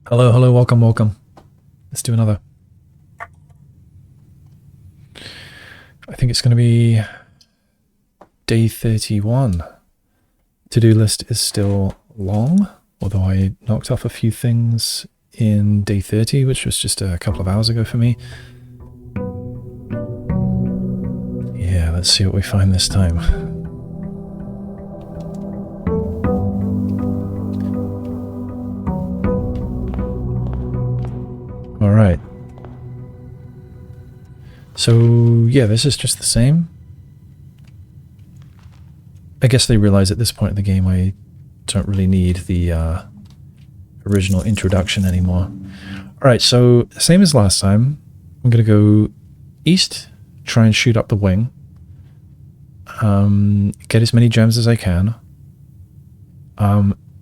Hello, hello, welcome, welcome. Let's do another. I think it's going to be day 31. To-do list is still long, although I knocked off a few things in day 30, which was just a couple of hours ago for me. Yeah, let's see what we find this time. Alright. So, yeah, this is just the same. I guess they realize at this point in the game I don't really need the original introduction anymore. Alright, so same as last time. I'm going to go east, try and shoot up the wing. Get as many gems as I can.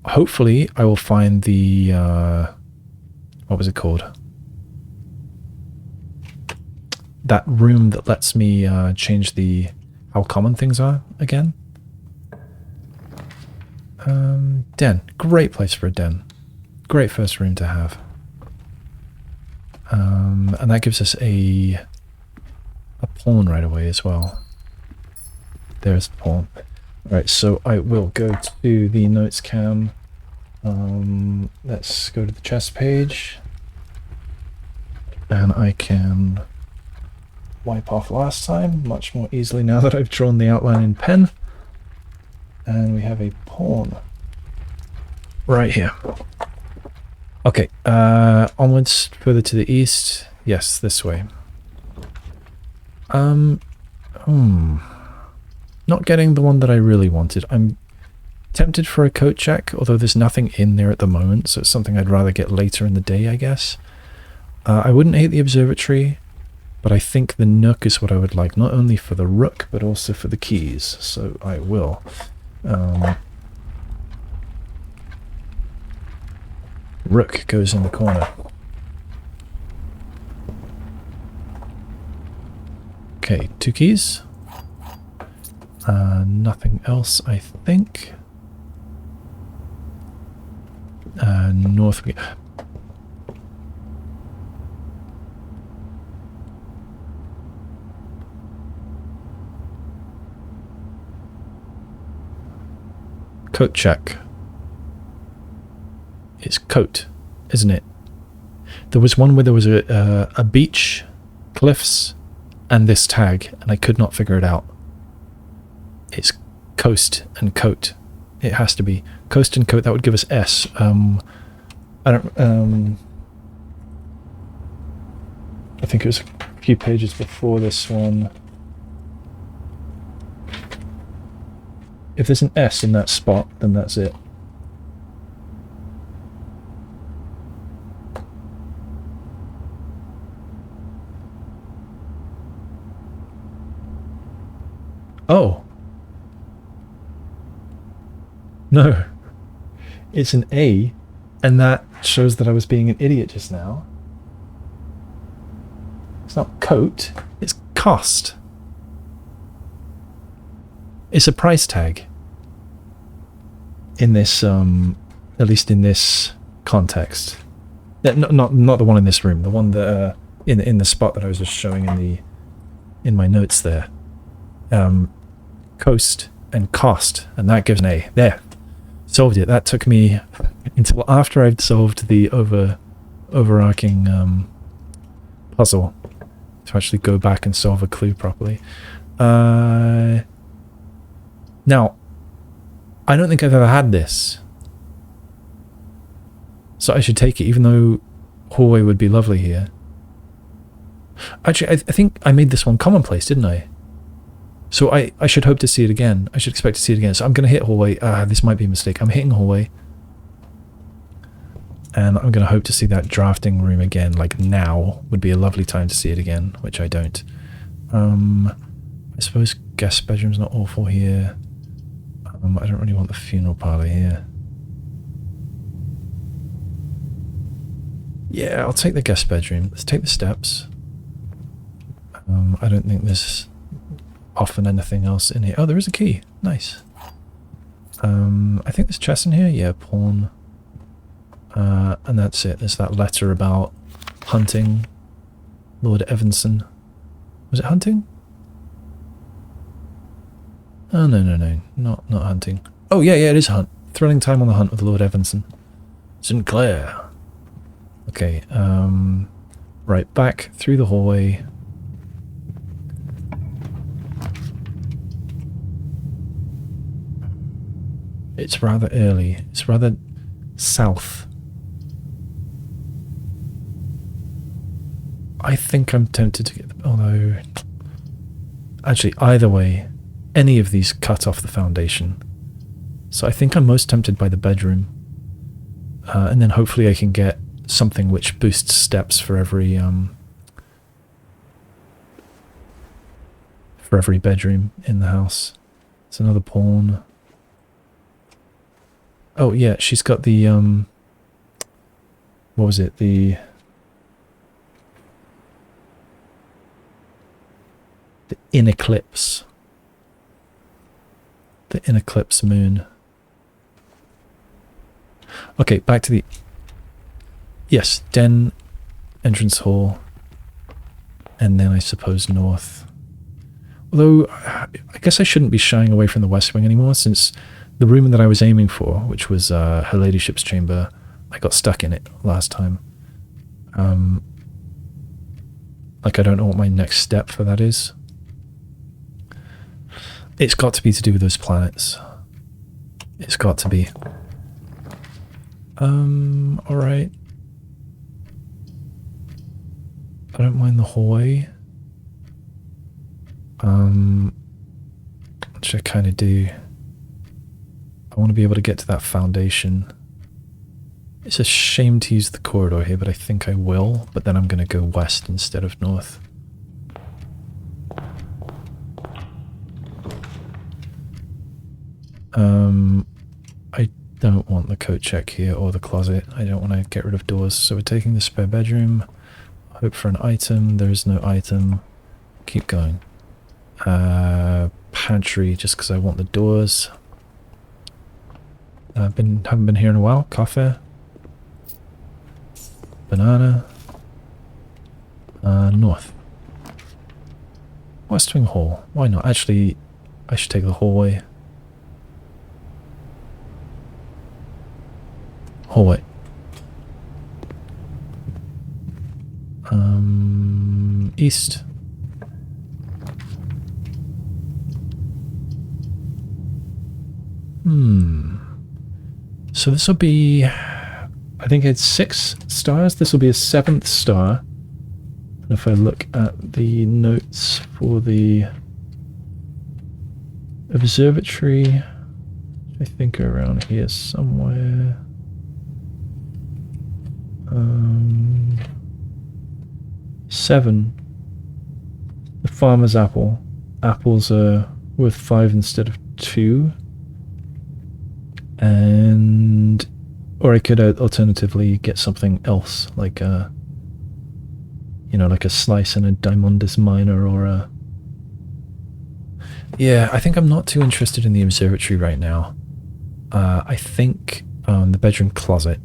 Hopefully I will find the... what was it called? That room that lets me change the how common things are again. Den. Great place for a den. Great first room to have. And that gives us a pawn right away as well. There's the pawn. Alright, so I will go to the notes cam. Let's go to the chess page. And I can wipe off last time much more easily now that I've drawn the outline in pen. And we have a pawn right here. Okay, onwards, further to the east. Yes, this way. Not getting the one that I really wanted. I'm tempted for a coat check, although there's nothing in there at the moment, so it's something I'd rather get later in the day, I guess. I wouldn't hate the observatory, but I think the Nook is what I would like, not only for the rook, but also for the keys, so I will. Rook goes in the corner. Okay, 2 keys. Nothing else, I think. North. Coat check. It's coat, isn't it? There was one where there was a beach, cliffs, and this tag, and I could not figure it out. It's coast and coat. It has to be coast and coat. That would give us S. I don't. I think it was a few pages before this one. If there's an S in that spot, then that's it. Oh. No. It's an A, and that shows that I was being an idiot just now. It's not coat, it's cost. It's a price tag. In this, at least in this context. Not the one in this room, the one that, in the spot that I was just showing in my notes there. Coast and cost, and that gives an A. There. Solved it. That took me until after I'd solved the overarching puzzle to actually go back and solve a clue properly. Now, I don't think I've ever had this. So I should take it, even though hallway would be lovely here. Actually, I think I made this one commonplace, didn't I? So I should hope to see it again. I should expect to see it again. So I'm going to hit hallway. This might be a mistake. I'm hitting hallway. And I'm going to hope to see that drafting room again. Like now would be a lovely time to see it again, which I don't. I suppose guest bedroom's not awful here. I don't really want the funeral parlour here. Yeah, I'll take the guest bedroom. Let's take the steps. I don't think there's often anything else in here. Oh, there is a key. Nice. I think there's chest in here. Yeah, pawn. And that's it. There's that letter about hunting Lord Evanson. Was it hunting? Oh, no. Not hunting. Oh, yeah, it is hunt. Thrilling time on the hunt with Lord Evanson. Sinclair. Okay, right, back through the hallway. It's rather early. It's rather south. I think I'm tempted to get... Although... Actually, either way, any of these cut off the foundation. So I think I'm most tempted by the bedroom. And then hopefully I can get something which boosts steps for every bedroom in the house. It's another pawn. Oh yeah, she's got the what was it? The in eclipse. The in eclipse moon. Okay, back to the... Yes, den, entrance hall, and then I suppose north. Although, I guess I shouldn't be shying away from the west wing anymore, since the room that I was aiming for, which was her ladyship's chamber, I got stuck in it last time. Like, I don't know what my next step for that is. It's got to be to do with those planets. It's got to be. Alright. I don't mind the hallway. Which I kind of do. I want to be able to get to that foundation. It's a shame to use the corridor here, but I think I will. But then I'm going to go west instead of north. I don't want the coat check here or the closet. I don't want to get rid of doors. So we're taking the spare bedroom. Hope for an item. There is no item. Keep going. Pantry, just because I want the doors. Haven't been here in a while. Coffee. Banana. North. West Wing Hall. Why not? Actually, I should take the hallway. Hallway. East. So this will be, I think it's 6 stars. This will be a 7th star. And if I look at the notes for the observatory, I think around here somewhere. 7. The farmer's apple. Apples are worth 5 instead of 2. And... or I could alternatively get something else, like a... you know, like a slice and a Diamondus minor or a... Yeah, I think I'm not too interested in the observatory right now. I think the bedroom closet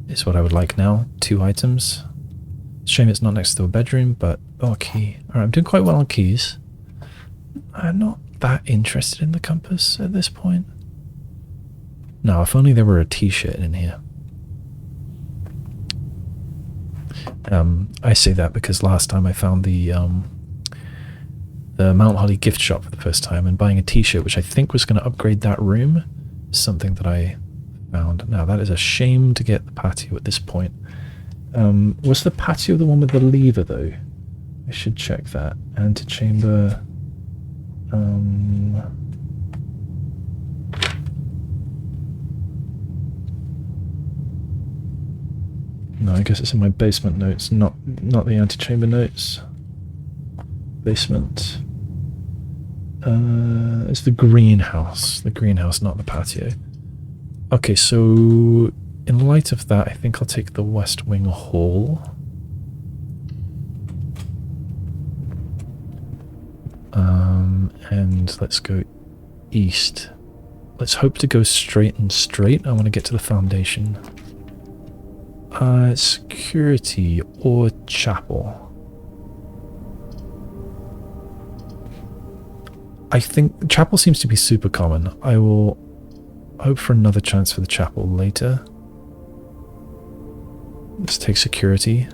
is what I would like now. 2 items. Shame it's not next to a bedroom, but... oh, a key. Alright, I'm doing quite well on keys. I'm not that interested in the compass at this point. No, if only there were a t-shirt in here. I say that because last time I found the Mount Holly gift shop for the first time, and buying a t-shirt, which I think was going to upgrade that room, is something that I found. Now, that is a shame to get the patio at this point. Was the patio the one with the lever, though? I should check that. Antechamber... no, I guess it's in my basement notes, not the antechamber notes. Basement. It's the greenhouse. The greenhouse, not the patio. Okay, so in light of that, I think I'll take the West Wing Hall. And let's go east. Let's hope to go straight and straight. I want to get to the foundation. Security or chapel? I think chapel seems to be super common. I will hope for another chance for the chapel later. Let's take security.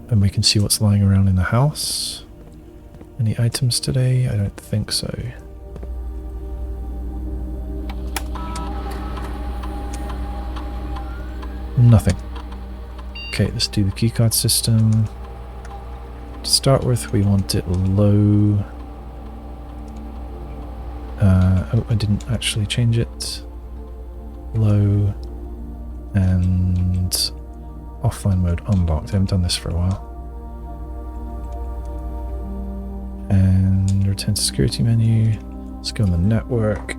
And we can see what's lying around in the house. Any items today? I don't think so. Nothing. Okay, let's do the keycard system. To start with, we want it low. Oh, I didn't actually change it. Low. And offline mode unlocked. I haven't done this for a while. And return to security menu. Let's go on the network.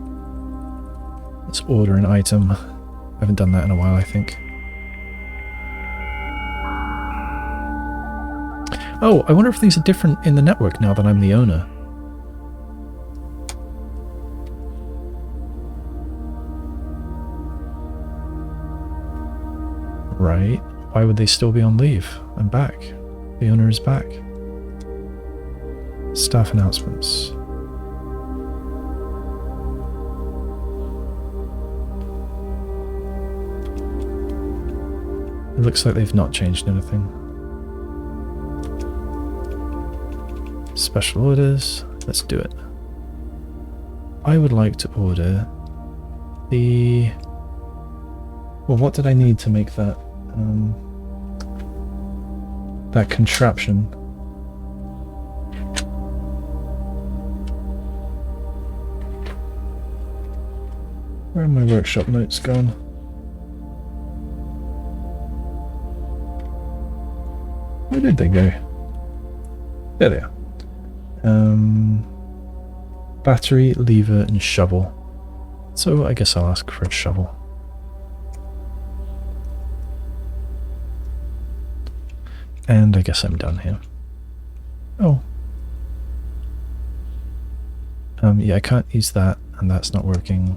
Let's order an item. I haven't done that in a while, I think. Oh, I wonder if things are different in the network now that I'm the owner. Right. Why would they still be on leave? I'm back. The owner is back. Staff announcements. It looks like they've not changed anything. Special orders. Let's do it. I would like to order the... Well, what did I need to make that that contraption? Where are my workshop notes gone? Where did they go? There they are. Battery, lever, and shovel. So I guess I'll ask for a shovel. And I guess I'm done here. Oh. Yeah, I can't use that, and that's not working.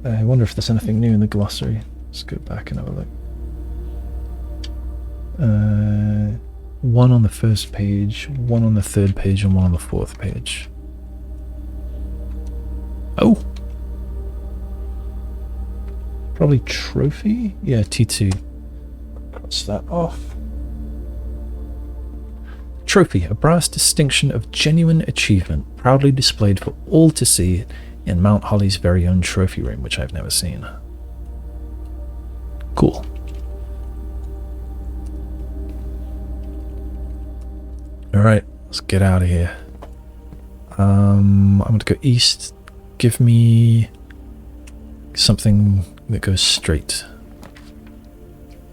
I wonder if there's anything new in the glossary. Let's go back and have a look. One on the first page, one on the third page, and one on the fourth page. Oh! Probably trophy? Yeah, T2. Cross that off. Trophy, a brass distinction of genuine achievement, proudly displayed for all to see in Mount Holly's very own trophy room, which I've never seen. Cool. Alright, let's get out of here. I'm going to go east. Give me something that goes straight.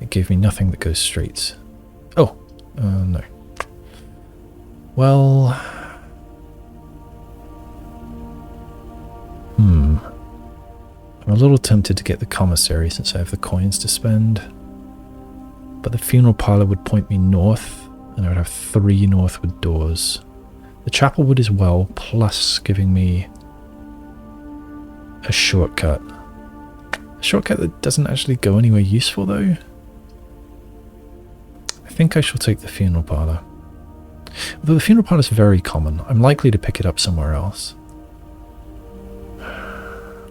It gave me nothing that goes straight. Oh, no. Well... I'm a little tempted to get the commissary since I have the coins to spend. But the funeral parlor would point me north, and I would have 3 northward doors. The chapel would as well, plus giving me a shortcut. A shortcut that doesn't actually go anywhere useful though. I think I shall take the funeral parlor. Although the funeral parlor is very common, I'm likely to pick it up somewhere else.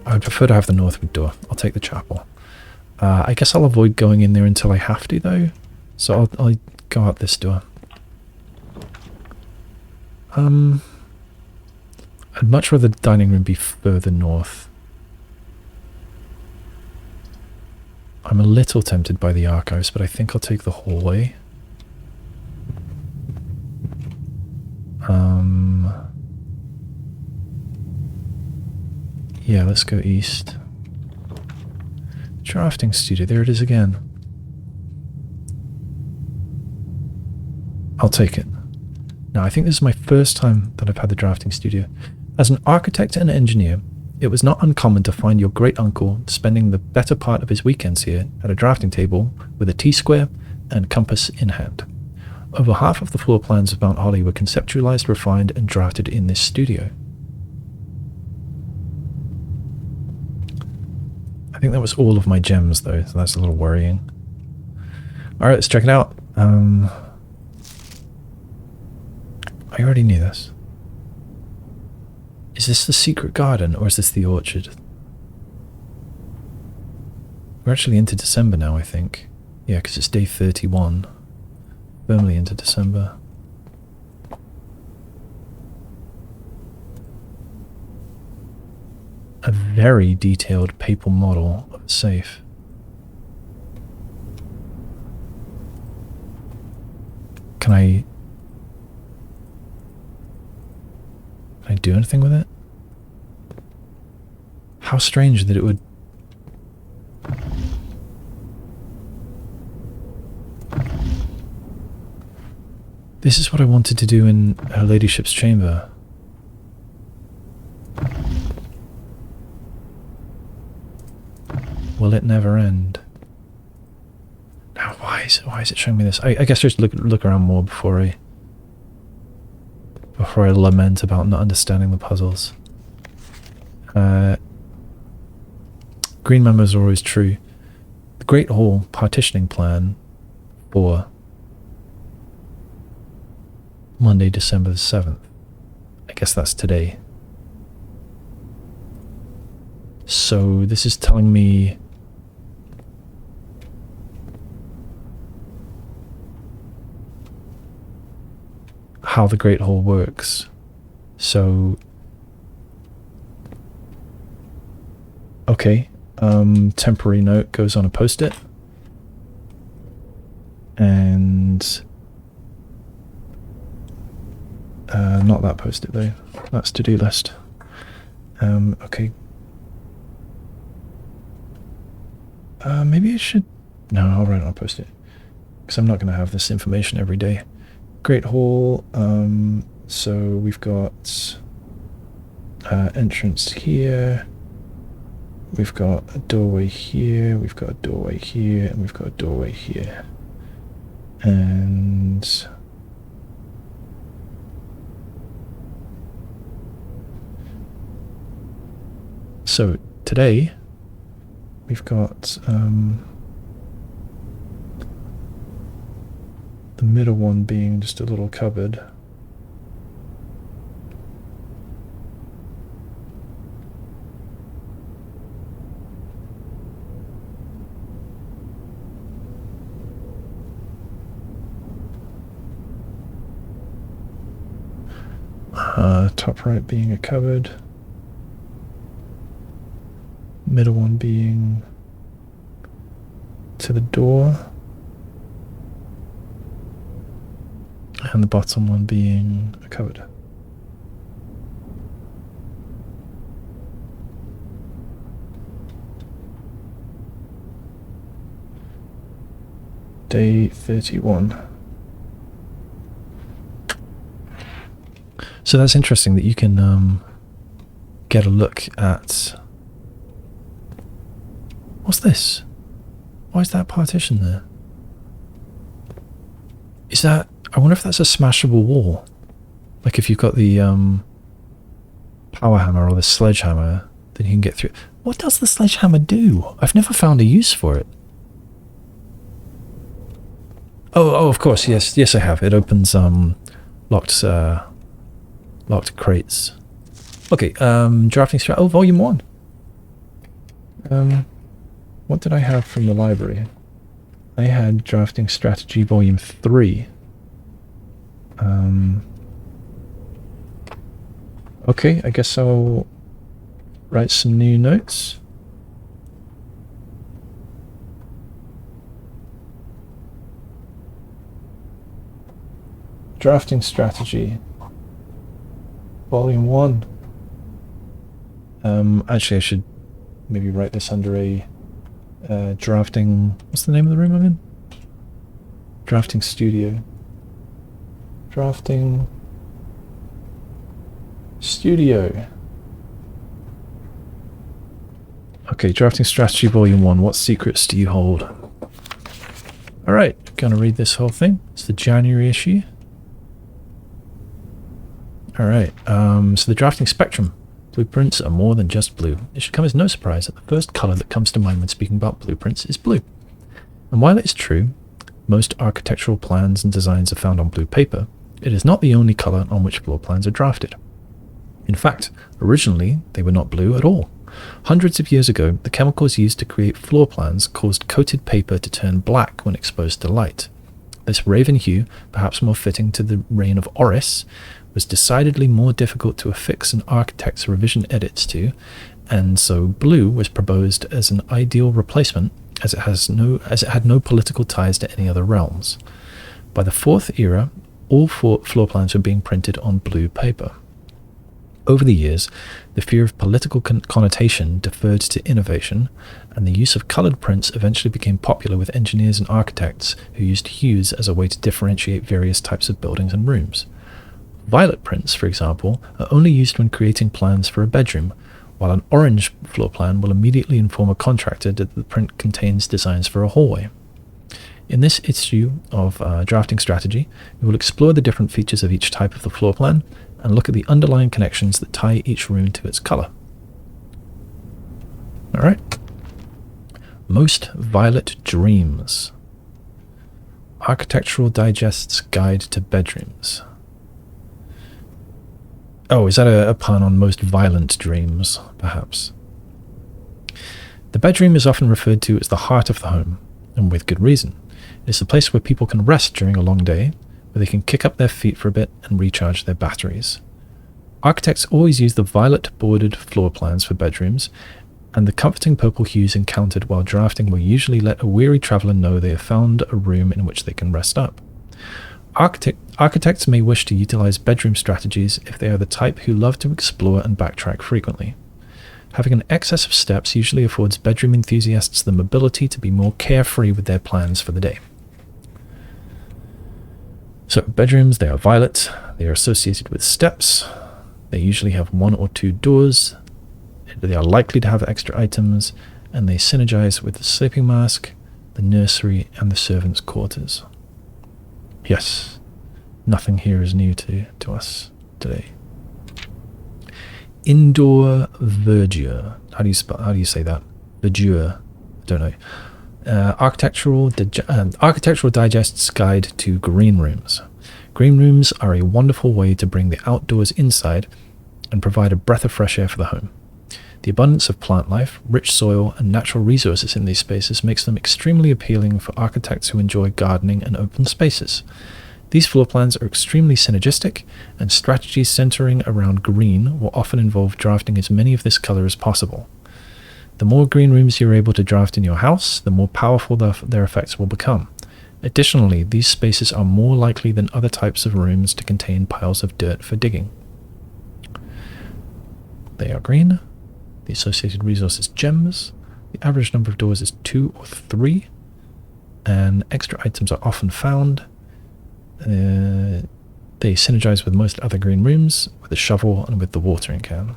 I would prefer to have the northward door. I'll take the chapel. I guess I'll avoid going in there until I have to though. So I'll go out this door. I'd much rather the dining room be further north. I'm a little tempted by the archives, but I think I'll take the hallway. Yeah, let's go east. Drafting studio, there it is again. I'll take it. Now, I think this is my first time that I've had the drafting studio. As an architect and engineer, it was not uncommon to find your great uncle spending the better part of his weekends here at a drafting table with a T-square and compass in hand. Over half of the floor plans of Mount Holly were conceptualized, refined, and drafted in this studio. I think that was all of my gems, though, so that's a little worrying. Alright, let's check it out. I already knew this. Is this the secret garden, or is this the orchard? We're actually into December now, I think. Yeah, because it's day 31. Firmly into December. A very detailed paper model of a safe. Can I do anything with it? How strange that it would... This is what I wanted to do in her ladyship's chamber. Will it never end? Now, why is it showing me this? I guess just look around more before I lament about not understanding the puzzles. Green memos are always true. The Great Hall partitioning plan for Monday, December the 7th. I guess that's today. So this is telling me how the Great Hall works. So okay, temporary note goes on a post-it, and not that post-it though, that's to-do list. Okay, maybe I should... No, I'll write on a post-it, because I'm not going to have this information every day. Great Hall, so we've got entrance here, we've got a doorway here, we've got a doorway here, and we've got a doorway here. And so today we've got the middle one being just a little cupboard. Top right being a cupboard. Middle one being to the door. And the bottom one being a cupboard. Day 31. So that's interesting that you can get a look at... What's this? Why is that partition there? Is that... I wonder if that's a smashable wall. Like if you've got the power hammer or the sledgehammer, then you can get through. What does the sledgehammer do? I've never found a use for it. Oh, of course, yes, I have. It opens locked crates. Okay, drafting strat. Oh, volume 1. What did I have from the library? I had drafting strategy volume 3. Okay, I guess I'll write some new notes. Drafting strategy volume 1. Actually I should maybe write this under a drafting... What's the name of the room I'm in? Drafting studio. Drafting studio. Okay, drafting strategy volume 1. What secrets do you hold? Alright, gonna read this whole thing. It's the January issue. Alright, so the drafting spectrum. Blueprints are more than just blue. It should come as no surprise that the first colour that comes to mind when speaking about blueprints is blue. And while it is true, most architectural plans and designs are found on blue paper, it is not the only colour on which floor plans are drafted. In fact, originally they were not blue at all. Hundreds of years ago, the chemicals used to create floor plans caused coated paper to turn black when exposed to light. This raven hue, perhaps more fitting to the reign of Oris, was decidedly more difficult to affix an architect's revision edits to, and so blue was proposed as an ideal replacement, as it had no political ties to any other realms. By the Fourth Era, all floor plans were being printed on blue paper. Over the years, the fear of political connotation deferred to innovation, and the use of coloured prints eventually became popular with engineers and architects who used hues as a way to differentiate various types of buildings and rooms. Violet prints, for example, are only used when creating plans for a bedroom, while an orange floor plan will immediately inform a contractor that the print contains designs for a hallway. In this issue of drafting strategy, we will explore the different features of each type of the floor plan and look at the underlying connections that tie each room to its colour. Alright. Most Violet Dreams. Architectural Digest's Guide to Bedrooms. Oh, is that a pun on most violent dreams, perhaps? The bedroom is often referred to as the heart of the home, and with good reason. It is the place where people can rest during a long day, where they can kick up their feet for a bit and recharge their batteries. Architects always use the violet bordered floor plans for bedrooms, and the comforting purple hues encountered while drafting will usually let a weary traveller know they have found a room in which they can rest up. Architects may wish to utilize bedroom strategies if they are the type who love to explore and backtrack frequently. Having an excess of steps usually affords bedroom enthusiasts the mobility to be more carefree with their plans for the day. So, bedrooms, they are violet, they are associated with steps, they usually have 1 or 2 doors, they are likely to have extra items, and they synergize with the sleeping mask, the nursery, and the servants' quarters. Yes, nothing here is new to us today. Indoor verdure. How do you say that? Verdure. I don't know. Architectural Digest's Guide to Green Rooms. Green rooms are a wonderful way to bring the outdoors inside and provide a breath of fresh air for the home. The abundance of plant life, rich soil, and natural resources in these spaces makes them extremely appealing for architects who enjoy gardening and open spaces. These floor plans are extremely synergistic, and strategies centering around green will often involve drafting as many of this color as possible. The more green rooms you're able to draft in your house, the more powerful their effects will become. Additionally, these spaces are more likely than other types of rooms to contain piles of dirt for digging. They are green. The associated resource is gems. The average number of doors is 2 or 3. And extra items are often found. They synergize with most other green rooms, with the shovel and with the watering can.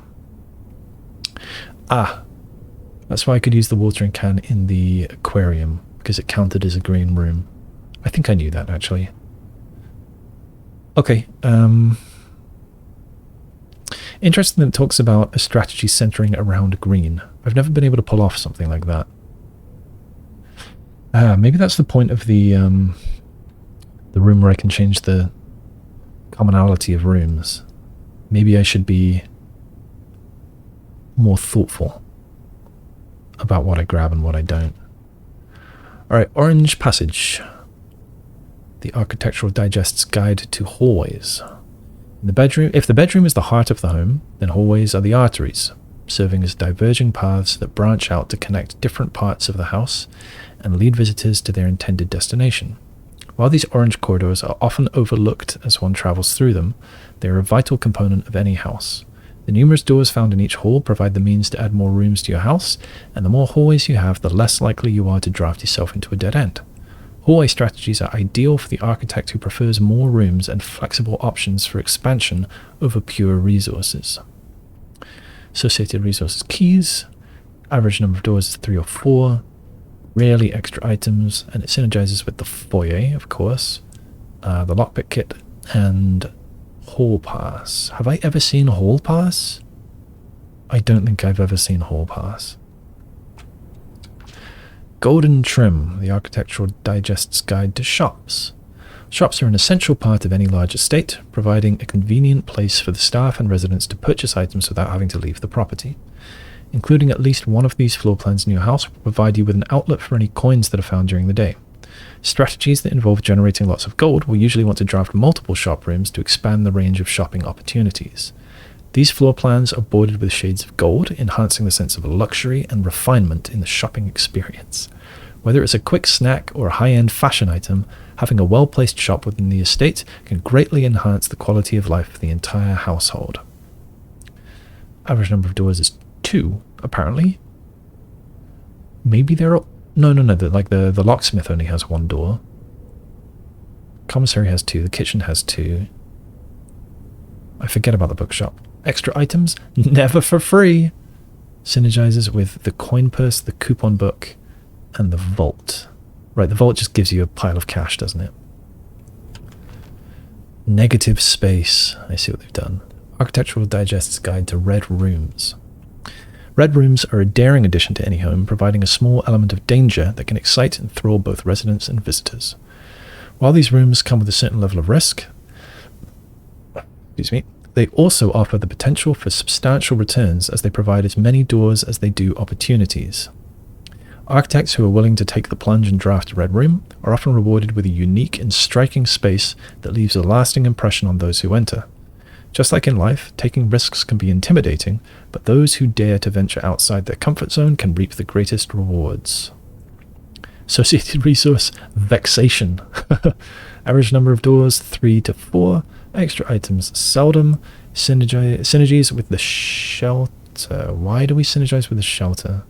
That's why I could use the watering can in the aquarium, because it counted as a green room. I think I knew that, actually. Okay, interesting that it talks about a strategy centering around green. I've never been able to pull off something like that. Maybe that's the point of the room where I can change the commonality of rooms. Maybe I should be more thoughtful about what I grab and what I don't. Alright, Orange Passage. The Architectural Digest's Guide to Hallways. If the bedroom is the heart of the home, then hallways are the arteries, serving as diverging paths that branch out to connect different parts of the house and lead visitors to their intended destination. While these orange corridors are often overlooked as one travels through them, they are a vital component of any house. The numerous doors found in each hall provide the means to add more rooms to your house, and the more hallways you have, the less likely you are to draft yourself into a dead end. Hallway strategies are ideal for the architect who prefers more rooms and flexible options for expansion over pure resources. Associated resources keys. Average number of doors is 3 or 4. Rarely extra items, and it synergizes with the foyer, of course, the lockpick kit, and hall pass. Have I ever seen hall pass? I don't think I've ever seen hall pass. Golden Trim, the Architectural Digest's Guide to Shops. Shops are an essential part of any large estate, providing a convenient place for the staff and residents to purchase items without having to leave the property. Including at least one of these floor plans in your house will provide you with an outlet for any coins that are found during the day. Strategies that involve generating lots of gold will usually want to draft multiple shop rooms to expand the range of shopping opportunities. These floor plans are bordered with shades of gold, enhancing the sense of luxury and refinement in the shopping experience. Whether it's a quick snack or a high-end fashion item, having a well-placed shop within the estate can greatly enhance the quality of life for the entire household. Average number of doors is 2, apparently. Maybe there are... No, the locksmith only has 1 door. Commissary has 2, the kitchen has 2. I forget about the bookshop. Extra items? Never for free! Synergizes with the coin purse, the coupon book, and the vault. Right, the vault just gives you a pile of cash, doesn't it? Negative space. I see what they've done. Architectural Digest's Guide to Red Rooms. Red rooms are a daring addition to any home, providing a small element of danger that can excite and thrill both residents and visitors. While these rooms come with a certain level of risk, they also offer the potential for substantial returns as they provide as many doors as they do opportunities. Architects who are willing to take the plunge and draft a red room are often rewarded with a unique and striking space that leaves a lasting impression on those who enter. Just like in life, taking risks can be intimidating, but those who dare to venture outside their comfort zone can reap the greatest rewards. Associated resource, vexation. Average number of doors, 3 to 4. Extra items, seldom. Synergies with the shelter. Why do we synergize with the shelter?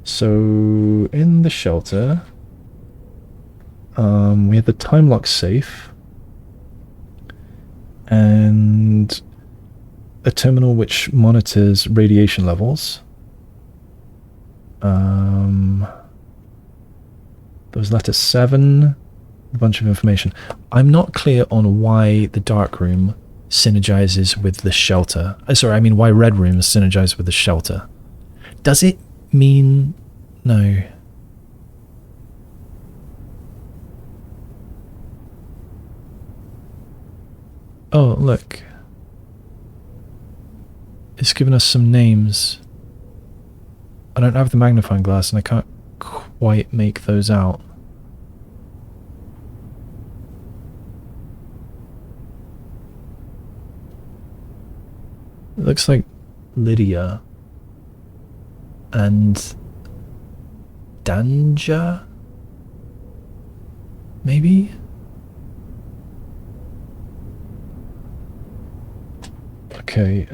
So, in the shelter... we have the time lock safe and a terminal which monitors radiation levels. There was letter 7, a bunch of information. I'm not clear on why the dark room synergizes with the shelter. Why red rooms synergize with the shelter. Does it mean... No. Oh, look. It's given us some names. I don't have the magnifying glass and I can't quite make those out. It looks like Lydia and Danja? Maybe? Okay,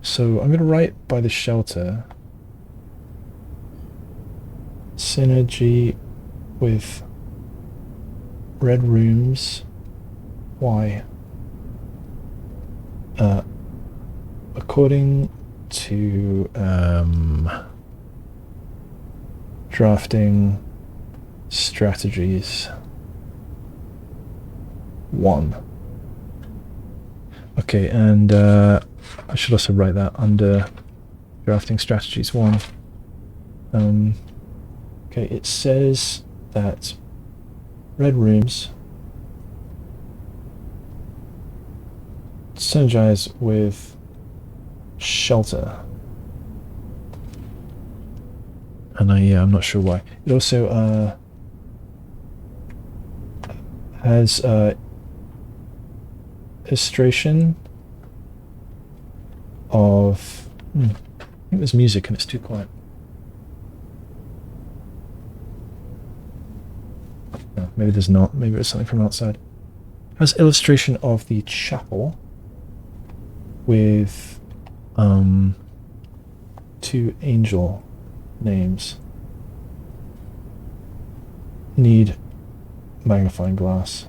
so I'm going to write by the shelter. Synergy with red rooms. Why? According to drafting strategies 1. Okay, and I should also write that under drafting strategies 1. Okay, it says that red rooms synergize with shelter. And I'm not sure why. It also has illustration of... I think there's music and it's too quiet. No, maybe there's not. Maybe it's something from outside. It has illustration of the chapel with 2 angel names. Need magnifying glass.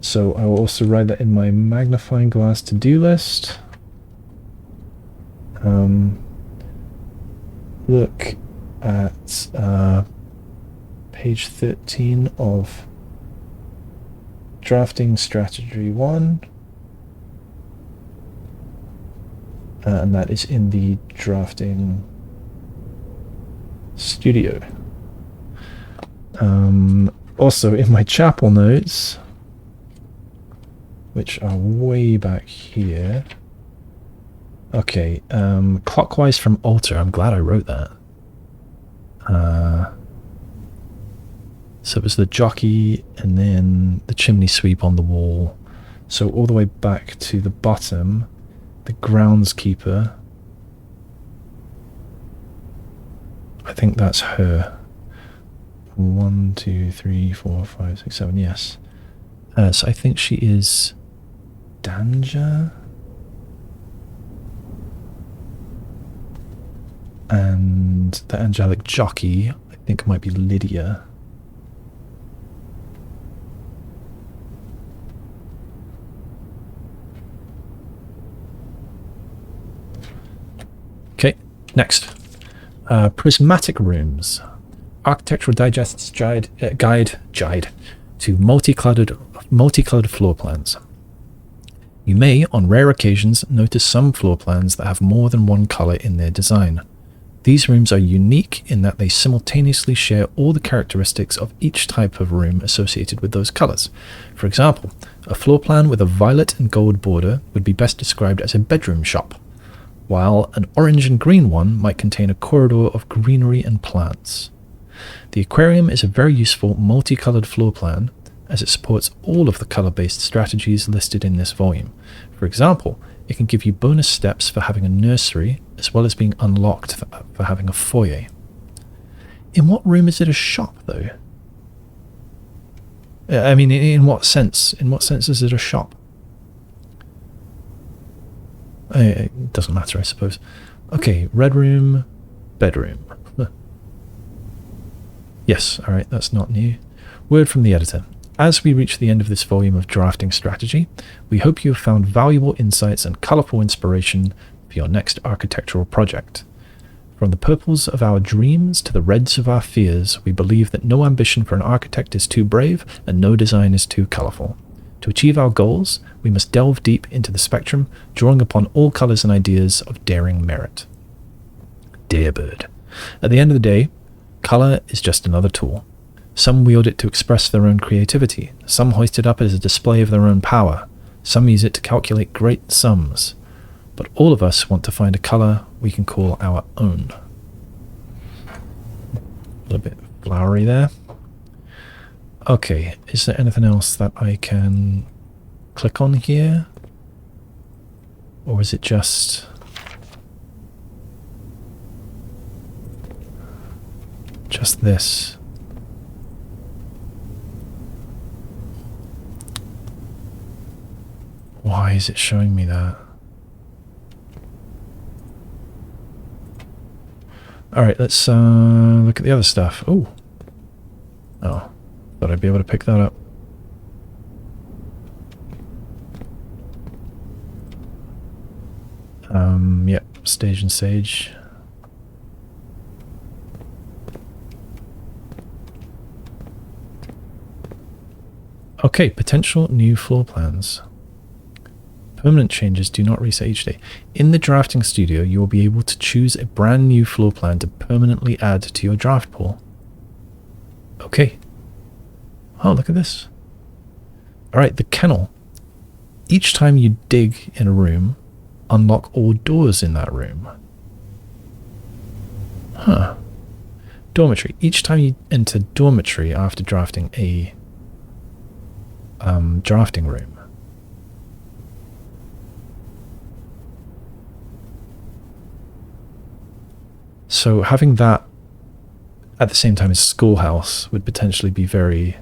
So I will also write that in my magnifying glass to-do list. Look at page 13 of Drafting Strategy 1. And that is in the Drafting Studio. Also, in my chapel notes, which are way back here. Okay, clockwise from altar. I'm glad I wrote that. So it was the jockey and then the chimney sweep on the wall. So all the way back to the bottom, the groundskeeper. I think that's her. 1, 2, 3, 4, 5, 6, 7, yes. So I think she is Danja. And the angelic jockey, I think, might be Lydia. Okay, next. Prismatic rooms. Architectural Digest's guide to multicolored floor plans. You may, on rare occasions, notice some floor plans that have more than one color in their design. These rooms are unique in that they simultaneously share all the characteristics of each type of room associated with those colors. For example, a floor plan with a violet and gold border would be best described as a bedroom shop, while an orange and green one might contain a corridor of greenery and plants. The Aquarium is a very useful multicolored floor plan as it supports all of the color-based strategies listed in this volume. For example, it can give you bonus steps for having a nursery as well as being unlocked for having a foyer. In what room is it a shop, though? I mean, in what sense? In what sense is it a shop? It doesn't matter, I suppose. Okay, red room, bedroom. Yes, alright, that's not new. Word from the editor. As we reach the end of this volume of Drafting Strategy, we hope you have found valuable insights and colourful inspiration for your next architectural project. From the purples of our dreams to the reds of our fears, we believe that no ambition for an architect is too brave and no design is too colourful. To achieve our goals, we must delve deep into the spectrum, drawing upon all colours and ideas of daring merit. Dear bird. At the end of the day, colour is just another tool. Some wield it to express their own creativity, some hoist it up as a display of their own power, some use it to calculate great sums, but all of us want to find a colour we can call our own. A little bit flowery there. Okay, is there anything else that I can click on here? Or is it just this? Why is it showing me that? Alright, let's look at the other stuff. Oh, thought I'd be able to pick that up. Yep, stage and sage. Okay, potential new floor plans. Permanent changes do not reset each day. In the drafting studio, you will be able to choose a brand new floor plan to permanently add to your draft pool. Okay. Oh, look at this. Alright, the kennel. Each time you dig in a room, unlock all doors in that room. Huh. Dormitory. Each time you enter dormitory after drafting a drafting room. So having that at the same time as schoolhouse would potentially be very,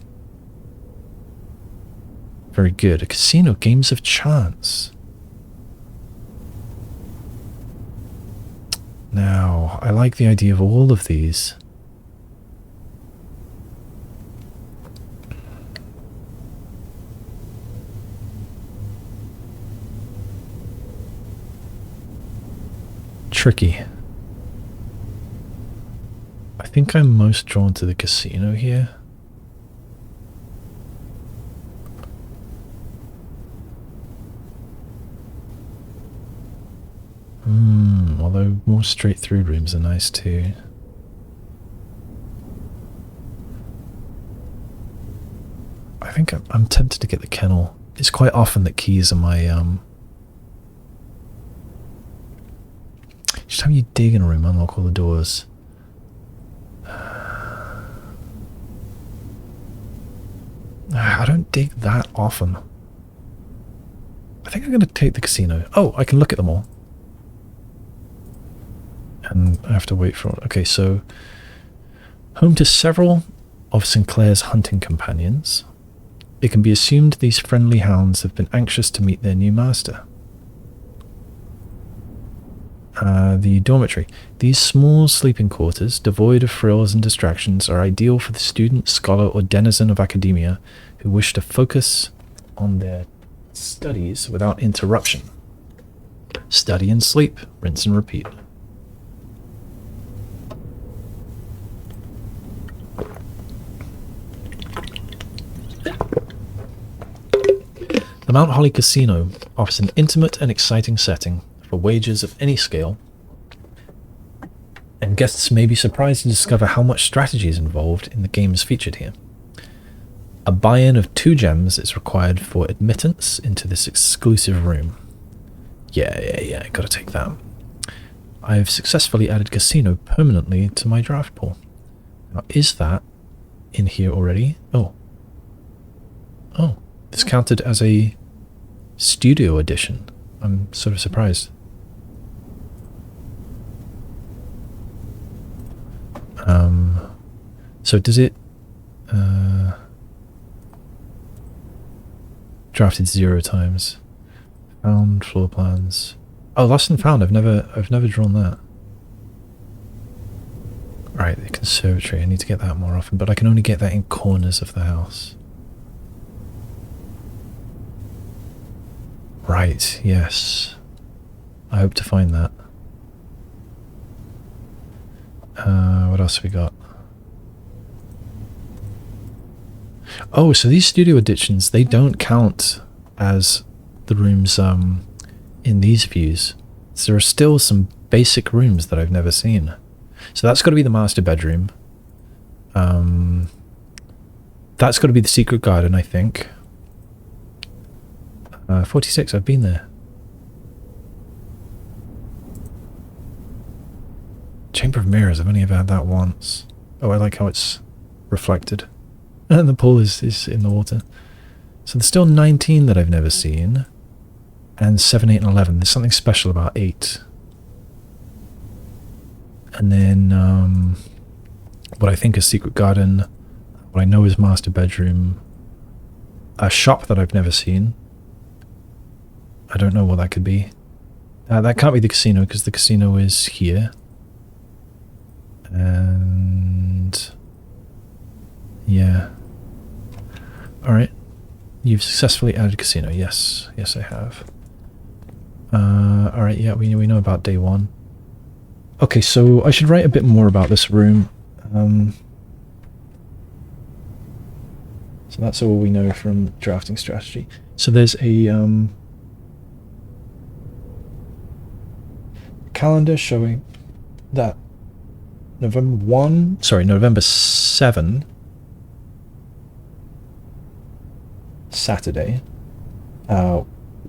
very good. A casino, games of chance. Now, I like the idea of all of these. Tricky. I think I'm most drawn to the casino here. Although more straight through rooms are nice too. I think I'm tempted to get the kennel. It's quite often that keys are my each time you dig in a room, unlock all the doors. I don't dig that often. I think I'm going to take the casino. Oh, I can look at them all. And I have to wait for it. Okay, so home to several of Sinclair's hunting companions, it can be assumed these friendly hounds have been anxious to meet their new master. The dormitory. These small sleeping quarters, devoid of frills and distractions, are ideal for the student, scholar, or denizen of academia who wish to focus on their studies without interruption. Study and sleep, rinse and repeat. The Mount Holly Casino offers an intimate and exciting setting for wagers of any scale, and guests may be surprised to discover how much strategy is involved in the games featured here. A buy-in of 2 gems is required for admittance into this exclusive room. Yeah, gotta take that. I have successfully added casino permanently to my draft pool. Now, is that in here already? Oh, this counted as a studio edition. I'm sort of surprised. So does it drafted 0 times? Found floor plans. Oh, lost and found. I've never drawn that. Right, the conservatory. I need to get that more often, but I can only get that in corners of the house. Right, yes. I hope to find that. What else have we got? Oh, so these studio editions, they don't count as the rooms in these views. So there are still some basic rooms that I've never seen. So that's got to be the master bedroom. That's got to be the secret garden, I think. 46, I've been there. Chamber of Mirrors, I've only ever had that once. Oh, I like how it's reflected. And the pool is in the water. So there's still 19 that I've never seen. And 7, 8, and 11. There's something special about 8. And then what I think is secret garden. What I know is master bedroom. A shop that I've never seen. I don't know what that could be. That can't be the casino because the casino is here. And yeah. Alright. You've successfully added casino. Yes. Yes, I have. Alright, yeah, we know about day 1. Okay, so I should write a bit more about this room. So that's all we know from drafting strategy. So there's a calendar showing that November 7, Saturday,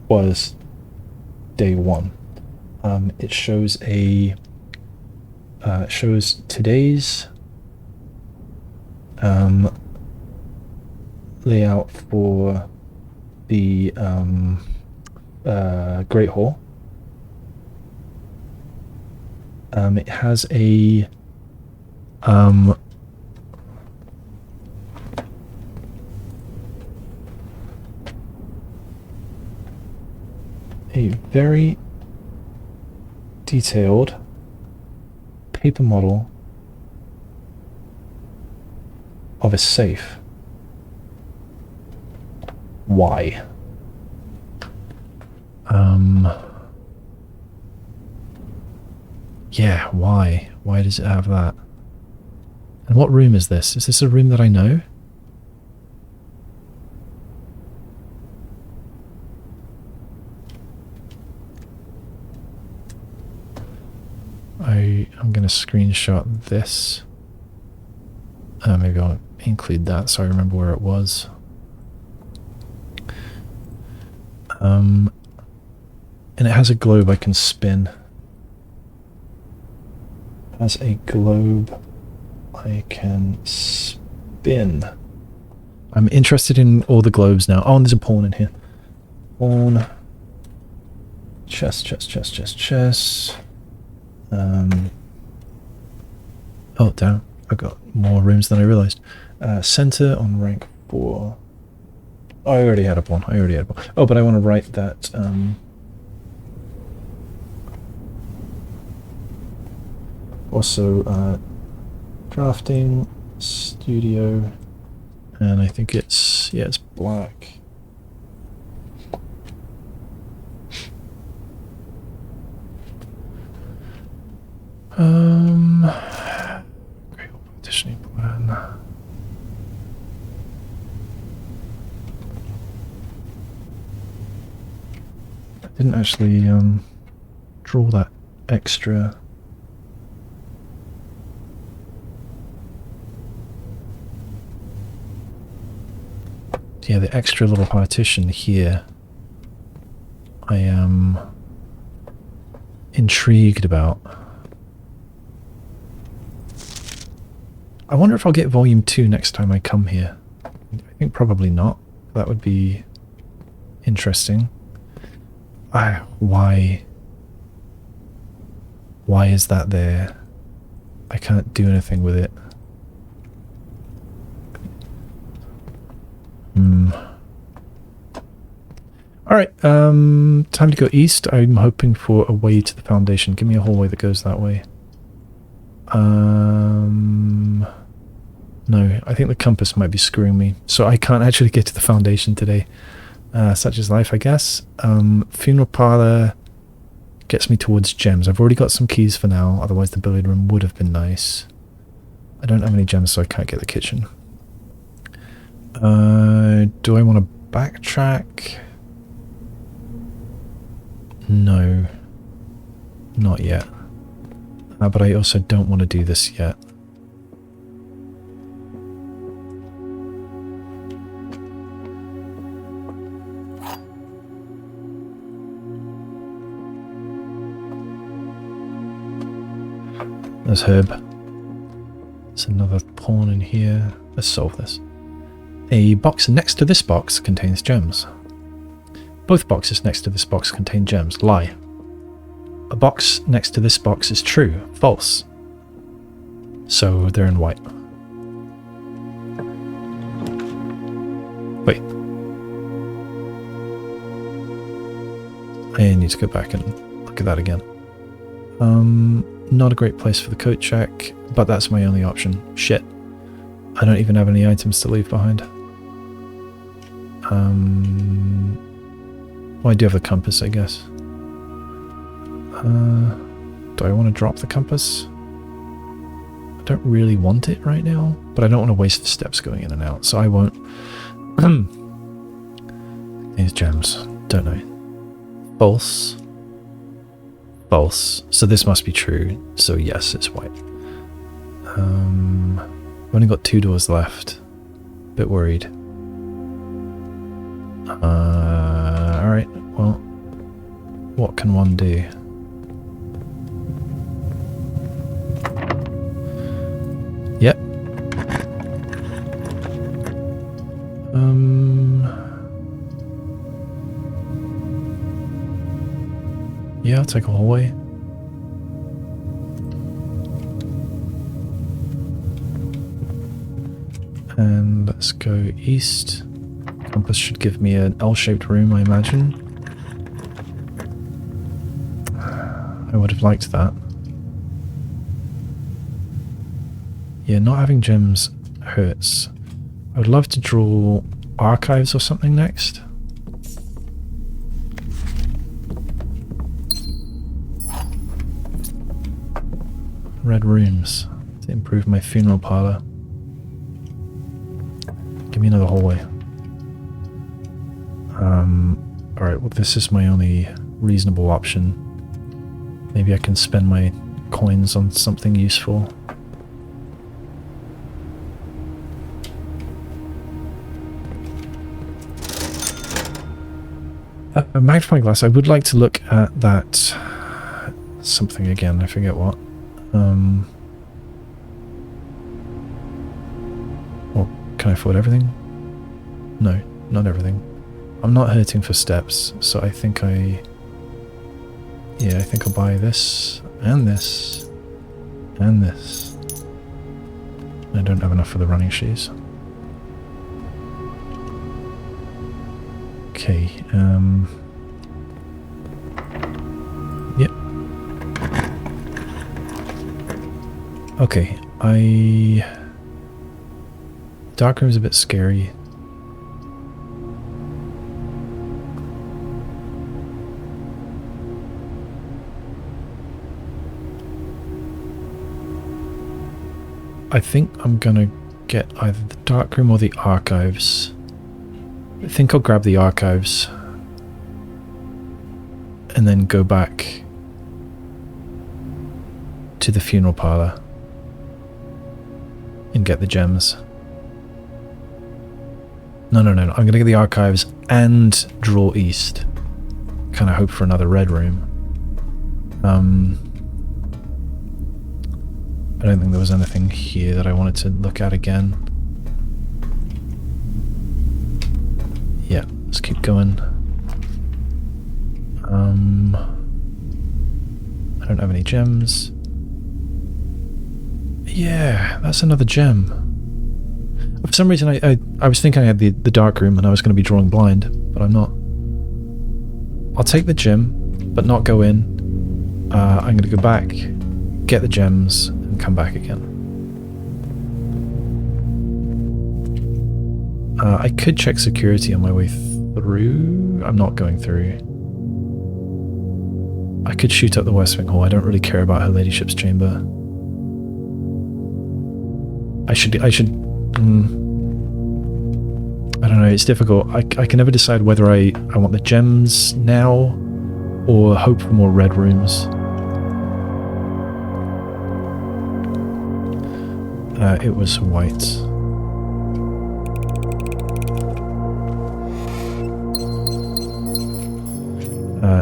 was day 1. It shows shows today's layout for the Great Hall. It has a very detailed paper model of a safe. Why? Yeah, why? Why does it have that? And what room is this? Is this a room that I know? I'm going to screenshot this. Maybe I'll include that so I remember where it was. And it has a globe I can spin. It has a globe I can spin. I'm interested in all the globes now. Oh, and there's a pawn in here. Pawn. Chess, chess, chess, chess, chess. Oh, damn. I got more rooms than I realized. Center on rank 4. Oh, I already had a pawn. Oh, but I want to write that. Also, drafting, studio, and I think it's, yeah, it's black. Great partitioning plan. I didn't actually draw that extra. Yeah, the extra little partition here I am intrigued about. I wonder if I'll get volume 2 next time I come here. I think probably not. That would be interesting. Why is that there? I can't do anything with it. Alright, time to go east. I'm hoping for a way to the foundation. Give me a hallway that goes that way. No, I think the compass might be screwing me, so I can't actually get to the foundation today. Such is life, I guess. Funeral parlor gets me towards gems. I've already got some keys for now, otherwise the billiard room would have been nice. I don't have any gems, so I can't get the kitchen. Do I want to backtrack? No. Not yet. But I also don't want to do this yet. There's Herb. There's another pawn in here. Let's solve this. A box next to this box contains gems. Both boxes next to this box contain gems. Lie. A box next to this box is true. False. So they're in white. Wait. I need to go back and look at that again. Not a great place for the coat check, but that's my only option. Shit. I don't even have any items to leave behind. Well, I do have the compass, I guess. Do I want to drop the compass? I don't really want it right now, but I don't want to waste the steps going in and out, so I won't. These gems, don't know. False. False. So this must be true. So yes, it's white. I've only got 2 doors left. Bit worried. Alright, well, what can one do? Yep. Yeah, I'll take a hallway. And let's go east. Compass should give me an L-shaped room, I imagine. I would have liked that. Yeah, not having gems hurts. I would love to draw archives or something next. Red rooms. to improve my funeral parlor. Give me another hallway. Alright, well this is my only reasonable option. Maybe I can spend my coins on something useful. A magnifying glass. I would like to look at that something again. I forget what. Well, can I afford everything? No, not everything. I'm not hurting for steps, so I think I think I'll buy this and this and this. I don't have enough for the running shoes. Okay, yep. Okay, dark room's a bit scary. I think I'm gonna get either the dark room or the archives. I think I'll grab the archives and then go back to the funeral parlor and get the gems. No. I'm going to get the archives and draw east. Kind of hope for another red room. I don't think there was anything here that I wanted to look at again. Yeah, let's keep going. I don't have any gems. Yeah, that's another gem. For some reason I was thinking I had the dark room and I was going to be drawing blind, but I'm not. I'll take the gem, but not go in. I'm going to go back, get the gems, and come back again. I could check security on my way through. I'm not going through. I could shoot up the West Wing Hall. I don't really care about her ladyship's chamber. I should. I don't know, it's difficult. I can never decide whether I want the gems now or hope for more red rooms. It was white.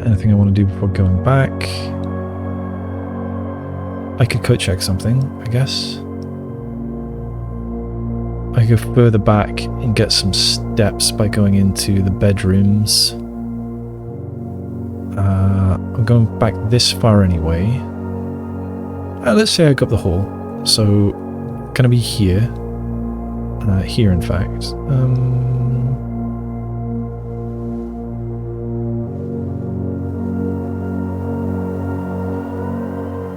Anything I want to do before going back? I could code check something, I guess. I go further back and get some steps by going into the bedrooms. I'm going back this far anyway. Let's say I go up the hall. So, gonna be here. Here, in fact.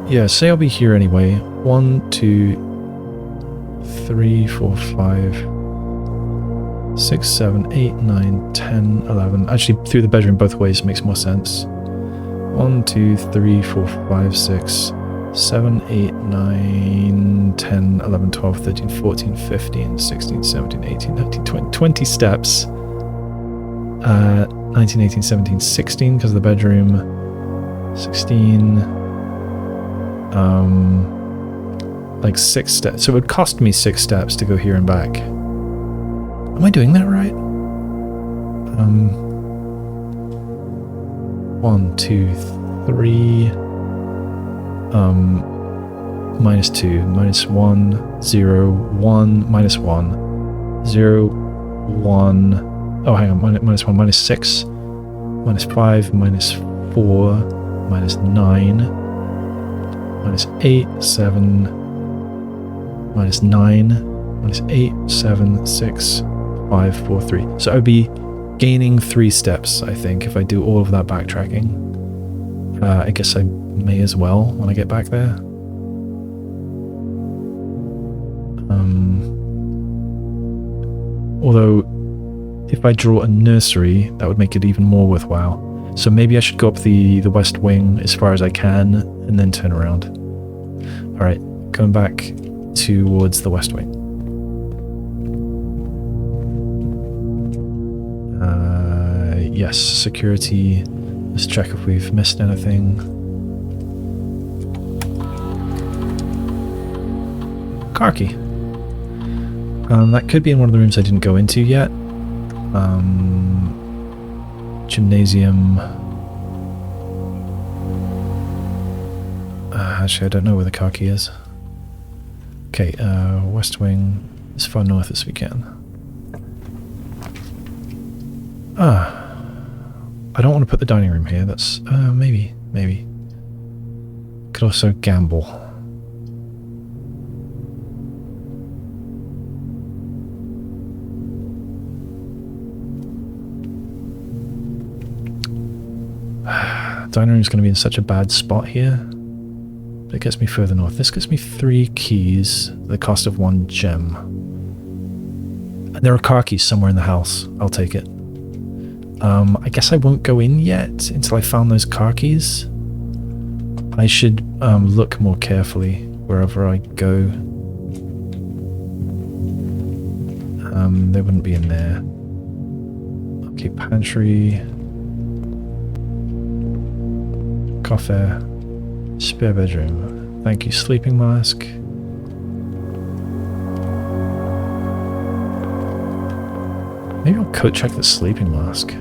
Yeah, say I'll be here anyway. 1, 2, 3, 4, 5, 6, 7, 8, 9, 10, 11. Actually, through the bedroom both ways makes more sense. 1, 2, 3, 4, 5, 6, 7, 8, 9, 10, 11, 12, 13, 14, 15, 16, 17, 18, 19, 20. 20 steps. 19, 18, 17, 16 because of the bedroom. 16. Like 6 steps. So it would cost me 6 steps to go here and back. Am I doing that right? 1, 2, 3. Minus 2, minus 1, 0, 1, minus 1, 0, 1. Oh, hang on. Minus 1, minus 6, minus 5, minus 4, minus 9, minus 8, 7. Minus 9, minus 8, 7, 6, 5, 4, 3. So I would be gaining 3 steps, I think, if I do all of that backtracking. I guess I may as well when I get back there. Although, if I draw a nursery, that would make it even more worthwhile. So maybe I should go up the West Wing as far as I can, and then turn around. Alright, going back towards the west wing. Yes, security. Let's check if we've missed anything. Car key. That could be in one of the rooms I didn't go into yet. Gymnasium. Actually, I don't know where the car key is. Okay, west wing, as far north as we can. I don't want to put the dining room here. That's, maybe. Could also gamble. Dining room's going to be in such a bad spot here. But it gets me further north. This gets me 3 keys, the cost of 1 gem. And there are car keys somewhere in the house. I'll take it. I guess I won't go in yet until I found those car keys. I should look more carefully wherever I go. They wouldn't be in there. Okay, pantry. Coffee. Spare bedroom. Thank you, sleeping mask. Maybe I'll coat check the sleeping mask.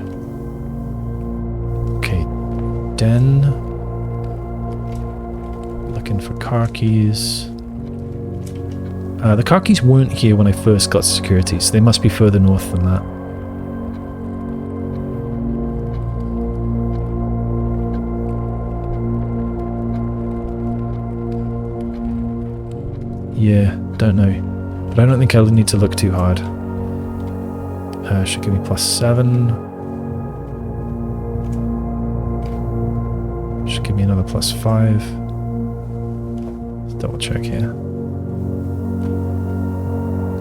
Okay, den. Looking for car keys. The car keys weren't here when I first got security, so they must be further north than that. Yeah, don't know. But I don't think I'll need to look too hard. Should give me +7. Should give me another +5. Let's double check here.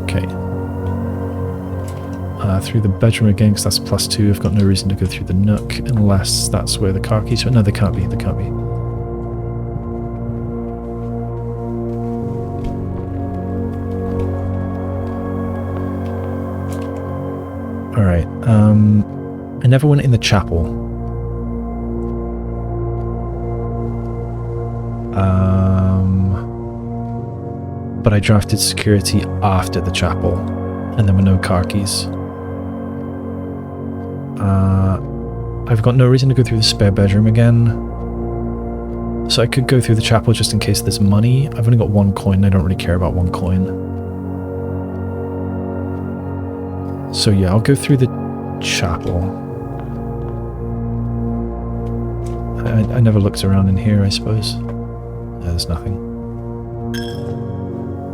Okay. Through the bedroom again, because that's +2. I've got no reason to go through the Nook, unless that's where the car keys are. No, they can't be. They can't be. Alright, I never went in the chapel. But I drafted security after the chapel, and there were no car keys. I've got no reason to go through the spare bedroom again. So I could go through the chapel just in case there's money. I've only got 1 coin, I don't really care about 1 coin. So yeah, I'll go through the chapel. I never looked around in here, I suppose. There's nothing.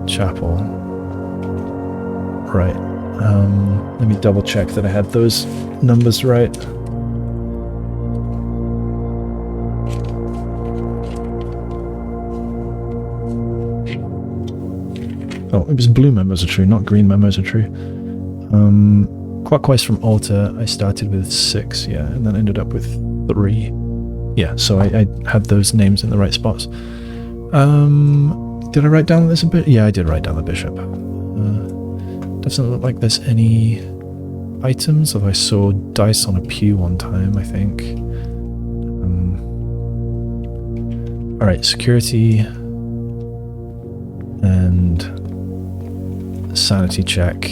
Chapel. Right. Let me double check that I had those numbers right. Oh, it was blue memos are true, not green memos are true. Clockwise from altar, I started with 6, yeah, and then ended up with 3. Yeah, so I had those names in the right spots. Did I write down this a bit? Yeah, I did write down the bishop. Doesn't look like there's any items, although I saw dice on a pew one time, I think. Alright, security and sanity check.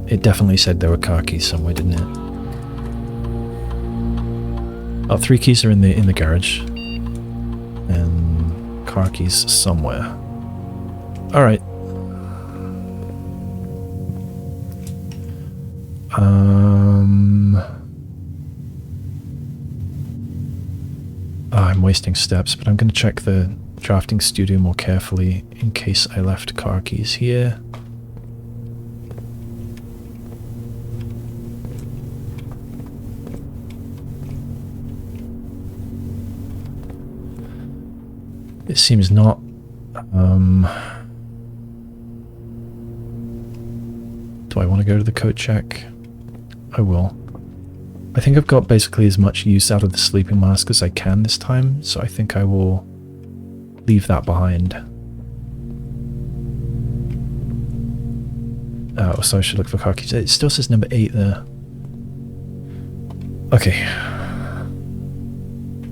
It definitely said there were car keys somewhere, didn't it? Oh, 3 keys are in the garage. And car keys somewhere. Alright. I'm wasting steps, but I'm going to check the drafting studio more carefully in case I left car keys here. It seems not. Do I want to go to the coat check? I will. I think I've got basically as much use out of the sleeping mask as I can this time, so I think I will leave that behind. Oh, so I should look for car keys. It still says number 8 there. Okay.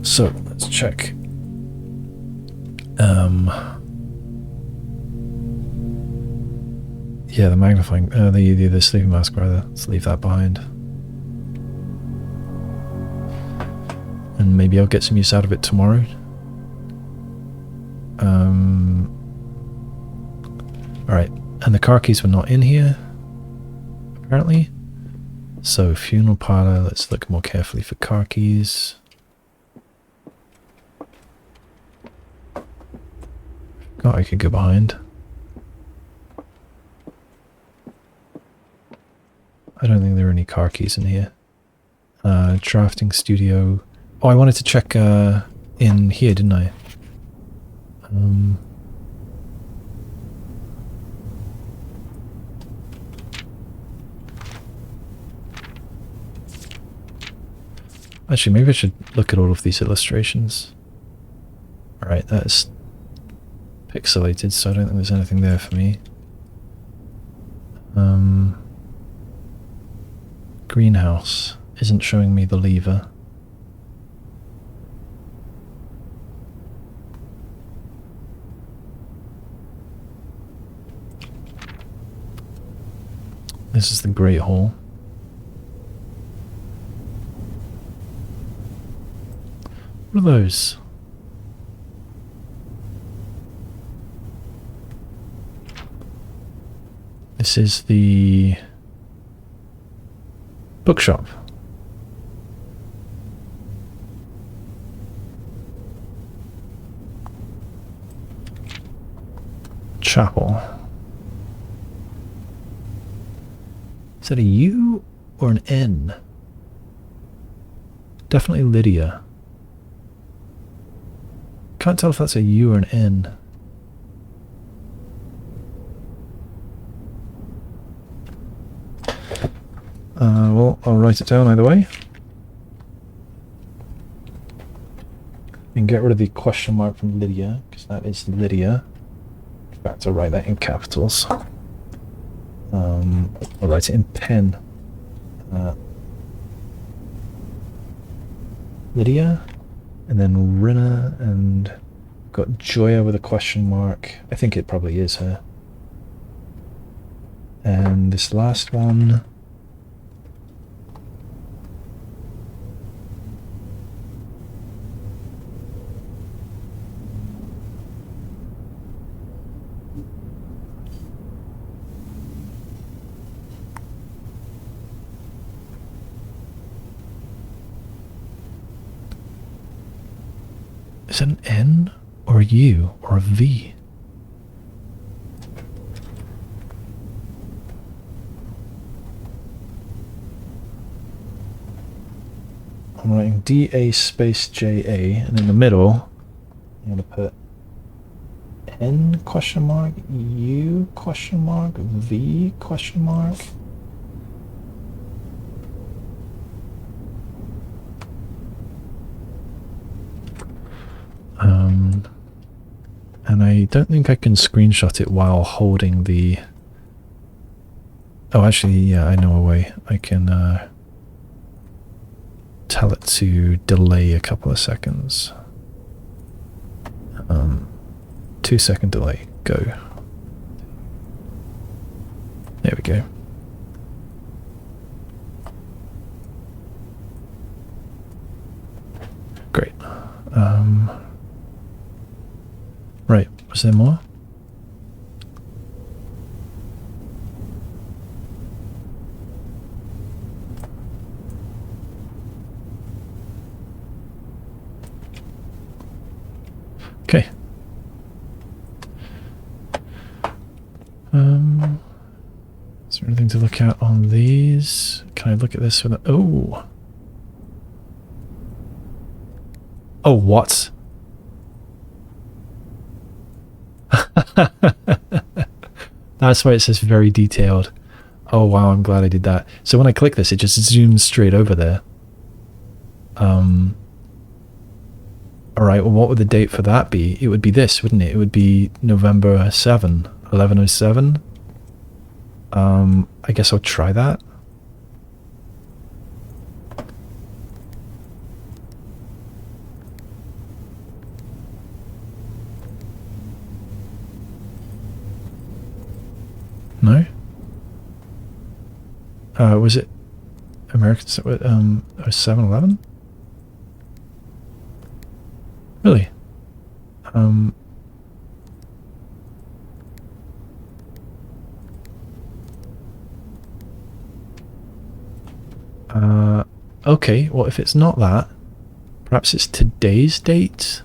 So, let's check. Yeah, the magnifying, the sleeping mask rather. Let's leave that behind. And maybe I'll get some use out of it tomorrow. Alright, and the car keys were not in here, apparently. So, funeral parlor, let's look more carefully for car keys. Oh, I could go behind. I don't think there are any car keys in here. Drafting studio. Oh, I wanted to check in here, didn't I? Actually, maybe I should look at all of these illustrations. Alright, that's pixelated, so I don't think there's anything there for me. Greenhouse isn't showing me the lever. This is the Great Hall. What are those? This is the bookshop. Chapel. Is that a U or an N? Definitely Lydia. Can't tell if that's a U or an N. Well, I'll write it down either way. And get rid of the question mark from Lydia, because that is Lydia. In fact, I'll write that in capitals. I'll write it in pen. Lydia, and then Rinna, and got Joya with a question mark. I think it probably is her. And this last one. Is it an N or a U or a V? I'm writing DA space JA, and in the middle I'm going to put N question mark, U question mark, V question mark. And I don't think I can screenshot it while holding the... Oh, actually, yeah, I know a way. I can tell it to delay a couple of seconds. 2-second delay. Go. There we go. Great. Right, was there more? Okay. Is there anything to look at on these? Can I look at this with a... Oh! Oh, what? That's why it says very detailed. Oh wow, I'm glad I did that. So when I click this, it just zooms straight over there. Alright, well what would the date for that be? It would be this, wouldn't it? It would be November 7, 1107. I guess I'll try that. No? Was it American 7-Eleven? Really? Okay, well, if it's not that, perhaps it's today's date,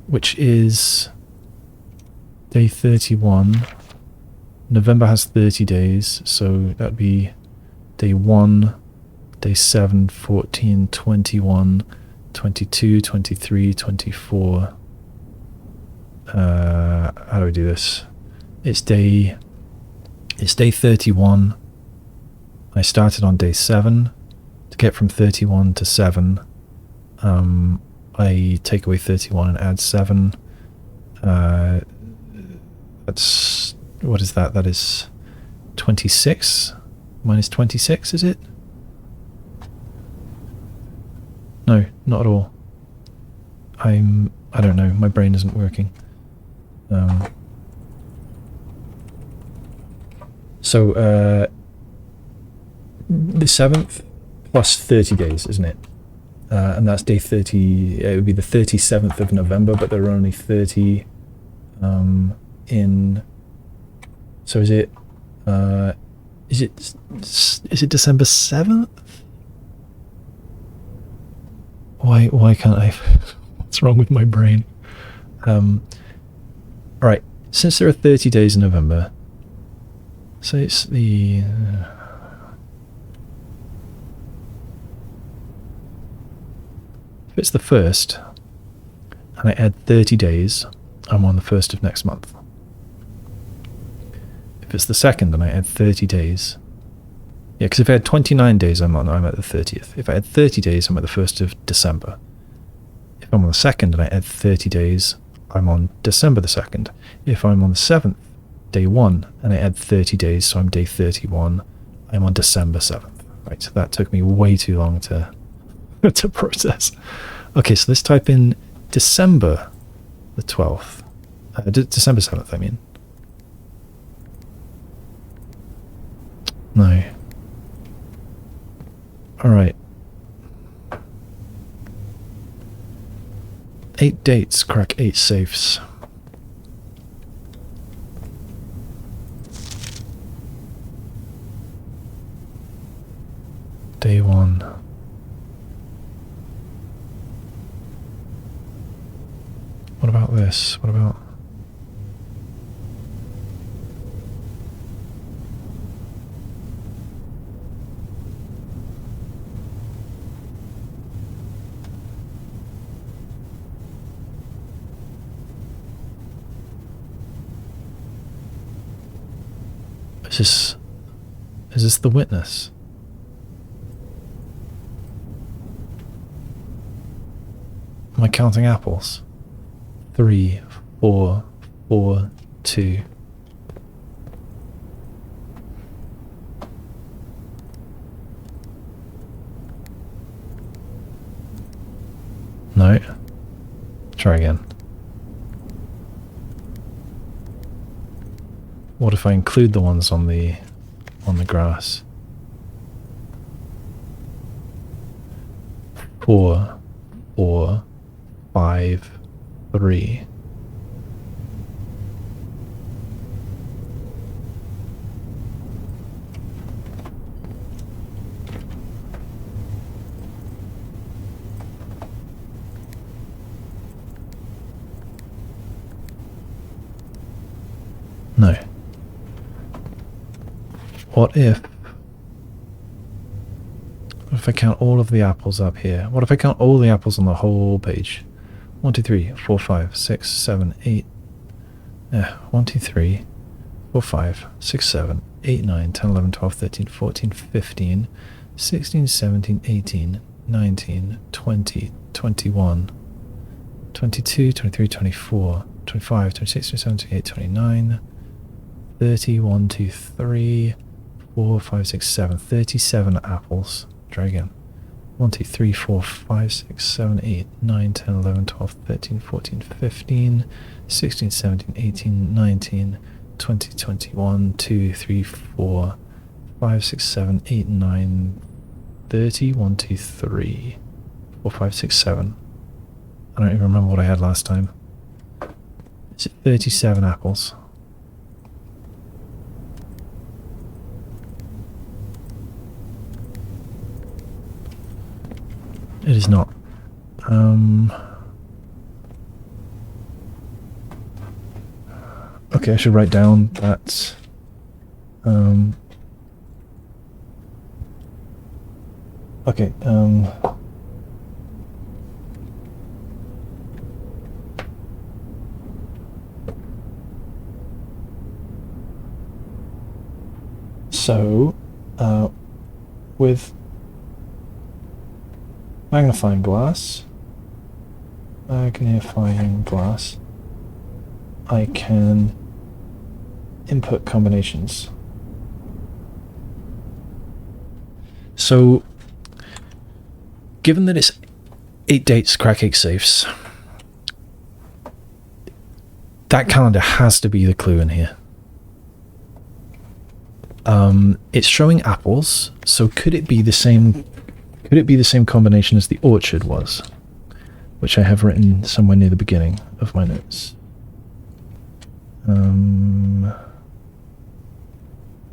which is day 31. November has 30 days, so that'd be day 1, day 7, 14, 21, 22, 23, 24. How do we do this? It's day 31. I started on day 7. To get from 31 to 7, I take away 31 and add 7. That's, what is that? That is 26 minus 26, is it? No, not at all. I don't know, my brain isn't working. So, the 7th plus 30 days, isn't it? And that's day 30, it would be the 37th of November, but there are only 30 in... So is it December 7th? Why can't I? What's wrong with my brain? Alright, since there are 30 days in November, so it's the... if it's the 1st, and I add 30 days, I'm on the 1st of next month. If it's the 2nd and I add 30 days... Yeah, because if I had 29 days, I'm at the 30th. If I had 30 days, I'm at the 1st of December. If I'm on the 2nd and I add 30 days, I'm on December the 2nd. If I'm on the 7th, day 1, and I add 30 days, so I'm day 31, I'm on December 7th. Right, so that took me way too long to to process. Okay, so let's type in December the 12th. December 7th, I mean. No. Alright. 8 dates, crack 8 safes. Day 1. What about this? What about... Is this the witness? Am I counting apples? 3, 4, 4, 2. No. Try again. What if I include the ones on the grass? 4, 4, 5, 3. No. What if I count all of the apples up here? What if I count all the apples on the whole page? 1, 2, 3, 4, 5, 6, 7, 8. Yeah, 1, 2, 3, 4, 5, 6, 7, 8, 9, 10, 11, 12, 13, 14, 15, 16, 17, 18, 19, 20, 21, 22, 23, 24, 25, 26, 27, 28, 29, 30, 1, 2, 3, 4, 5, 6, 7. 37 apples. Try again. 1, 2, 3, 4, 5, 6, 7, 8, 9, 10, 11, 12, 13, 14, 15, 16, 17, 18, 19, 20, 21, 2, 3, 4, 5, 6, 7, 8, 9, 30, 1, 2, 3, 4, 5, 6, 7. I don't even remember what I had last time. Is it 37 apples? It is not. Okay, I should write down that. Okay. So, with magnifying glass, I can input combinations. So, given that it's 8 dates, crack 8 safes, that calendar has to be the clue in here. It's showing apples, so could it be the same? Could it be the same combination as the orchard was, which I have written somewhere near the beginning of my notes?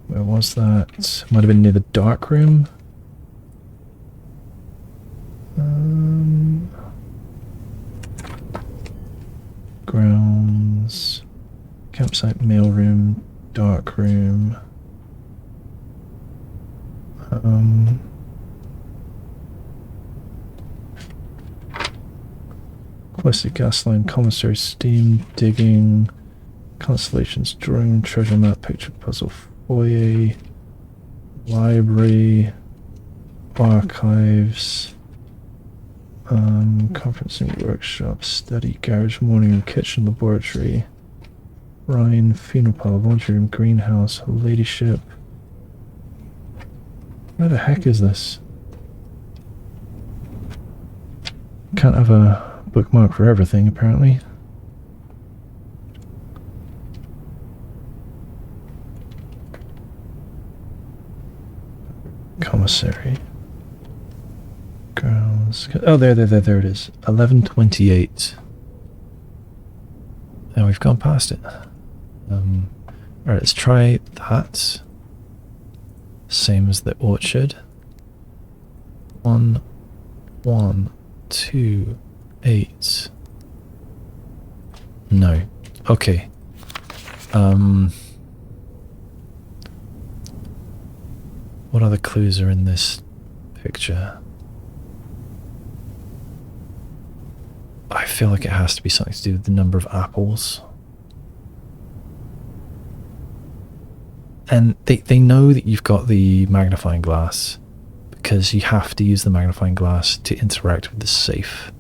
Where was that? Might have been near the dark room. Grounds, campsite, mailroom, dark room. Quest gas line, commissary, steam digging, constellations, drawing, treasure map, picture puzzle, foyer, library, archives, conferencing workshop, study, garage, morning room, kitchen, laboratory, Rhine, funeral parlor, laundry room, greenhouse, ladyship. Where the heck is this? Can't have a bookmark for everything, apparently. Commissary. Grounds. Oh, there it is. 11:28. Now we've gone past it. Alright, let's try that. Same as the orchard. 1, 1, 2, 8. No. Okay. What other clues are in this picture? I feel like it has to be something to do with the number of apples. And they know that you've got the magnifying glass because you have to use the magnifying glass to interact with the safe.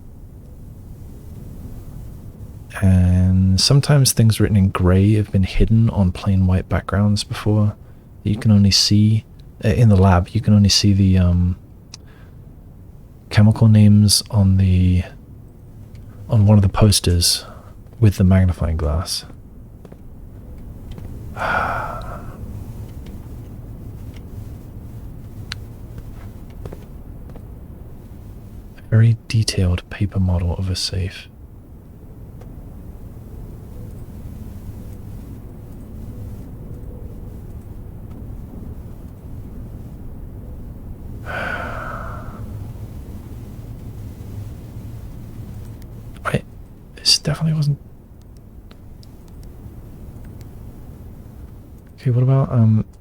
And sometimes things written in grey have been hidden on plain white backgrounds before. You can only see, in the lab, you can only see the chemical names on one of the posters with the magnifying glass. Very detailed paper model of a safe. Right, this definitely wasn't. Okay, what about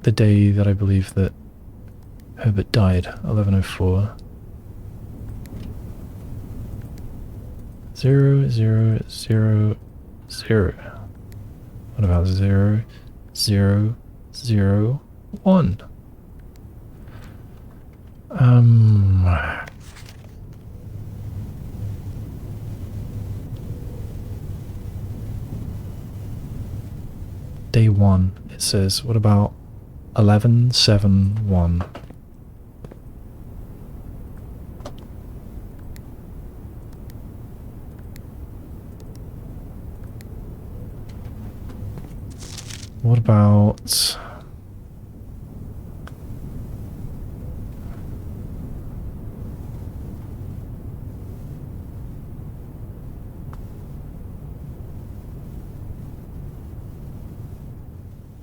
the day that I believe that Herbert died, 1104. 0, 0, 0, 0. What about 0, 0, 0, 1? day 1. It says, what about 1171? What about...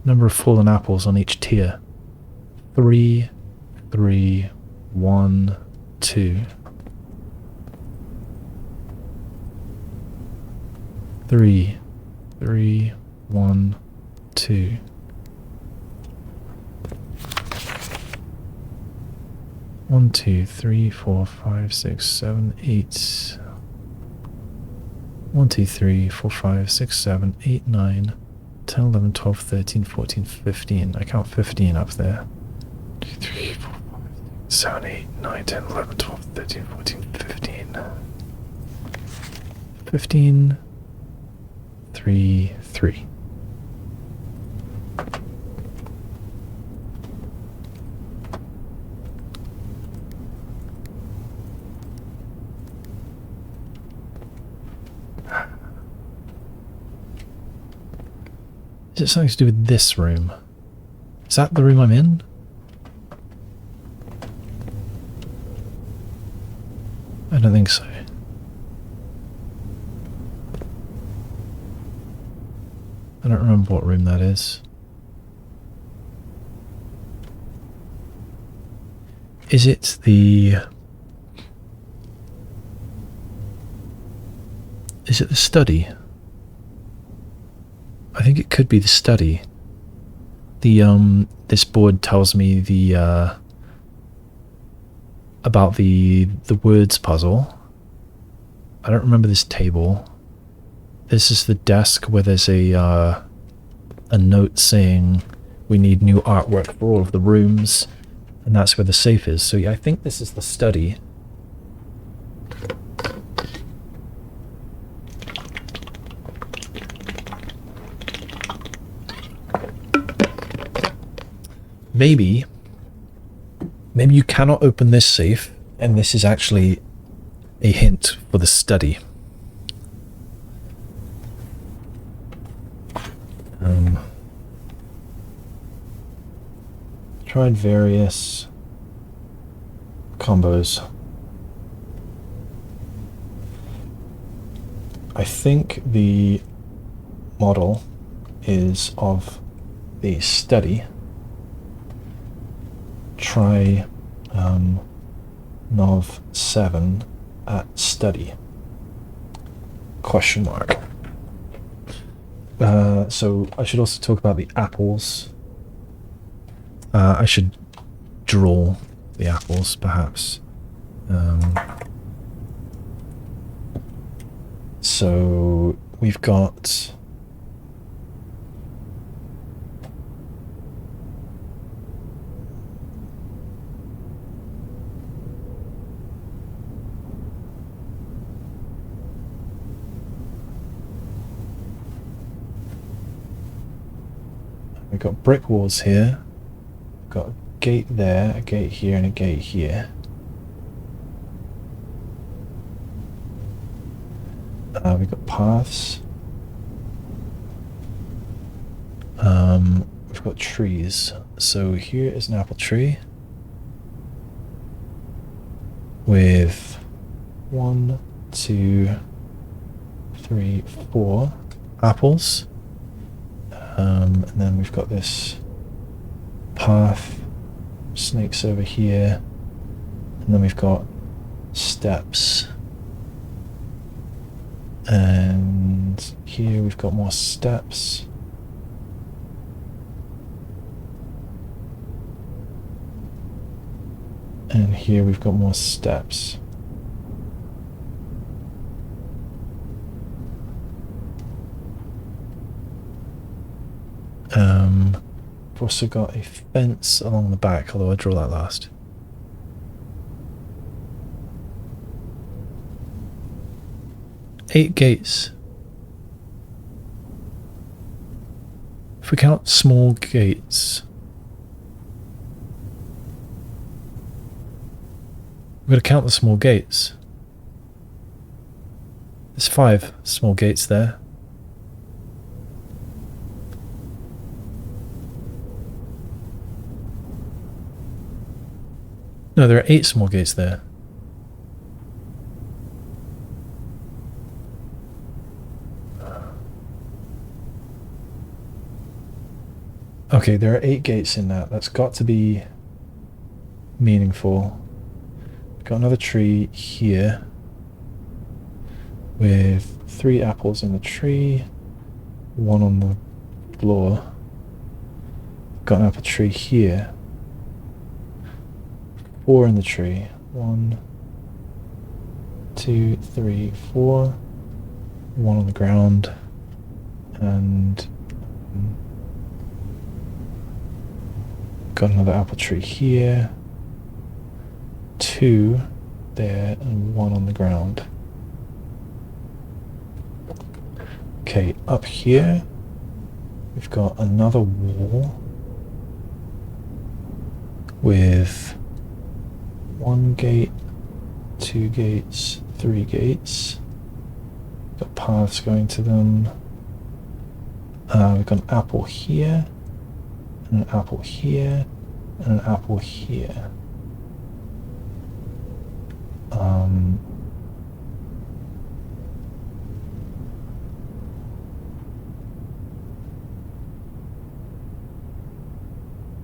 number of fallen apples on each tier. 3, 3, 1, 2. 3, 3, 1, 2. One, 2, 3, 4, 5, 6, 7, 8. 1, 2, 3, 4, 5, 6, 7, 8, 9, 10, 11, 12, 13, 14, 15. I count 15 up there. 2, 3, 4, 5, 6, 7, 8, 9, 10, 11, 12, 13, 14, 15. 15, 3, 3. Is it something to do with this room? Is that the room I'm in? I don't think so. I don't remember what room that is. Is it the... is it the study? I think it could be the study. The this board tells me the about the words puzzle. I don't remember this table. This is the desk where there's a note saying we need new artwork for all of the rooms, and that's where the safe is. So yeah, I think this is the study. Maybe you cannot open this safe, and this is actually a hint for the study. Tried various combos. I think the model is of the study. Try Nov 7 at study. Question mark. So I should also talk about the apples. I should draw the apples, perhaps. So we've got... we've got brick walls here. Got a gate there, a gate here, and a gate here. We've got paths. We've got trees. So here is an apple tree with 1, 2, 3, 4 apples. And then we've got this path, snakes over here, and then we've got steps, and here we've got more steps, and here we've got more steps. I've also got a fence along the back, although I'll draw that last. Eight gates. we count small gates, we've got to count the small gates. There's 5 small gates there. No, there are 8 small gates there. Okay, there are 8 gates in that. That's got to be meaningful. Got another tree here with 3 apples in the tree, 1 on the floor. Got an apple tree here. 4 in the tree. 1, 2, 3, 4. 1 on the ground. And got another apple tree here. 2 there and 1 on the ground. Okay, up here we've got another wall with 1 gate, 2 gates, 3 gates. Got paths going to them. We've got an apple here, and an apple here, and an apple here.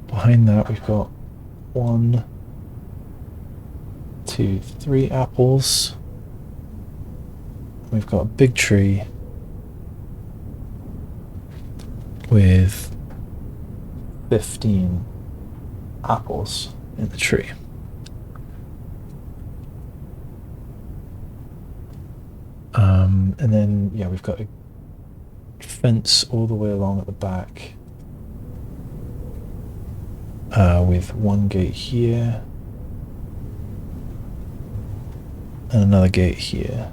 Behind that we've got 1, 2, 3 apples. We've got a big tree with 15 apples in the tree. And then, yeah, we've got a fence all the way along at the back with 1 gate here and another gate here.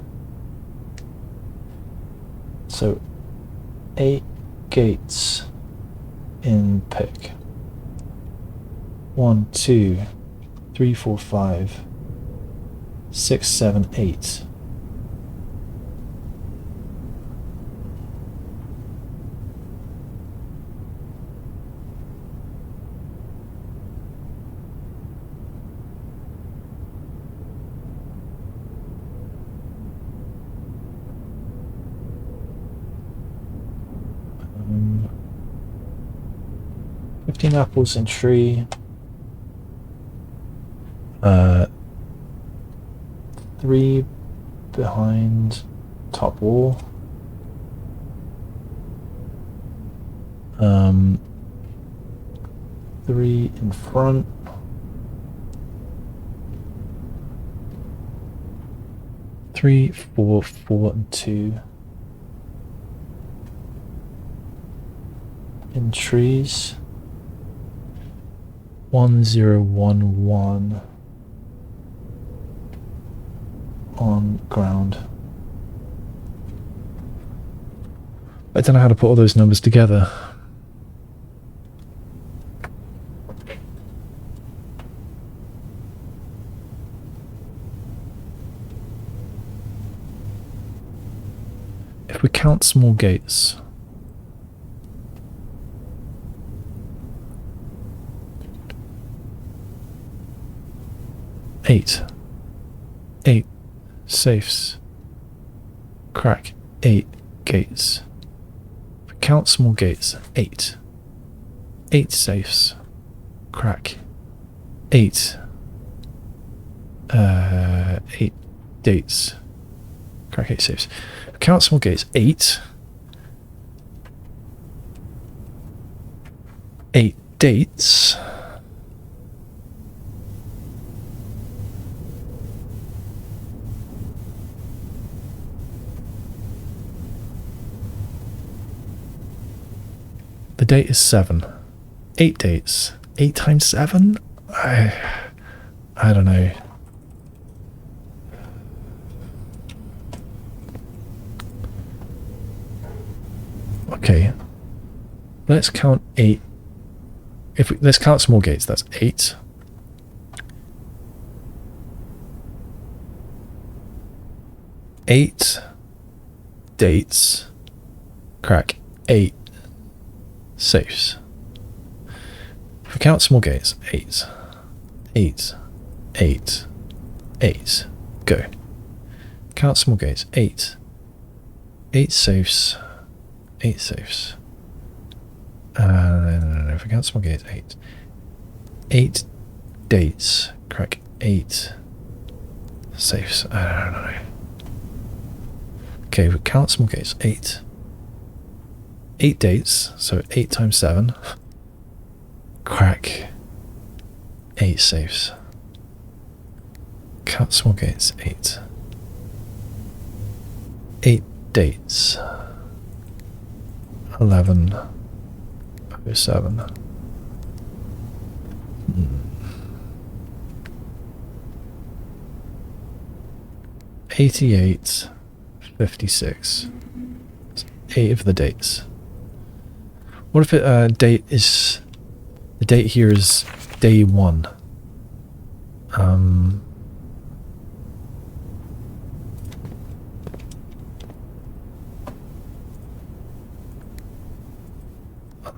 So 8 gates in pick. 1, 2, 3, 4, 5, 6, 7, 8. Um, 15 apples in tree. 3 behind top wall. 3 in front. 3, 4, 4, and 2 in trees. 1, 0, 1, 1 on ground. I don't know how to put all those numbers together. If we count small gates, eight safes, crack 8 gates. If we count small gates, 8 safes, crack 8 dates, crack 8 safes. If we count small gates, 8 dates. The date is 7. 8 dates. 8 times 7? I don't know. Okay. Let's count 8. Let's count small gates. That's 8. Eight dates. Crack 8 safes. If we count small gates, 8. 8. 8. 8. Go. Count small gates, 8. 8 safes. 8 safes. No. If we count small gates, 8. 8 dates. Crack 8 safes. I don't know. Okay, we count small gates, 8. 8 dates, so 8 times 7. Crack 8 safes. Count small gates, 8. 8 dates. 1107. 8856. 8 of the dates. What if it date is the date here is day 1?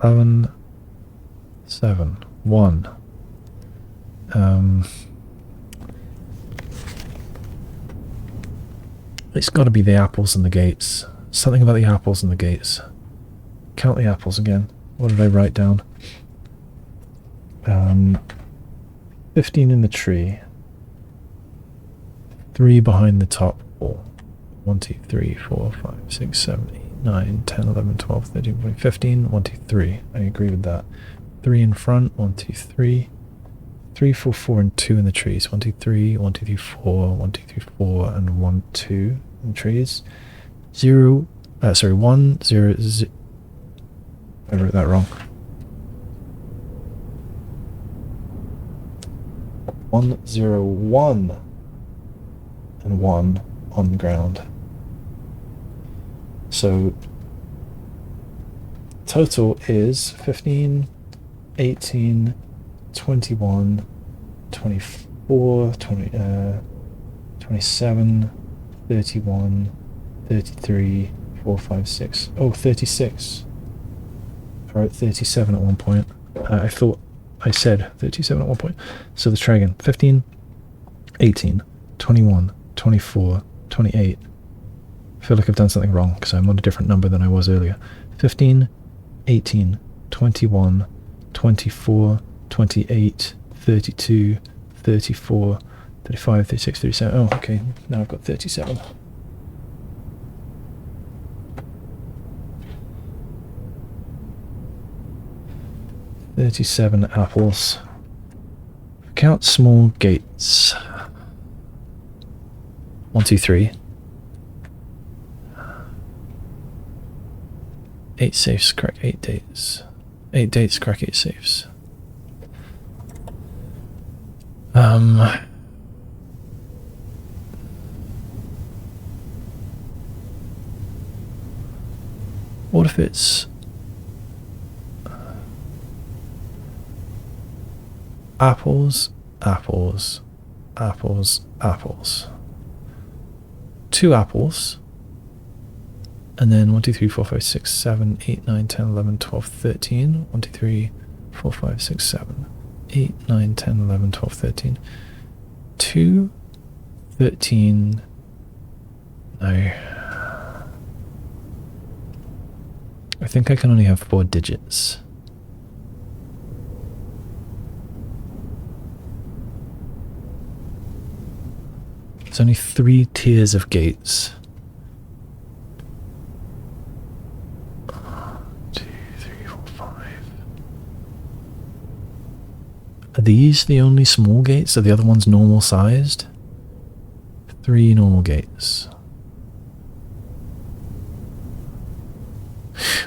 11 7 1. It's got to be the apples and the gates. Something about the apples and the gates. Count the apples again. What did I write down? 15 in the tree. 3 behind the top wall. 1, 2, 3, 4, 5, 6, 7, 8, 9, 10, 11, 12, 13, 14, 15. 1, 2, 3. I agree with that. 3 in front. 1, 2, 3. 3, 4, 4, and 2 in the trees. 1, 2, 3. 1, 2, 3, 4. 1, 2, 3, 4, and 1, 2 in the trees. 0. 1, 0, 0. I wrote that wrong. 1, 0, 1, and 1 on the ground. So total is 15, 18, 21, 24, 27, 31, 33, 4, 5, 6. Oh, 36. I wrote 37 at one point. I thought I said 37 at one point. So let's try again. 15, 18, 21, 24, 28. I feel like I've done something wrong because I'm on a different number than I was earlier. 15, 18, 21, 24, 28, 32, 34, 35, 36, 37. Oh, okay. Now I've got 37. $37 apples. Count small gates. 1, 2, 3. 8 safes, crack 8 dates. 8 dates, crack 8 safes. What if it's apples, apples, apples, apples. 2 apples. And then 1, 2, 3, 4, 5, 6, 7, 8, 9, 10, 11, 12, 13. 1, 2, 3, 4, 5, 6, 7, 8, 9, 10, 11, 12, 13. 2, 13. No. I think I can only have 4 digits. There's only 3 tiers of gates. 2, 3, 4, 5. Are these the only small gates? Are the other ones normal sized? 3 normal gates.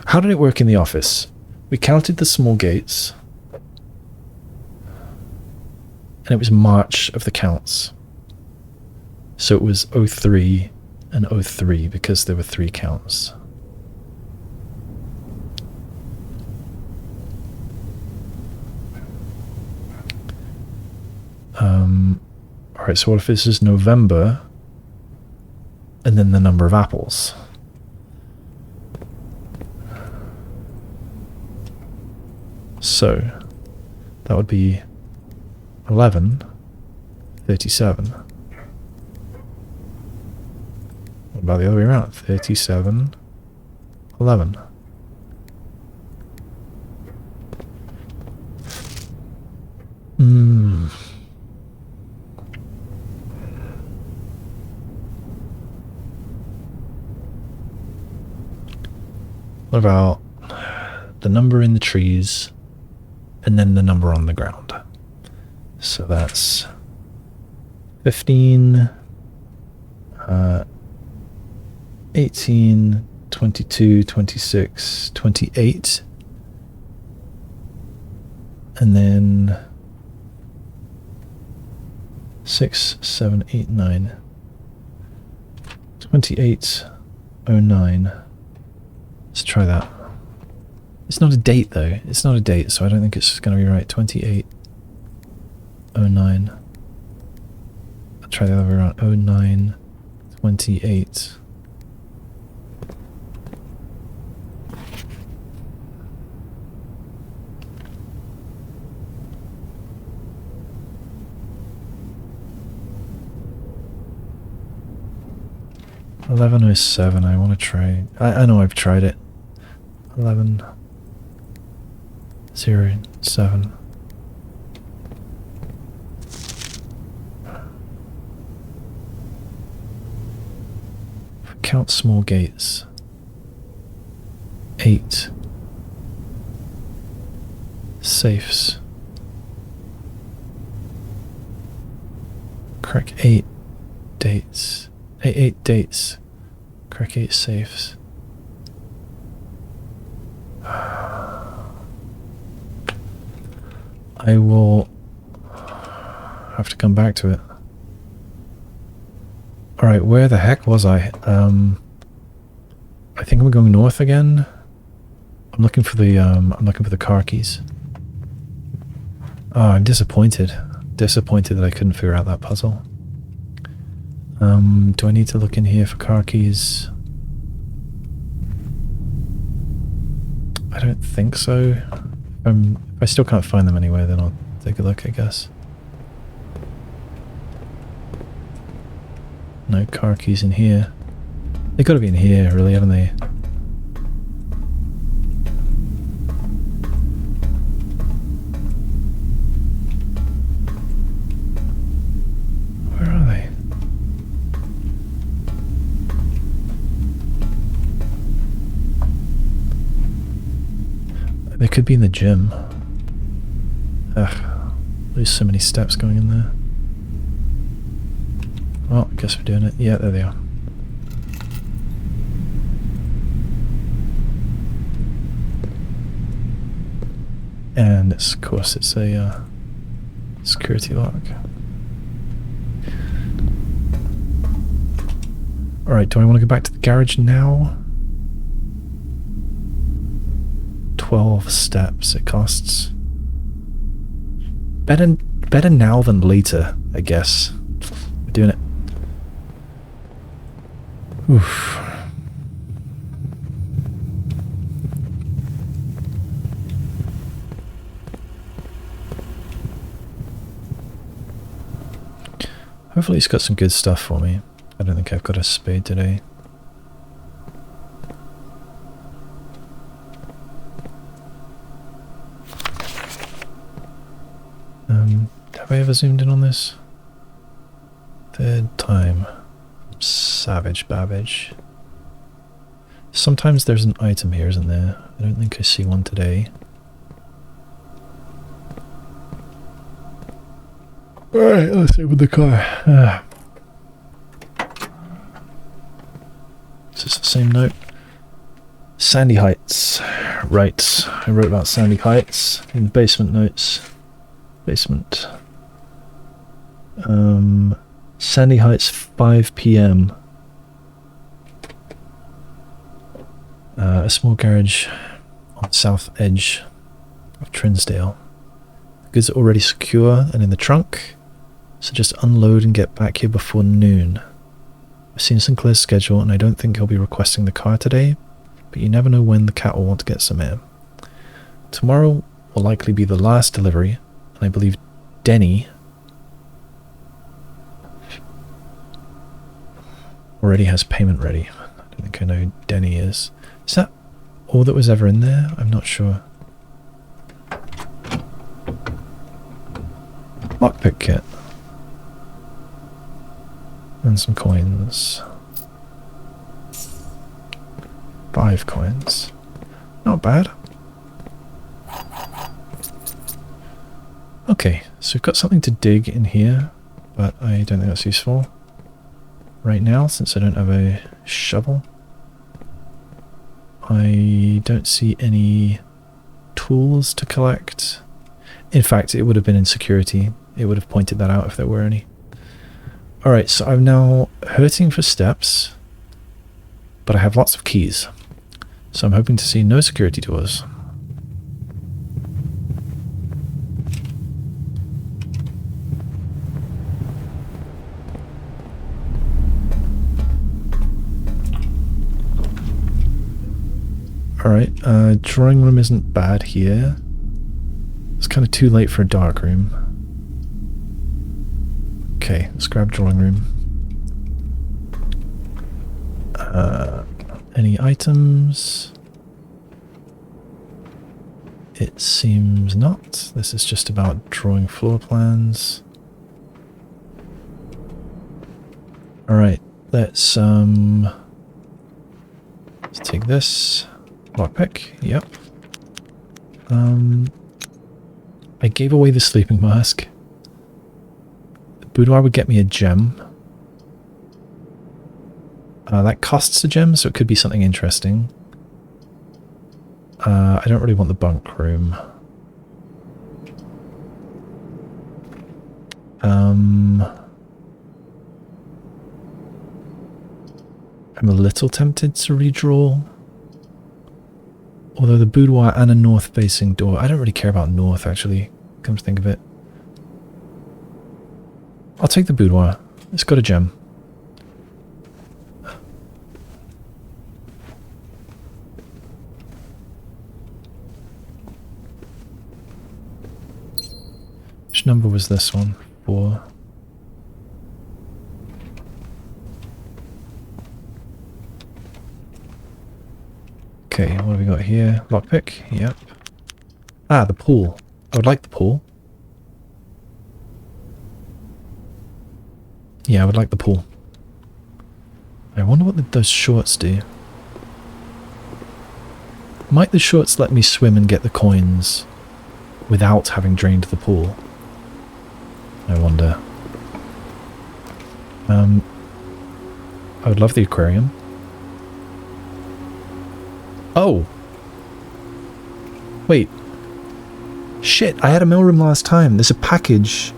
How did it work in the office? We counted the small gates, and it was March of the counts. So it was 03 and 03 because there were 3 counts. Alright, so what if this is November, and then the number of apples? So, that would be 11, 37. What about the other way around? 37, 11. What about the number in the trees and then the number on the ground? So that's 15, 18, 22, 26, 28, and then 6, 7, 8, 9, 28, 09. Let's try that. It's not a date though. It's not a date, so I don't think it's going to be right. 28, 09. I'll try the other way around. 09, 28. $11.07. I want to try. I know I've tried it. 11.07. Count small gates. 8 safes. Crack 8 dates. 8 dates. Crack 8 safes. I will have to come back to it. Alright, where the heck was I? I think we're going north again. I'm looking for the car keys. Oh, I'm disappointed. Disappointed that I couldn't figure out that puzzle. Do I need to look in here for car keys? I don't think so. If I still can't find them anywhere, then I'll take a look, I guess. No car keys in here. They've got to be in here, really, haven't they? Where are they? They could be in the gym. Ugh, there's so many steps going in there. Well, I guess we're doing it. Yeah, there they are. And it's, of course, it's a security lock. Alright, do I want to go back to the garage now? 12 steps it costs. Better now than later, I guess. We're doing it. Oof. Hopefully he's got some good stuff for me. I don't think I've got a spade today. Have I ever zoomed in on this? Third time. Savage Babbage. Sometimes there's an item here, isn't there? I don't think I see one today. Alright, let's open the car. Is this the same note? Sandy Heights. Right, I wrote about Sandy Heights in the basement notes. Basement. Sandy Heights, 5 p.m. A small garage on the south edge of Trinsdale. The goods are already secure and in the trunk. So just unload and get back here before noon. I've seen Sinclair's schedule and I don't think he'll be requesting the car today, but you never know when the cat will want to get some air. Tomorrow will likely be the last delivery, and I believe Denny already has payment ready. I don't think I know who Denny is. Is that all that was ever in there? I'm not sure. Lockpick kit. And some coins. 5 coins. Not bad. Okay, so we've got something to dig in here, but I don't think that's useful right now since I don't have a shovel. I don't see any tools to collect. In fact, it would have been in security. It would have pointed that out if there were any. Alright, so I'm now hurting for steps, but I have lots of keys. So I'm hoping to see no security doors. Alright, drawing room isn't bad here. It's kind of too late for a dark room. Okay, let's grab drawing room. Any items? It seems not. This is just about drawing floor plans. Alright, let's take this. Lockpick, yep. I gave away the sleeping mask. The Boudoir would get me a gem. That costs a gem, so it could be something interesting. I don't really want the bunk room. I'm a little tempted to redraw. Although the boudoir and a north-facing door. I don't really care about north, actually, come to think of it. I'll take the boudoir. It's got a gem. Which number was this one? 4. Okay, what have we got here? Lockpick, yep. Ah, the pool. I would like the pool. Yeah, I would like the pool. I wonder what those shorts do. Might the shorts let me swim and get the coins without having drained the pool? I wonder. I would love the aquarium. Oh! Wait. Shit, I had a mailroom last time. There's a package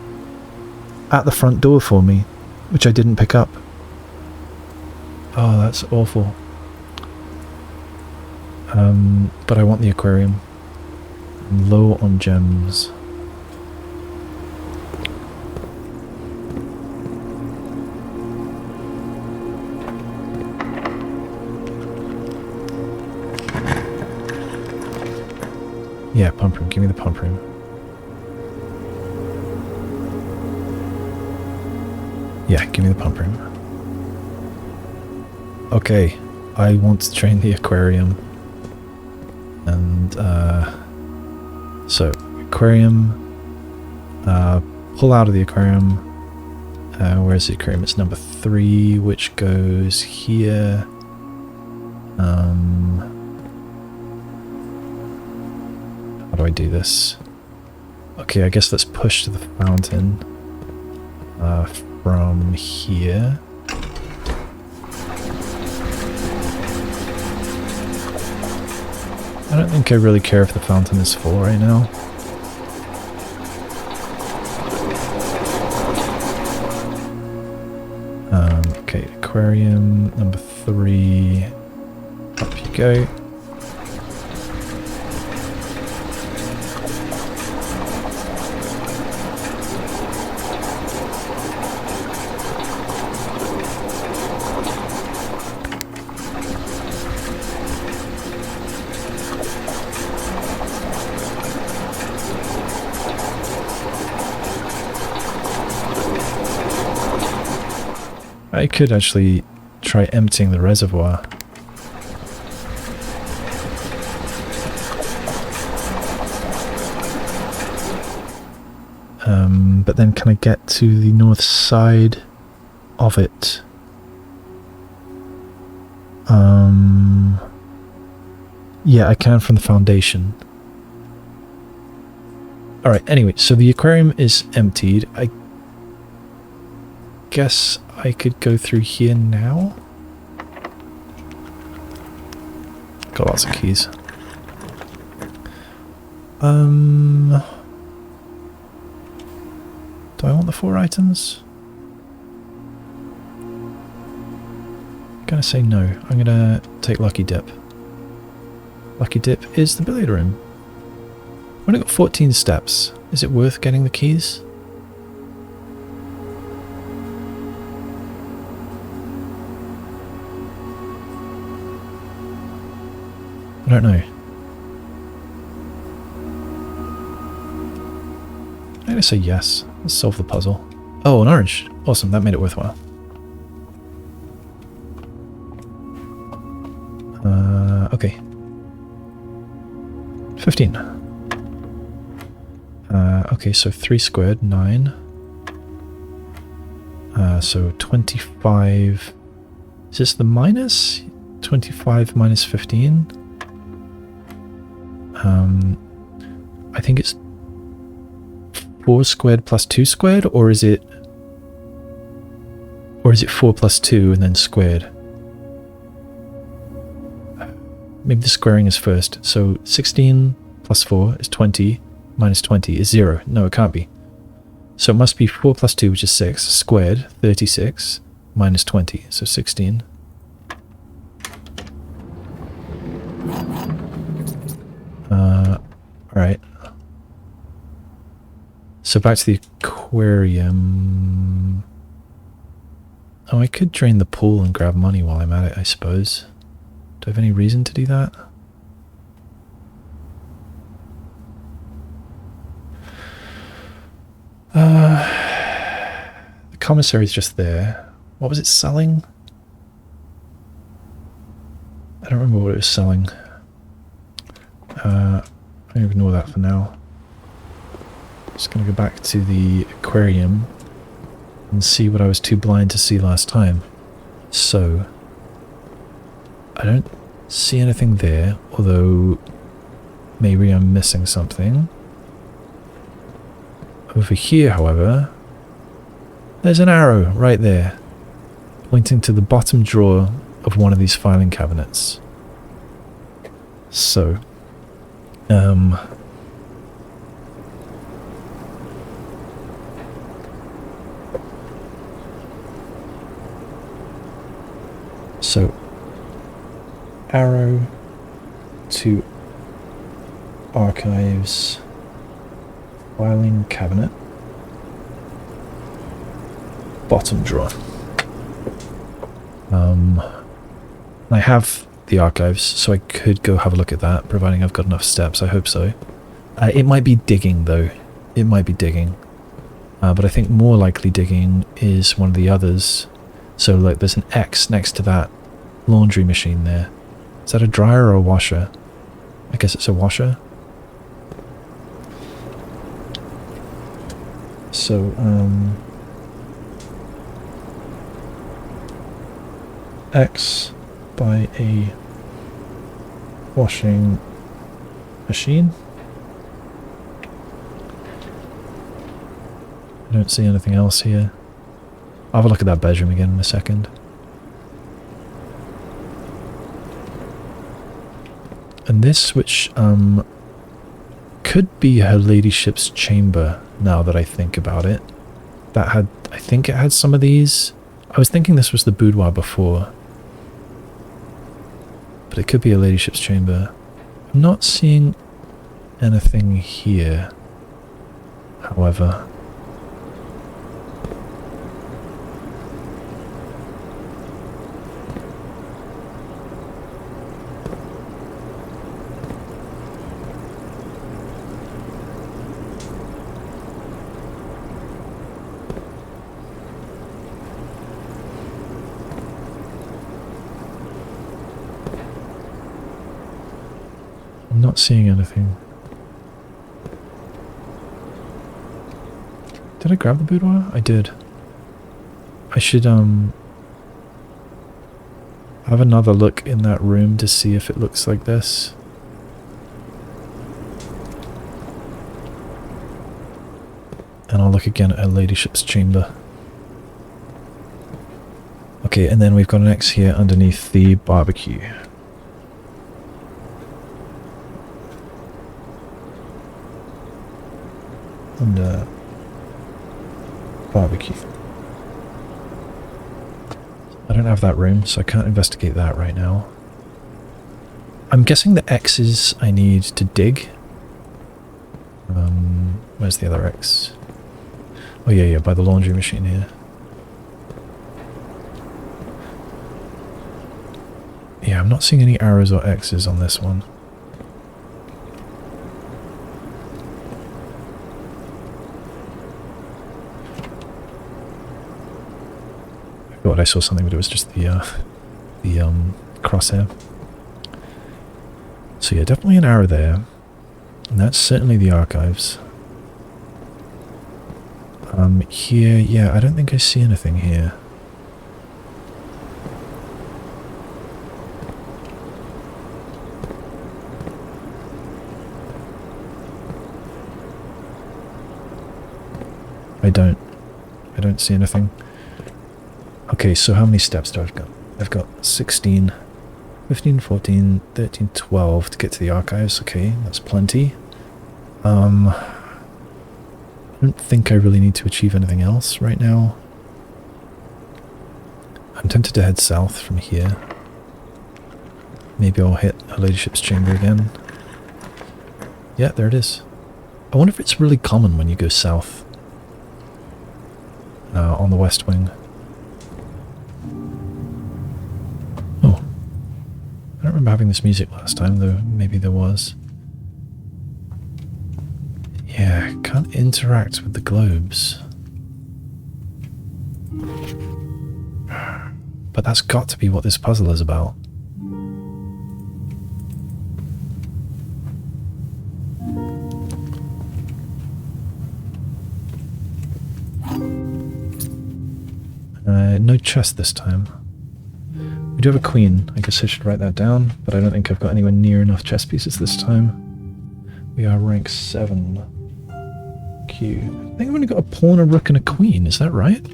at the front door for me, which I didn't pick up. Oh, that's awful. But I want the aquarium. I'm low on gems. Yeah, pump room. Give me the pump room. Yeah, give me the pump room. Okay, I want to train the aquarium. And, so, aquarium, pull out of the aquarium. Where's the aquarium? It's number 3, which goes here. How do I do this? Okay, I guess let's push to the fountain from here. I don't think I really care if the fountain is full right now. Okay, aquarium number 3. Up you go. I could actually try emptying the reservoir. But then can I get to the north side of it? Yeah, I can from the foundation. Alright, anyway, so the aquarium is emptied. I guess I could go through here now? Got lots of keys. Do I want the 4 items? I'm gonna say no. I'm gonna take Lucky Dip. Lucky Dip is the billiard room. I've only got 14 steps. Is it worth getting the keys? I don't know. I'm gonna say yes. Let's solve the puzzle. Oh, an orange. Awesome, that made it worthwhile. Okay. 15. Okay, so 3 squared, 9. So 25. Is this the minus? 25 minus 15. I think it's 4 squared plus 2 squared, or is it 4 plus 2 and then squared? Maybe the squaring is first. So 16 plus 4 is 20, minus 20 is 0. No, it can't be. So it must be 4 plus 2, which is 6, squared, 36, minus 20, so 16. Alright. So back to the aquarium. Oh, I could drain the pool and grab money while I'm at it, I suppose. Do I have any reason to do that? The commissary is just there. What was it selling? I don't remember what it was selling. I'm going to ignore that for now. Just going to go back to the aquarium and see what I was too blind to see last time. So, I don't see anything there, although maybe I'm missing something. Over here, however, there's an arrow right there, pointing to the bottom drawer of one of these filing cabinets. So, arrow to archives, filing cabinet, bottom drawer. I have the archives, so I could go have a look at that, providing I've got enough steps. I hope so. It might be digging, though. It might be digging. But I think more likely digging is one of the others. So, like, there's an X next to that laundry machine there. Is that a dryer or a washer? I guess it's a washer. So, X by a washing machine. I don't see anything else here. I'll have a look at that bedroom again in a second. And this, which could be her ladyship's chamber, now that I think about it. That had, I think it had some of these. I was thinking this was the boudoir before. But it could be a ladyship's chamber. I'm not seeing anything here, however. I'm not seeing anything. Did I grab the boudoir? I did. I should have another look in that room to see if it looks like this. And I'll look again at her ladyship's chamber. Okay, and then we've got an X here underneath the barbecue. Under barbecue. I don't have that room, so I can't investigate that right now. I'm guessing the X's I need to dig. Where's the other X? Oh yeah, by the laundry machine here. Yeah, I'm not seeing any arrows or X's on this one. I thought I saw something, but it was just the crosshair. So yeah, definitely an arrow there. And that's certainly the archives. Here, yeah, I don't think I see anything here. I don't see anything. Okay, so how many steps do I've got? I've got 16, 15, 14, 13, 12 to get to the archives. Okay, that's plenty. I don't think I really need to achieve anything else right now. I'm tempted to head south from here. Maybe I'll hit a ladyship's chamber again. Yeah, there it is. I wonder if it's really common when you go south. On the west wing. Oh. I don't remember having this music last time, though maybe there was. Yeah, can't interact with the globes. But that's got to be what this puzzle is about. No chest this time. We do have a queen. I guess I should write that down, but I don't think I've got anywhere near enough chess pieces this time. We are rank 7. Q. I think I've only got a pawn, a rook, and a queen. Is that right?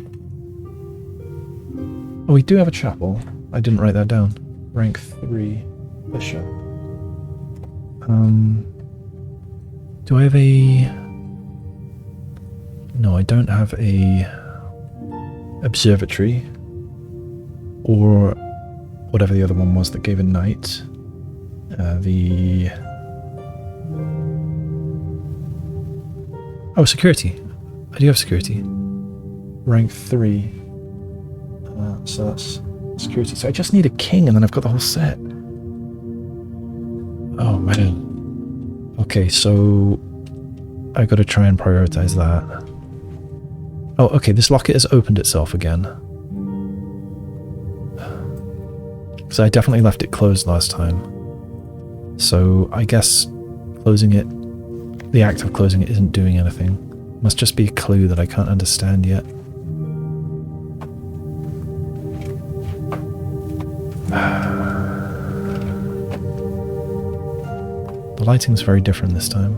Oh, we do have a chapel. I didn't write that down. Rank 3. Bishop. Do I have a... No, I don't have a... observatory. Or whatever the other one was that gave a knight. Oh, security. I do have security. Rank 3. So that's security. So I just need a king and then I've got the whole set. Oh, man. Okay, so I got to try and prioritize that. Oh, okay, this locket has opened itself again. Because I definitely left it closed last time. So I guess closing it, the act of closing it isn't doing anything. Must just be a clue that I can't understand yet. The lighting's very different this time.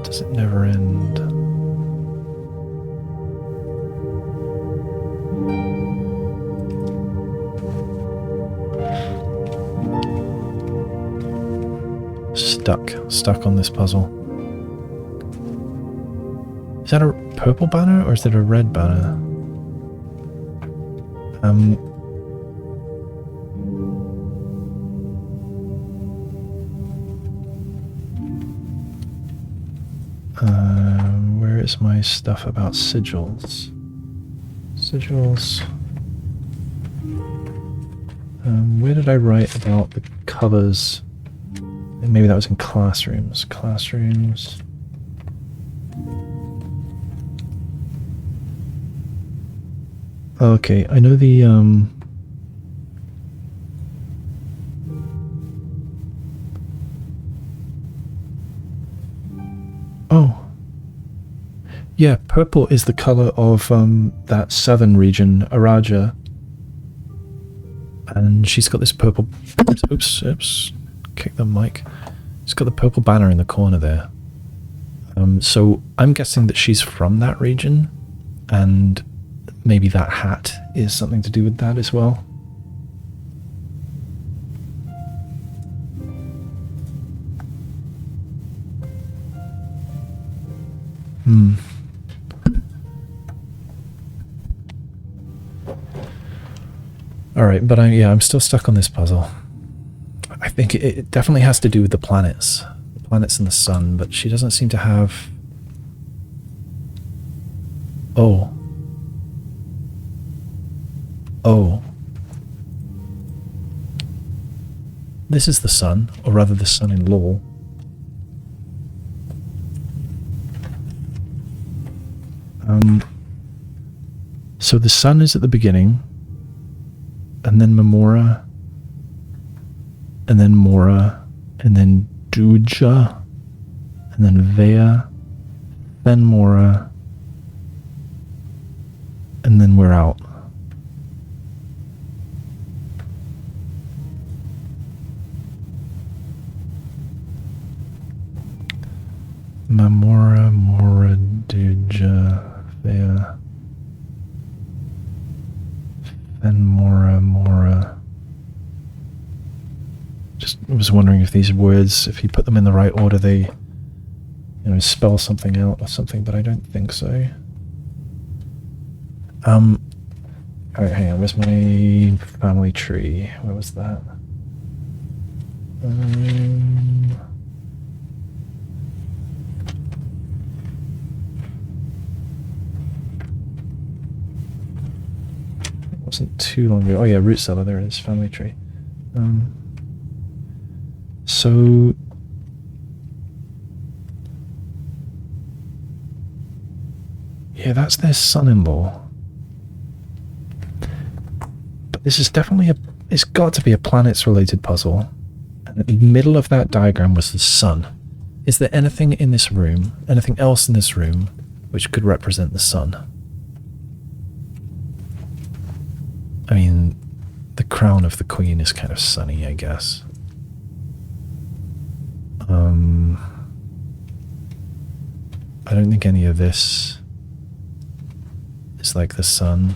Does it never end? Stuck on this puzzle. Is that a purple banner or is it a red banner? Where is my stuff about sigils? Sigils. Where did I write about the covers? Maybe that was in classrooms. Classrooms. Okay, I know the oh. Yeah, purple is the color of that southern region, Araja. And she's got this purple... Oops. Kick the mic. She's got the purple banner in the corner there. So I'm guessing that she's from that region. And maybe that hat is something to do with that as well. Alright, but I'm still stuck on this puzzle. I think it definitely has to do with the planets. The planets and the sun, but she doesn't seem to have... Oh. This is the sun, or rather the son-in-law. So the sun is at the beginning, and then Mamora, and then Mora, and then Duja, and then Vea, then Mora, and then we're out. Mamora, Mora, Duja, Vea, then Mora. Just was wondering if these words, if you put them in the right order, they, spell something out or something, but I don't think so. Alright, hang on, where's my family tree? Where was that? It wasn't too long ago. Oh yeah, root cellar, there it is, family tree. So yeah, that's their son-in-law. But this is definitely it's got to be a planets-related puzzle. And at the middle of that diagram was the sun. Is there anything in this room, anything else in this room, which could represent the sun? I mean, the crown of the queen is kind of sunny, I guess. I don't think any of this is like the sun.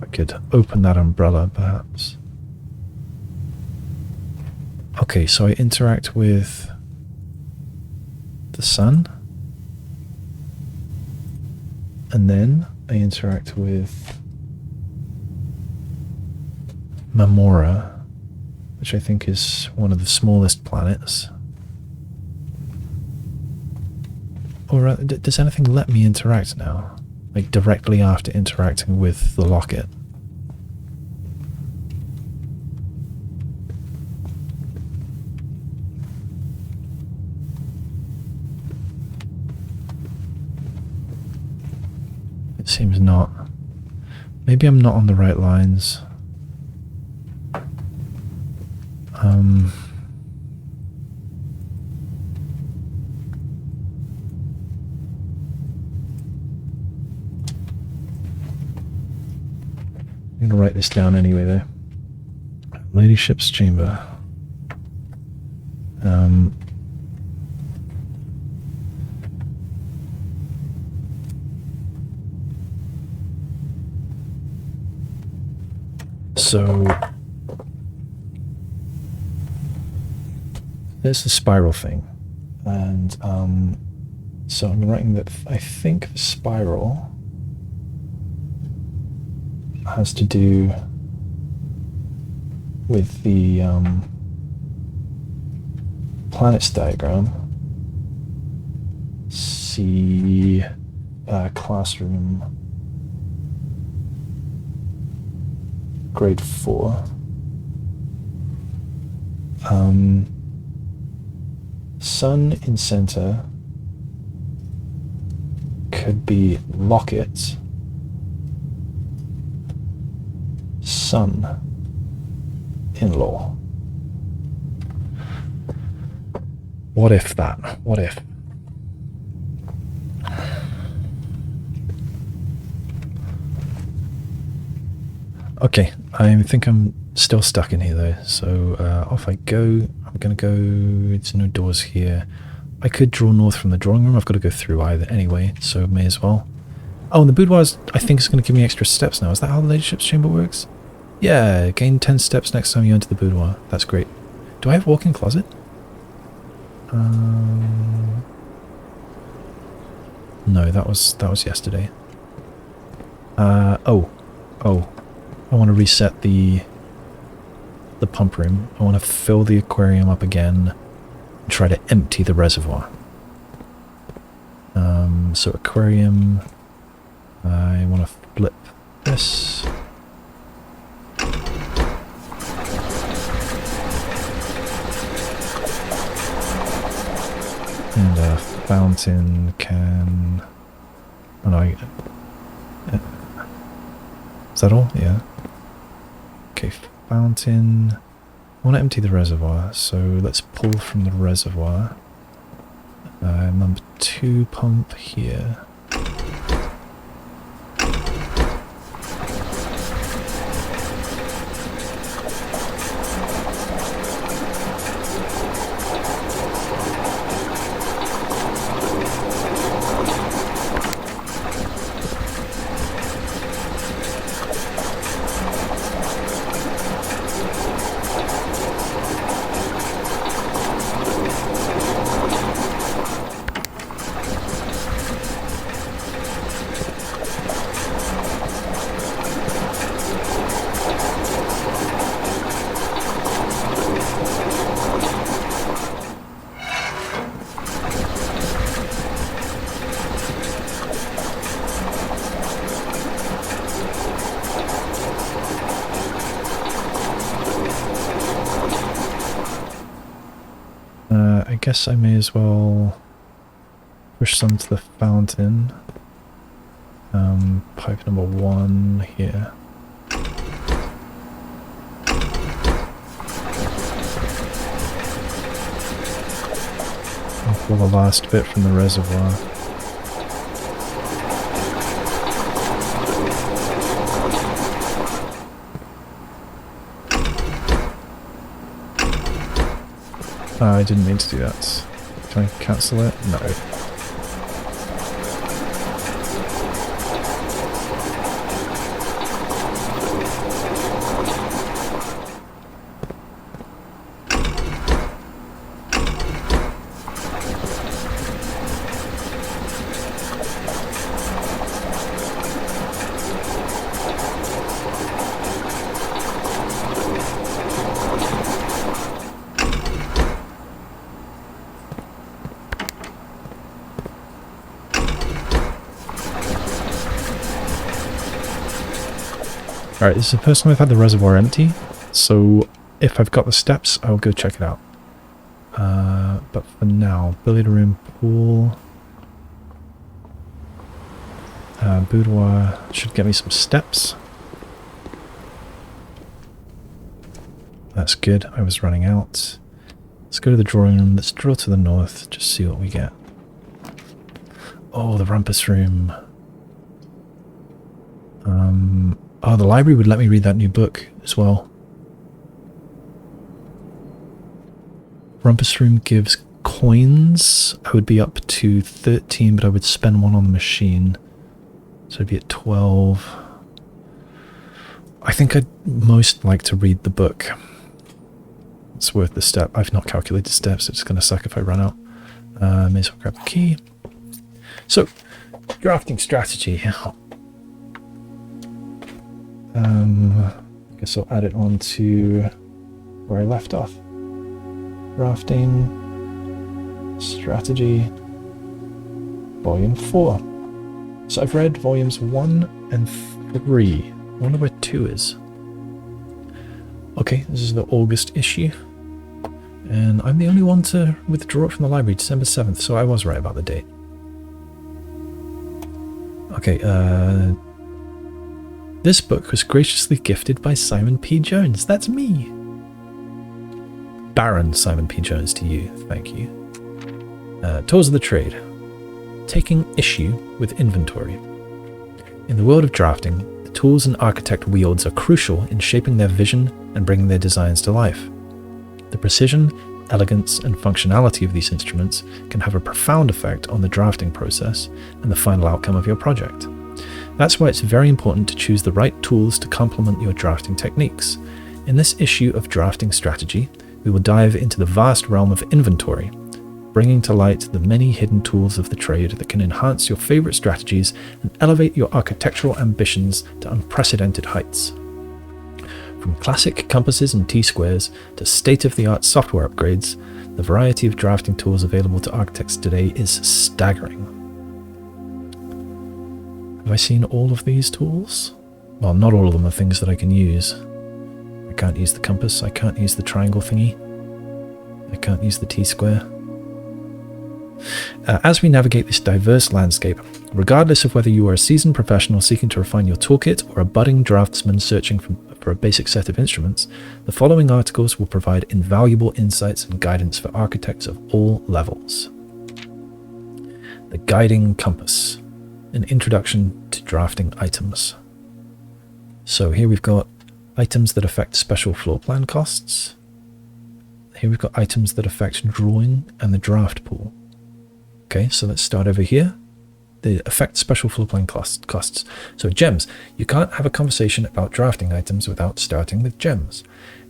I could open that umbrella, perhaps. Okay, so I interact with the sun. And then I interact with Mamora, which I think is one of the smallest planets. Or does anything let me interact now? Like directly after interacting with the locket? It seems not. Maybe I'm not on the right lines. I'm going to write this down anyway, though. Ladyship's chamber. So there's the spiral thing, and so I'm writing that I think the spiral has to do with the planets diagram. See classroom grade 4. Sun in center, could be Locket, son-in-law. What if that? What if? Okay, I think I'm still stuck in here though, so off I go. I'm gonna go, it's no doors here. I could draw north from the drawing room, I've got to go through either anyway, so may as well. Oh, and the boudoir I think is going to give me extra steps now. Is that how the ladyship's chamber works? Yeah, gain 10 steps next time you enter the boudoir. That's great. Do I have a walk-in closet? No, that was yesterday. Oh. I want to reset the pump room. I want to fill the aquarium up again and try to empty the reservoir. So aquarium, I want to flip this. And a fountain can... Oh no, is that all? Yeah. Okay, fountain. I want to empty the reservoir, so let's pull from the reservoir. Number 2 pump here. I guess I may as well push some to the fountain. Pipe number 1 here. And pull the last bit from the reservoir. I didn't mean to do that. Can I cancel it? No. Alright, this is the first time I've had the reservoir empty, so if I've got the steps, I'll go check it out. But for now, billiard room, pool, boudoir should get me some steps. That's good, I was running out. Let's go to the drawing room, let's draw to the north, just see what we get. Oh, the rumpus room. Oh, the library would let me read that new book as well. Rumpus room gives coins. I would be up to 13, but I would spend 1 on the machine. So I'd be at 12. I think I'd most like to read the book. It's worth the step. I've not calculated steps. It's going to suck if I run out. May as well grab the key. So, drafting strategy. I guess I'll add it on to where I left off. Drafting strategy volume 4. So I've read volumes 1 and 3. I wonder where 2 is. Okay, this is the August issue. And I'm the only one to withdraw it from the library, December 7th, so I was right about the date. Okay, this book was graciously gifted by Simon P. Jones. That's me. Baron Simon P. Jones to you. Thank you. Tools of the trade. Taking issue with inventory. In the world of drafting, the tools an architect wields are crucial in shaping their vision and bringing their designs to life. The precision, elegance, and functionality of these instruments can have a profound effect on the drafting process and the final outcome of your project. That's why it's very important to choose the right tools to complement your drafting techniques. In this issue of Drafting Strategy, we will dive into the vast realm of inventory, bringing to light the many hidden tools of the trade that can enhance your favorite strategies and elevate your architectural ambitions to unprecedented heights. From classic compasses and T-squares to state-of-the-art software upgrades, the variety of drafting tools available to architects today is staggering. Have I seen all of these tools? Well, not all of them are things that I can use. I can't use the compass, I can't use the triangle thingy, I can't use the T-square. As we navigate this diverse landscape, regardless of whether you are a seasoned professional seeking to refine your toolkit or a budding draftsman searching for a basic set of instruments, the following articles will provide invaluable insights and guidance for architects of all levels. The Guiding Compass, an introduction to drafting items. So here we've got items that affect special floor plan costs. Here we've got items that affect drawing and the draft pool. Okay, so let's start over here. They affect special floor plan costs. So gems. You can't have a conversation about drafting items without starting with gems.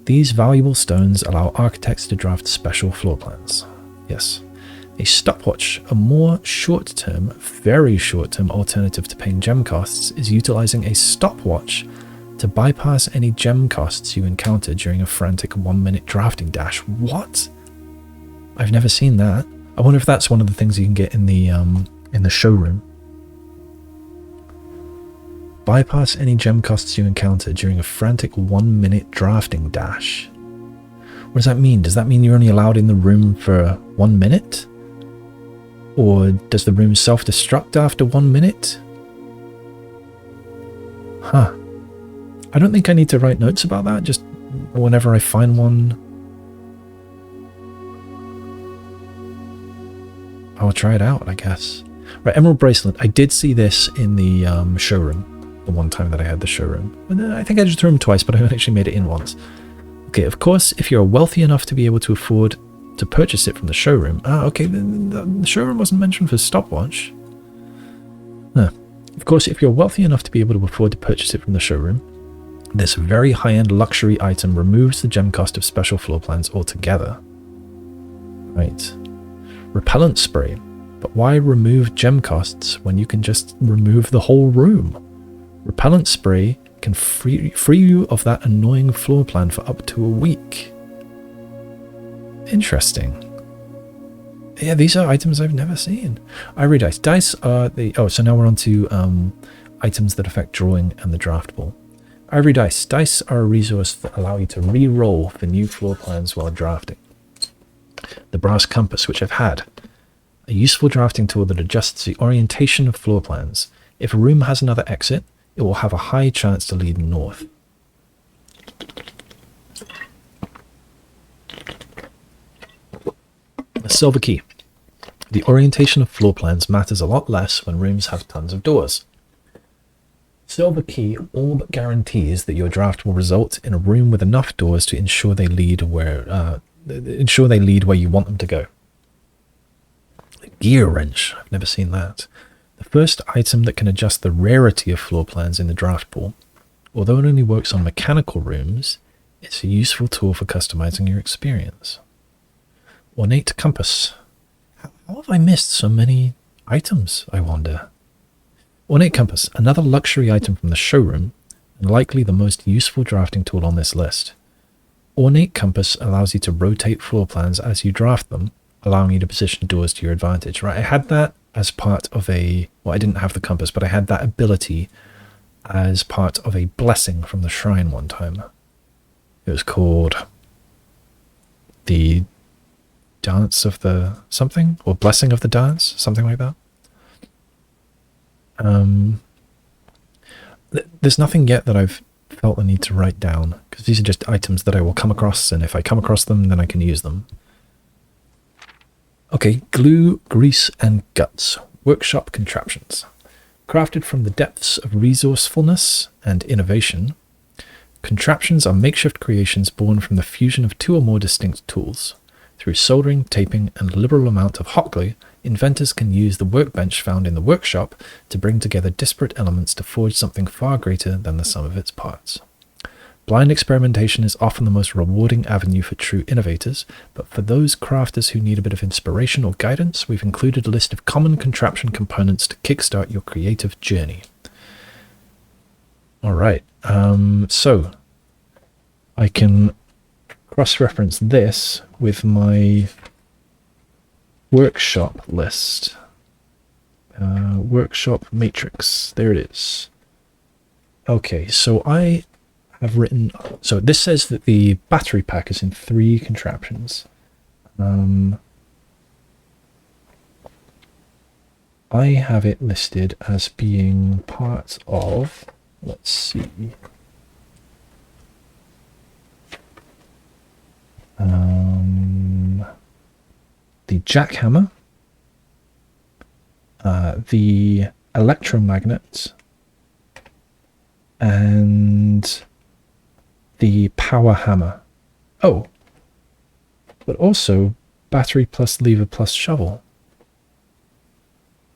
These valuable stones allow architects to draft special floor plans. Yes. A stopwatch, a more short-term, very short-term alternative to paying gem costs, is utilizing a stopwatch to bypass any gem costs you encounter during a frantic 1-minute drafting dash. What? I've never seen that. I wonder if that's one of the things you can get in the showroom. Bypass any gem costs you encounter during a frantic 1-minute drafting dash. What does that mean? Does that mean you're only allowed in the room for 1 minute? Or does the room self-destruct after 1 minute? Huh. I don't think I need to write notes about that, just whenever I find one. I'll try it out, I guess. Right, Emerald Bracelet. I did see this in the showroom, the one time that I had the showroom. And then I think I just threw them twice, but I actually made it in once. Okay, of course, if you're wealthy enough to be able to afford to purchase it from the showroom. Ah, okay, the showroom wasn't mentioned for stopwatch. No. Of course, if you're wealthy enough to be able to afford to purchase it from the showroom, this very high-end luxury item removes the gem cost of special floor plans altogether. Right. Repellent spray. But why remove gem costs when you can just remove the whole room? Repellent spray can free you of that annoying floor plan for up to a week. Interesting. Yeah, these are items I've never seen. Ivory dice. Dice are the... Oh, so now we're on to items that affect drawing and the draft ball. Ivory dice. Dice are a resource that allow you to re-roll for new floor plans while drafting. The brass compass, which I've had. A useful drafting tool that adjusts the orientation of floor plans. If a room has another exit, it will have a high chance to lead north. A silver key. The orientation of floor plans matters a lot less when rooms have tons of doors. Silver key all but guarantees that your draft will result in a room with enough doors to ensure they lead where you want them to go. A gear wrench. I've never seen that. The first item that can adjust the rarity of floor plans in the draft pool. Although it only works on mechanical rooms, it's a useful tool for customizing your experience. Ornate compass. How have I missed so many items, I wonder? Ornate compass, another luxury item from the showroom, and likely the most useful drafting tool on this list. Ornate compass allows you to rotate floor plans as you draft them, allowing you to position doors to your advantage. Right, I had that as part of a... Well, I didn't have the compass, but I had that ability as part of a blessing from the shrine one time. It was called the Dance of the something? Or Blessing of the Dance? Something like that. There's nothing yet that I've felt the need to write down, because these are just items that I will come across, and if I come across them, then I can use them. Okay, glue, grease, and guts. Workshop contraptions. Crafted from the depths of resourcefulness and innovation, contraptions are makeshift creations born from the fusion of two or more distinct tools. Through soldering, taping, and a liberal amount of hot glue, inventors can use the workbench found in the workshop to bring together disparate elements to forge something far greater than the sum of its parts. Blind experimentation is often the most rewarding avenue for true innovators, but for those crafters who need a bit of inspiration or guidance, we've included a list of common contraption components to kickstart your creative journey. Alright, so I can cross-reference this with my workshop list. Workshop matrix, there it is. Okay, so I have written, so this says that the battery pack is in 3 contraptions. I have it listed as being part of, let's see, the jackhammer, the electromagnet, and the power hammer. Oh, but also battery plus lever plus shovel.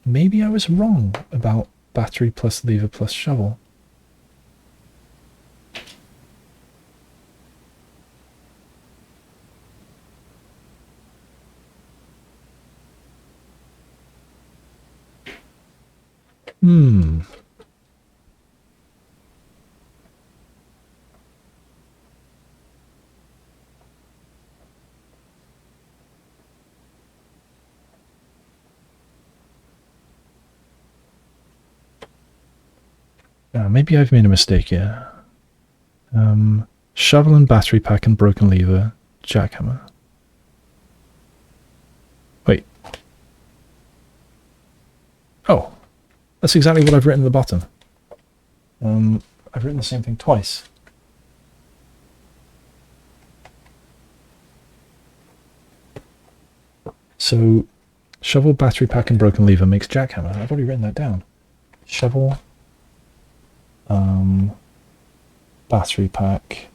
Maybe I was wrong about battery plus lever plus shovel. Maybe I've made a mistake here. Shovel and battery pack and broken lever, jackhammer. Wait. Oh, that's exactly what I've written at the bottom. I've written the same thing twice. So, shovel, battery pack, and broken lever makes jackhammer. I've already written that down. Shovel, battery pack,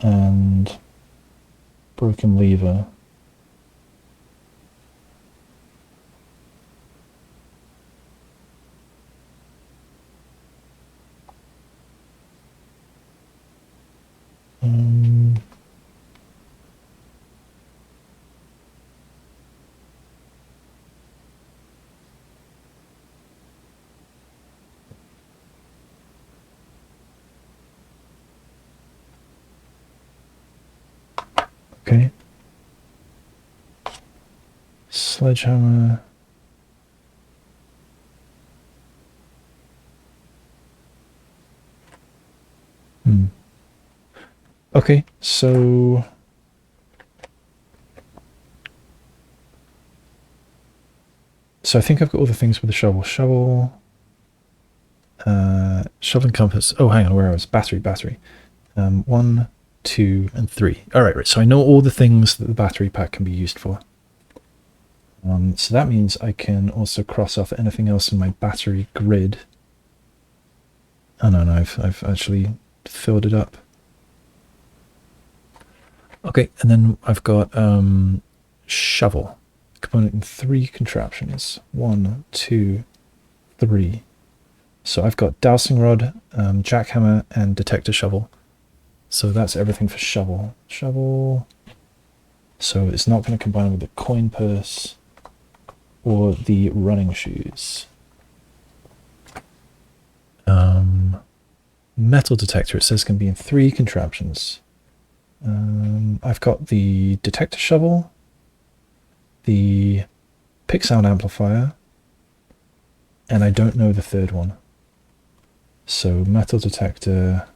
and broken lever. Okay. Sledgehammer. Okay, so I think I've got all the things with the shovel. Shovel, shovel and compass. Oh, hang on, where I was. Battery. 1, 2, and 3. All right, so I know all the things that the battery pack can be used for. So that means I can also cross off anything else in my battery grid. Oh no, I've actually filled it up. Okay, and then I've got shovel. Component in 3 contraptions. 1, 2, 3. So I've got dowsing rod, jackhammer, and detector shovel. So that's everything for shovel. Shovel. So it's not going to combine with the coin purse or the running shoes. Metal detector, it says, can be in 3 contraptions. I've got the detector shovel, the pick sound amplifier, and I don't know the third one. So metal detector.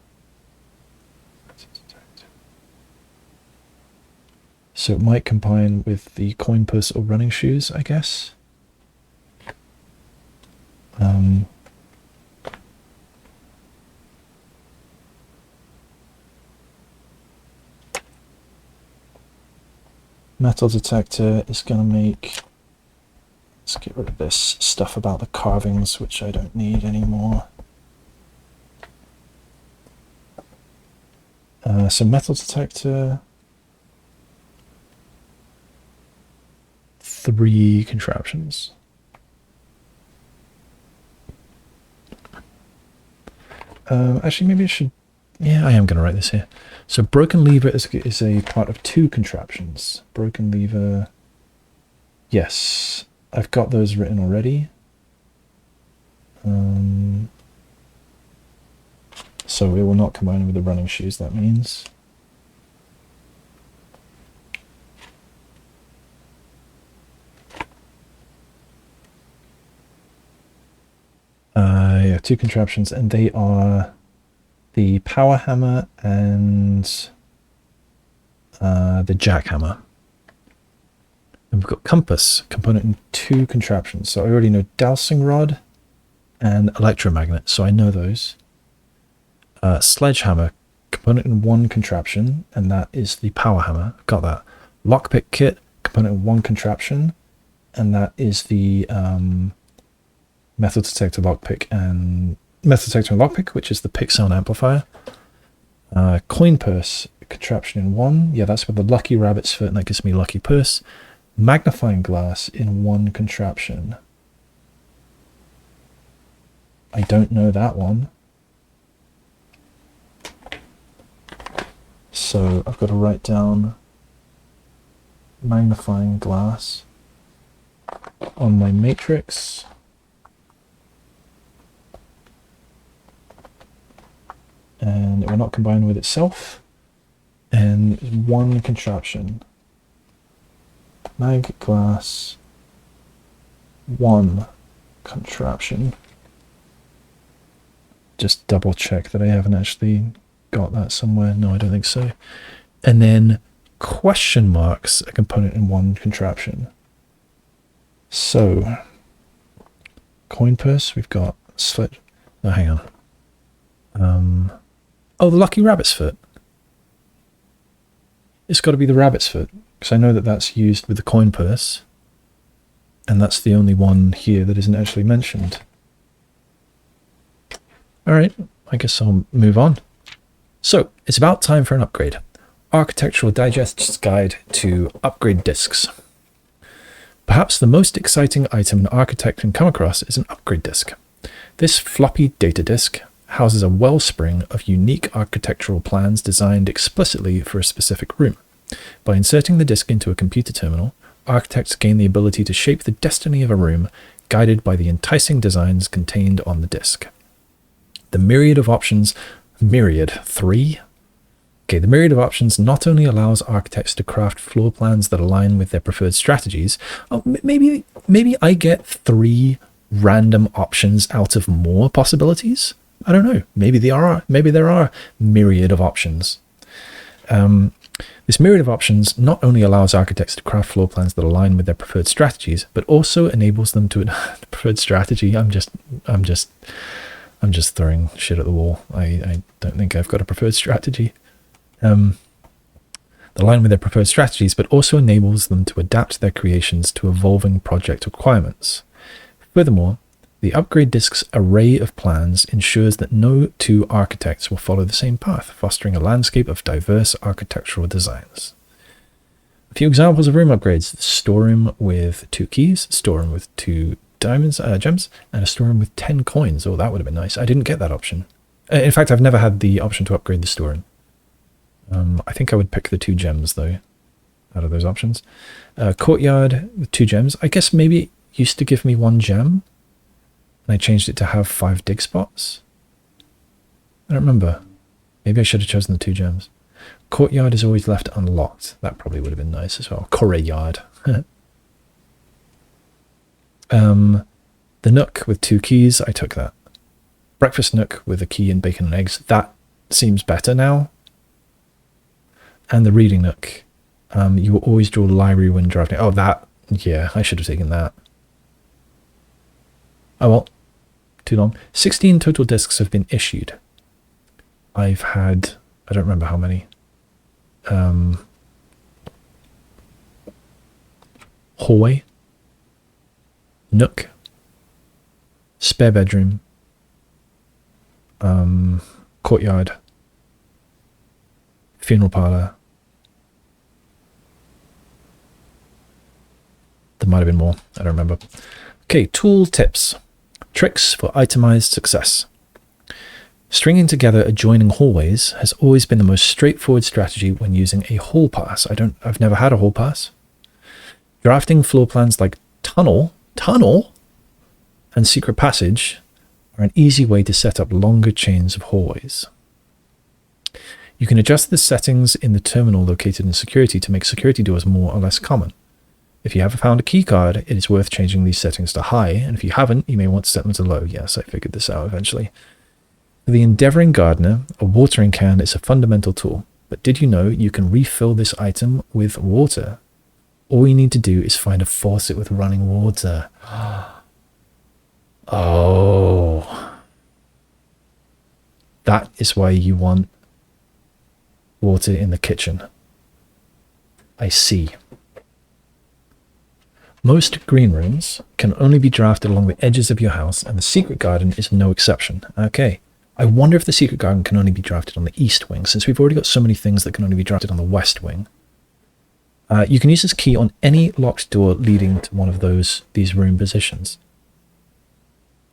So it might combine with the coin purse or running shoes, I guess. Metal detector is going to make... Let's get rid of this stuff about the carvings, which I don't need anymore. So metal detector... 3 contraptions. Actually, maybe I should... Yeah, I am going to write this here. So broken lever is a part of 2 contraptions. Broken lever... Yes, I've got those written already. So it will not combine with the running shoes, that means. Yeah, 2 contraptions, and they are the power hammer and the jackhammer. And we've got compass, component in 2 contraptions. So I already know dowsing rod and electromagnet, so I know those. Sledgehammer, component in 1 contraption, and that is the power hammer. Got that. Lockpick kit, component in 1 contraption, and that is the metal detector lockpick and which is the pick sound amplifier. Coin purse, contraption in 1. Yeah, that's with the lucky rabbit's foot, and that gives me lucky purse. Magnifying glass in 1 contraption. I don't know that one. So I've got to write down magnifying glass on my matrix. And it will not combine with itself. And 1 contraption. Mag glass 1 contraption. Just double check that I haven't actually got that somewhere. No, I don't think so. And then question marks, a component in 1 contraption. So coin purse, we've got slit. No, hang on. Oh, the lucky rabbit's foot. It's got to be the rabbit's foot, because I know that that's used with the coin purse, and that's the only one here that isn't actually mentioned. Alright, I guess I'll move on. So, it's about time for an upgrade. Architectural Digest's Guide to Upgrade Discs. Perhaps the most exciting item an architect can come across is an upgrade disc. This floppy data disc houses a wellspring of unique architectural plans designed explicitly for a specific room. By inserting the disk into a computer terminal, architects gain the ability to shape the destiny of a room, guided by the enticing designs contained on the disk. The myriad of options... Myriad? 3? Okay, the myriad of options not only allows architects to craft floor plans that align with their preferred strategies... Oh, maybe I get 3 random options out of more possibilities? I don't know. Maybe there are myriad of options. This myriad of options not only allows architects to craft floor plans that align with their preferred strategies, but also enables them to preferred strategy. I'm just throwing shit at the wall. I don't think I've got a preferred strategy. That align with their preferred strategies, but also enables them to adapt their creations to evolving project requirements. Furthermore, the upgrade disk's array of plans ensures that no 2 architects will follow the same path, fostering a landscape of diverse architectural designs. A few examples of room upgrades: the storeroom with 2 keys, storeroom with 2 gems, and a storeroom with 10 coins. Oh, that would have been nice. I didn't get that option. In fact, I've never had the option to upgrade the storeroom. I think I would pick the 2 gems, though, out of those options. Courtyard with 2 gems. I guess maybe it used to give me 1 gem, and I changed it to have 5 dig spots. I don't remember. Maybe I should have chosen the 2 gems. Courtyard is always left unlocked. That probably would have been nice as well. Courtyard. The Nook with 2 keys, I took that. Breakfast Nook with a key and bacon and eggs. That seems better now. And the Reading Nook. You will always draw library when drafting. Oh, that. Yeah, I should have taken that. Oh, well. Too long. 16 total discs have been issued. I've had... I don't remember how many. Hallway. Nook. Spare bedroom. Courtyard. Funeral parlor. There might have been more. I don't remember. Okay, tool tips. Tricks for itemized success. Stringing together adjoining hallways has always been the most straightforward strategy when using a hall pass. I've never had a hall pass. Drafting floor plans like tunnel, and secret passage are an easy way to set up longer chains of hallways. You can adjust the settings in the terminal located in security to make security doors more or less common. If you haven't found a keycard, it is worth changing these settings to high, and if you haven't, you may want to set them to low. Yes, I figured this out eventually. For the endeavoring gardener, a watering can is a fundamental tool, but did you know you can refill this item with water? All you need to do is find a faucet with running water. Oh. That is why you want water in the kitchen. I see. Most green rooms can only be drafted along the edges of your house, and the secret garden is no exception. Okay. I wonder if the secret garden can only be drafted on the east wing, since we've already got so many things that can only be drafted on the west wing. You can use this key on any locked door leading to one of these room positions.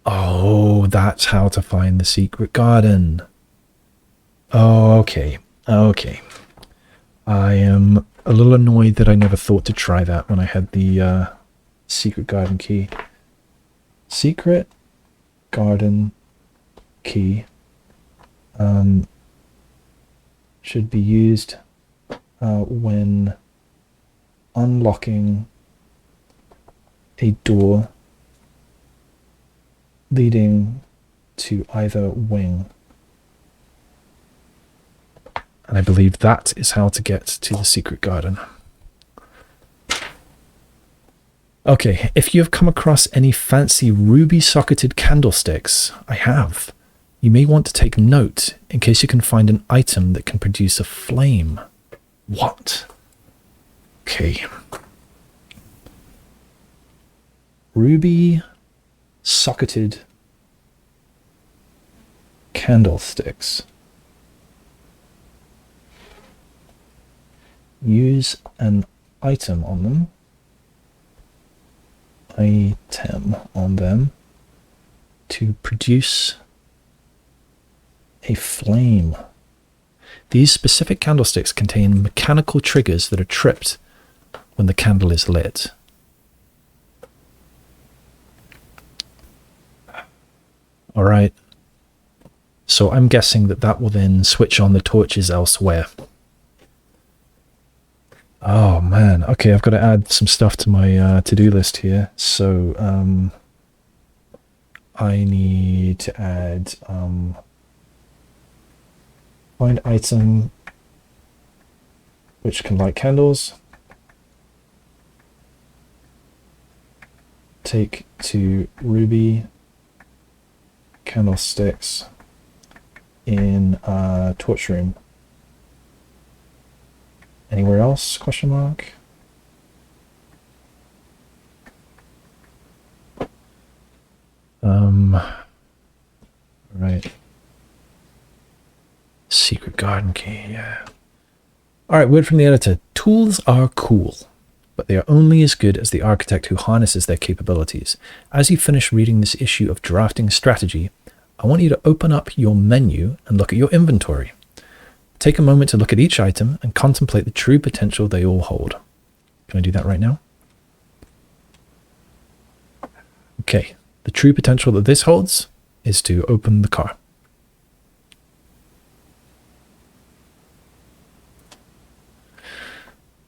Oh, that's how to find the secret garden. Oh, okay. Okay. I am a little annoyed that I never thought to try that when I had the secret garden key. Secret garden key should be used when unlocking a door leading to either wing. And I believe that is how to get to the secret garden. Okay, if you have come across any fancy ruby-socketed candlesticks, I have. You may want to take note in case you can find an item that can produce a flame. What? Okay. Ruby-socketed candlesticks. Use an item on them. To produce a flame. These specific candlesticks contain mechanical triggers that are tripped when the candle is lit. All right. So I'm guessing that will then switch on the torches elsewhere. Oh man, okay, I've got to add some stuff to my to-do list here. So I need to add find item which can light candles. Take to ruby candlesticks in torch room. Anywhere else? Question mark. Right. Secret garden key, yeah. Alright, word from the editor. Tools are cool, but they are only as good as the architect who harnesses their capabilities. As you finish reading this issue of Drafting Strategy, I want you to open up your menu and look at your inventory. Take a moment to look at each item and contemplate the true potential they all hold. Can I do that right now? Okay, the true potential that this holds is to open the car.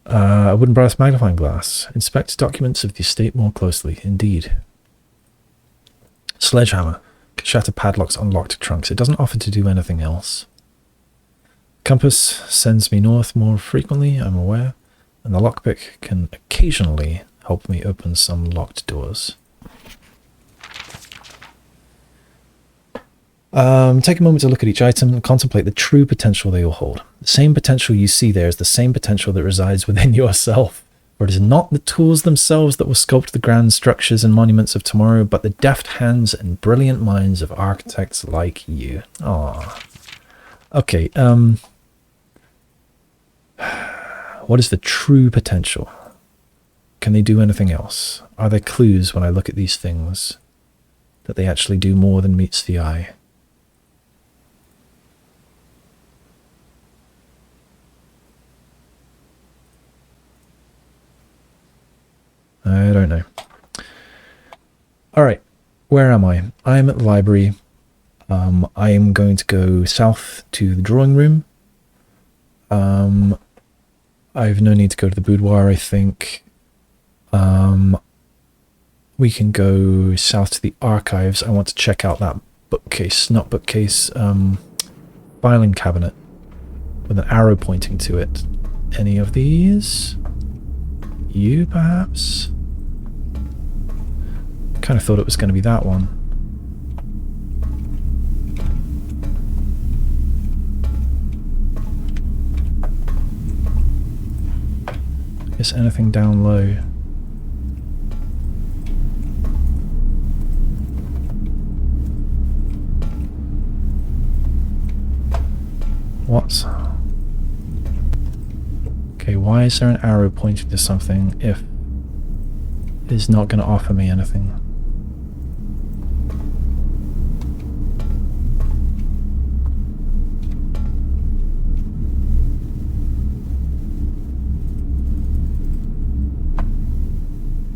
A wooden brass magnifying glass. Inspect documents of the estate more closely. Indeed. Sledgehammer. Can shatter padlocks on locked trunks. It doesn't offer to do anything else. Compass sends me north more frequently, I'm aware. And the lockpick can occasionally help me open some locked doors. Take a moment to look at each item and contemplate the true potential they all hold. The same potential you see there is the same potential that resides within yourself. For it is not the tools themselves that will sculpt the grand structures and monuments of tomorrow, but the deft hands and brilliant minds of architects like you. Aww. Okay, what is the true potential? Can they do anything else? Are there clues when I look at these things that they actually do more than meets the eye? I don't know. Alright, where am I? I'm at the library. I am going to go south to the drawing room. I've no need to go to the boudoir, I think. We can go south to the archives. I want to check out that bookcase, not bookcase, filing cabinet with an arrow pointing to it. Any of these? You, perhaps? Kind of thought it was going to be that one. I guess anything down low. What? Okay, why is there an arrow pointing to something if it is not going to offer me anything?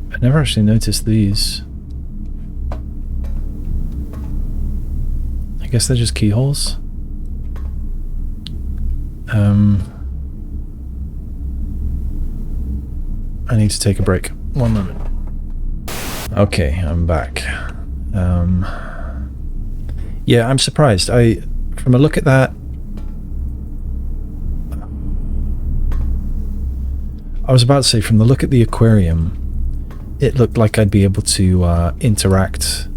I never actually noticed these. I guess they're just keyholes. I need to take a break. One moment. Okay, I'm back. Yeah, I'm surprised. From a look at that, I was about to say, from the look at the aquarium, it looked like I'd be able to interact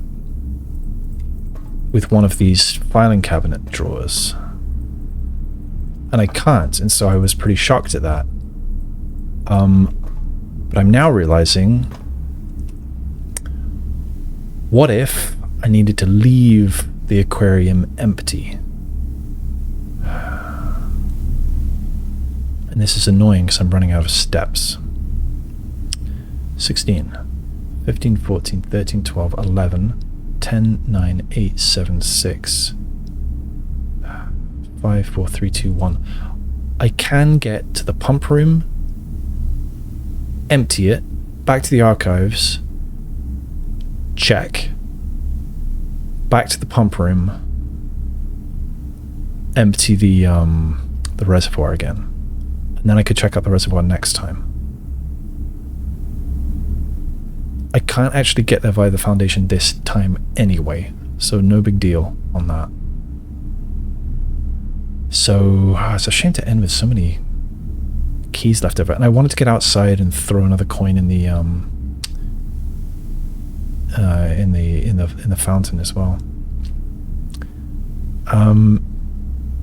with one of these filing cabinet drawers. And I can't, and so I was pretty shocked at that. But I'm now realizing, what if I needed to leave the aquarium empty? And this is annoying because I'm running out of steps. 16, 15, 14, 13, 12, 11, 10, 9, 8, 7, 6, 5, 4, 3, 2, 1. I can get to the pump room, empty it, back to the archives, check, back to the pump room, empty the reservoir again, and then I could check out the reservoir next time. I can't actually get there via the foundation this time anyway, so no big deal on that. So it's a shame to end with so many keys left over, and I wanted to get outside and throw another coin in the fountain as well.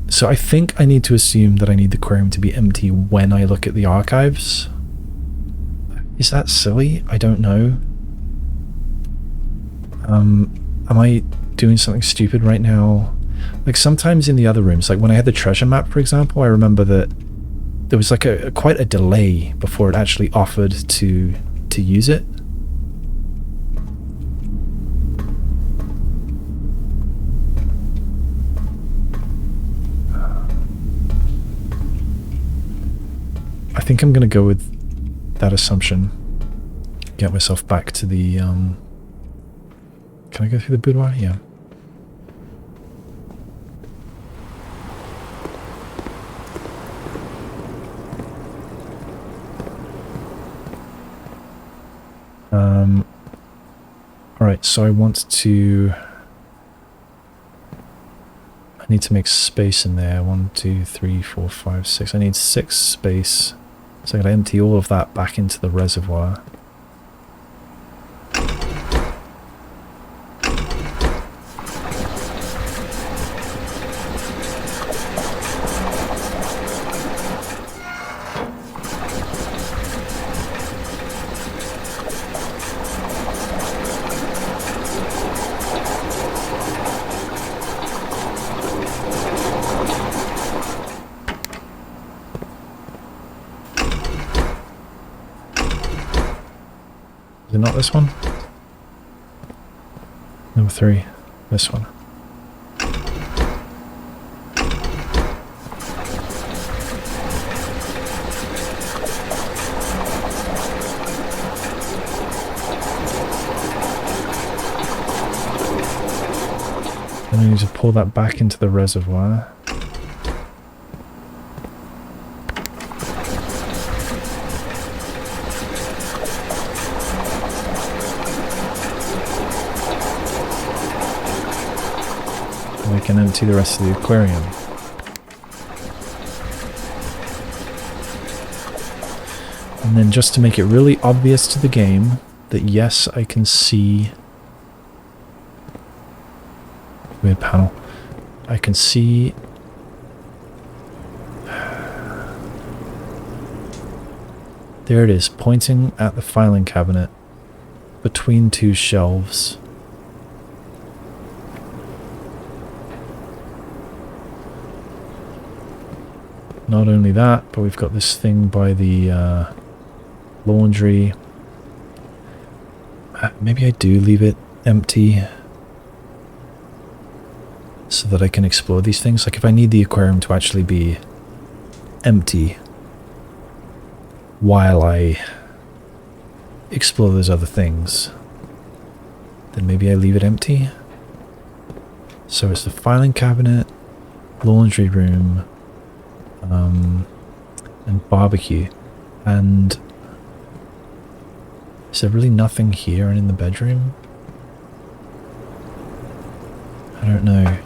So I think I need to assume that I need the aquarium to be empty when I look at the archives. Is that silly? I don't know. Am I doing something stupid right now? Like sometimes in the other rooms, like when I had the treasure map, for example, I remember that there was like quite a delay before it actually offered to use it. I think I'm gonna go with that assumption. Get myself back to the can I go through the boudoir? Yeah. Alright, so I need to make space in there. 1, 2, 3, 4, 5, 6. I need 6 space So I gotta empty all of that back into the reservoir. Is it not this one? Number 3. This one. And I need to pour that back into the reservoir. We can empty the rest of the aquarium. And then just to make it really obvious to the game that yes, I can see... Weird panel. I can see... There it is, pointing at the filing cabinet between 2 shelves. Not only that, but we've got this thing by the laundry. Maybe I do leave it empty so that I can explore these things. Like if I need the aquarium to actually be empty while I explore those other things, then maybe I leave it empty. So it's the filing cabinet, laundry room, and barbecue. And is there really nothing here and in the bedroom? I don't know.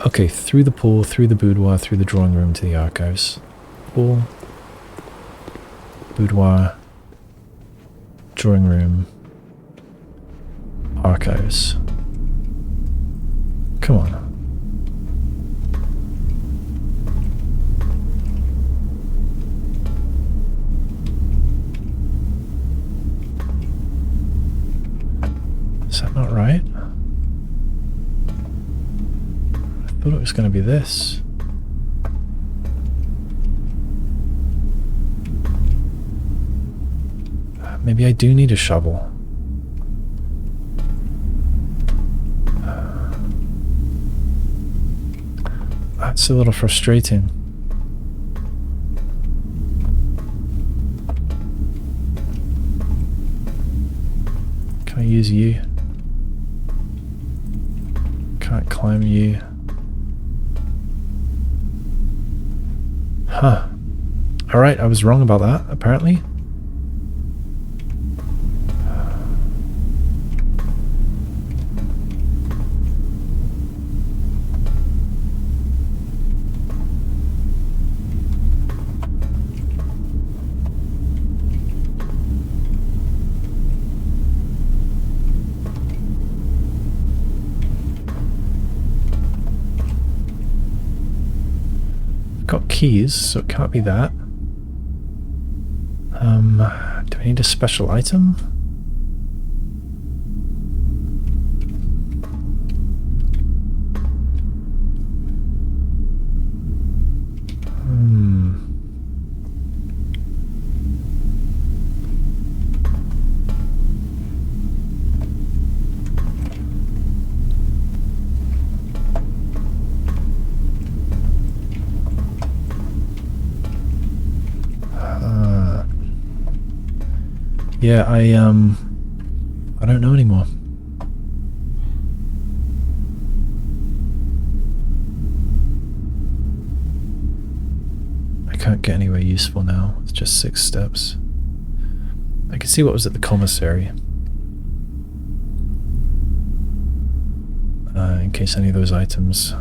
Okay, through the pool, through the boudoir, through the drawing room to the archives. Pool, boudoir, drawing room, archives. Come on. Is that not right? I thought it was going to be this. Maybe I do need a shovel. That's a little frustrating. Can I use you? Can't climb you. Huh. Alright, I was wrong about that, apparently. Got keys, so it can't be that. Do I need a special item? Yeah, I don't know anymore. I can't get anywhere useful now. It's just 6 steps. I can see what was at the commissary. In case any of those items